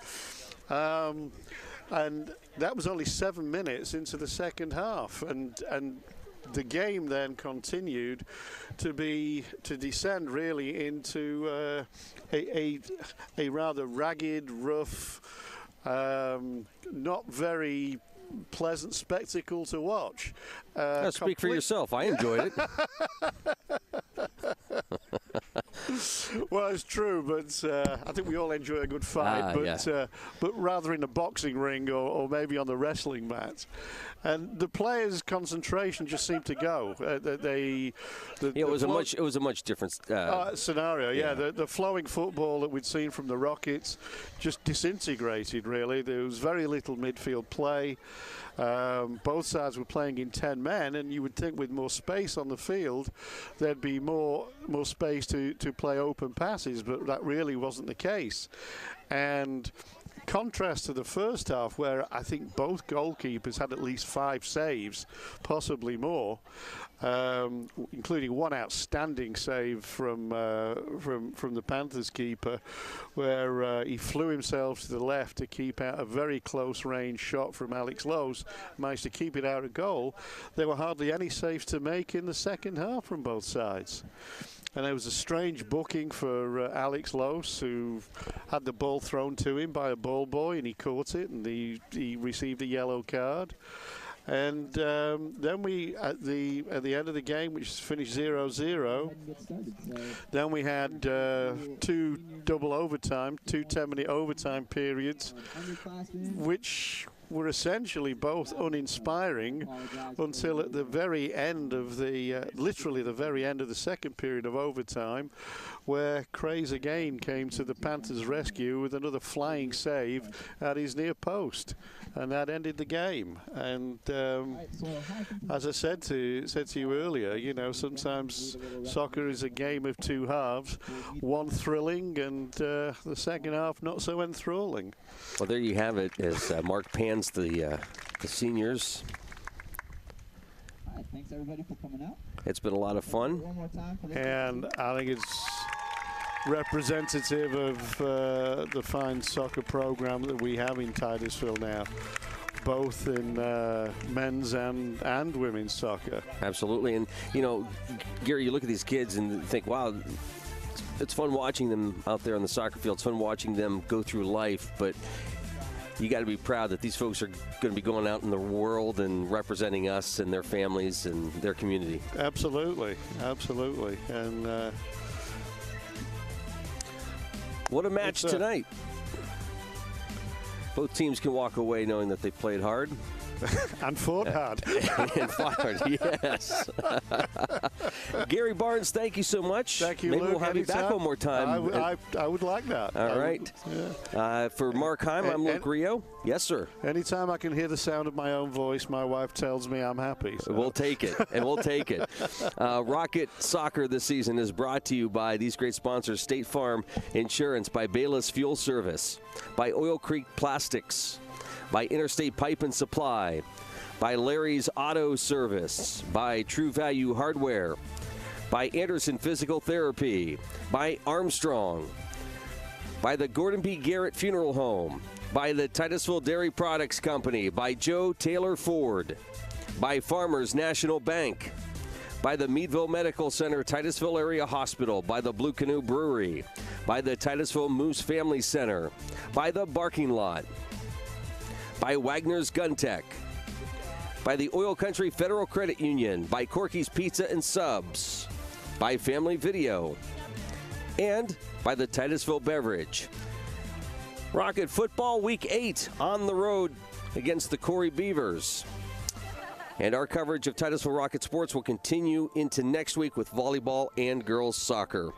And that was only 7 minutes into the second half, and the game then continued to descend really into a rather ragged, rough, not very pleasant spectacle to watch. Speak for yourself. I enjoyed it. Well, it's true, but I think we all enjoy a good fight, but rather in a boxing ring or maybe on the wrestling mat. And the players' concentration just seemed to go. It was a much different scenario. Yeah, the flowing football that we'd seen from the Rockets just disintegrated. Really, there was very little midfield play. Both sides were playing in 10 men, and you would think with more space on the field, there'd be more space to play open passes, but that really wasn't the case. And contrast to the first half, where I think both goalkeepers had at least 5 saves, possibly more, including one outstanding save from the Panthers keeper, where he flew himself to the left to keep out a very close range shot from Alex Lowe's, managed to keep it out of goal. There were hardly any saves to make in the second half from both sides. And there was a strange booking for Alex Lowe's, who had the ball thrown to him by a ball boy, and he caught it, and he received a yellow card. And then we, at the end of the game, which finished 0-0, then we had 2 double overtime, 2 10-minute overtime periods, which were essentially both uninspiring until at the very end of literally the very end of the second period of overtime, where Craze again came to the Panthers' rescue with another flying save at his near post. and that ended the game. And as I said to you earlier, you know, sometimes soccer is a game of two halves, one thrilling and the second half not so enthralling. Well, there you have it as Mark pans the seniors. All right, thanks everybody for coming out. It's been a lot of fun. One more time. And I think it's representative of the fine soccer program that we have in Titusville now, both in men's and women's soccer. Absolutely. And, you know, Gary, you look at these kids and think, wow, it's fun watching them out there on the soccer field. It's fun watching them go through life, but you got to be proud that these folks are going to be going out in the world and representing us and their families and their community. Absolutely, absolutely. And what a match tonight. Both teams can walk away knowing that they played hard. And fought hard. And fought hard, yes. Gary Barnes, thank you so much. Thank you, Maybe Luke. we'll have you back one more time. I would like that. All right. Yeah. For Mark Heim, I'm Luke Rio. Yes, sir. Anytime I can hear the sound of my own voice, my wife tells me I'm happy. So. We'll take it, and we'll take it. Rocket Soccer this season is brought to you by these great sponsors: State Farm Insurance, by Bayless Fuel Service, by Oil Creek Plastics, by Interstate Pipe and Supply, by Larry's Auto Service, by True Value Hardware, by Anderson Physical Therapy, by Armstrong, by the Gordon B. Garrett Funeral Home, by the Titusville Dairy Products Company, by Joe Taylor Ford, by Farmers National Bank, by the Meadville Medical Center, Titusville Area Hospital, by the Blue Canoe Brewery, by the Titusville Moose Family Center, by the Barking Lot, by Wagner's Gun Tech, by the Oil Country Federal Credit Union, by Corky's Pizza and Subs, by Family Video, and by the Titusville Beverage. Rocket football week 8 on the road against the Corey Beavers. And our coverage of Titusville Rocket sports will continue into next week with volleyball and girls soccer.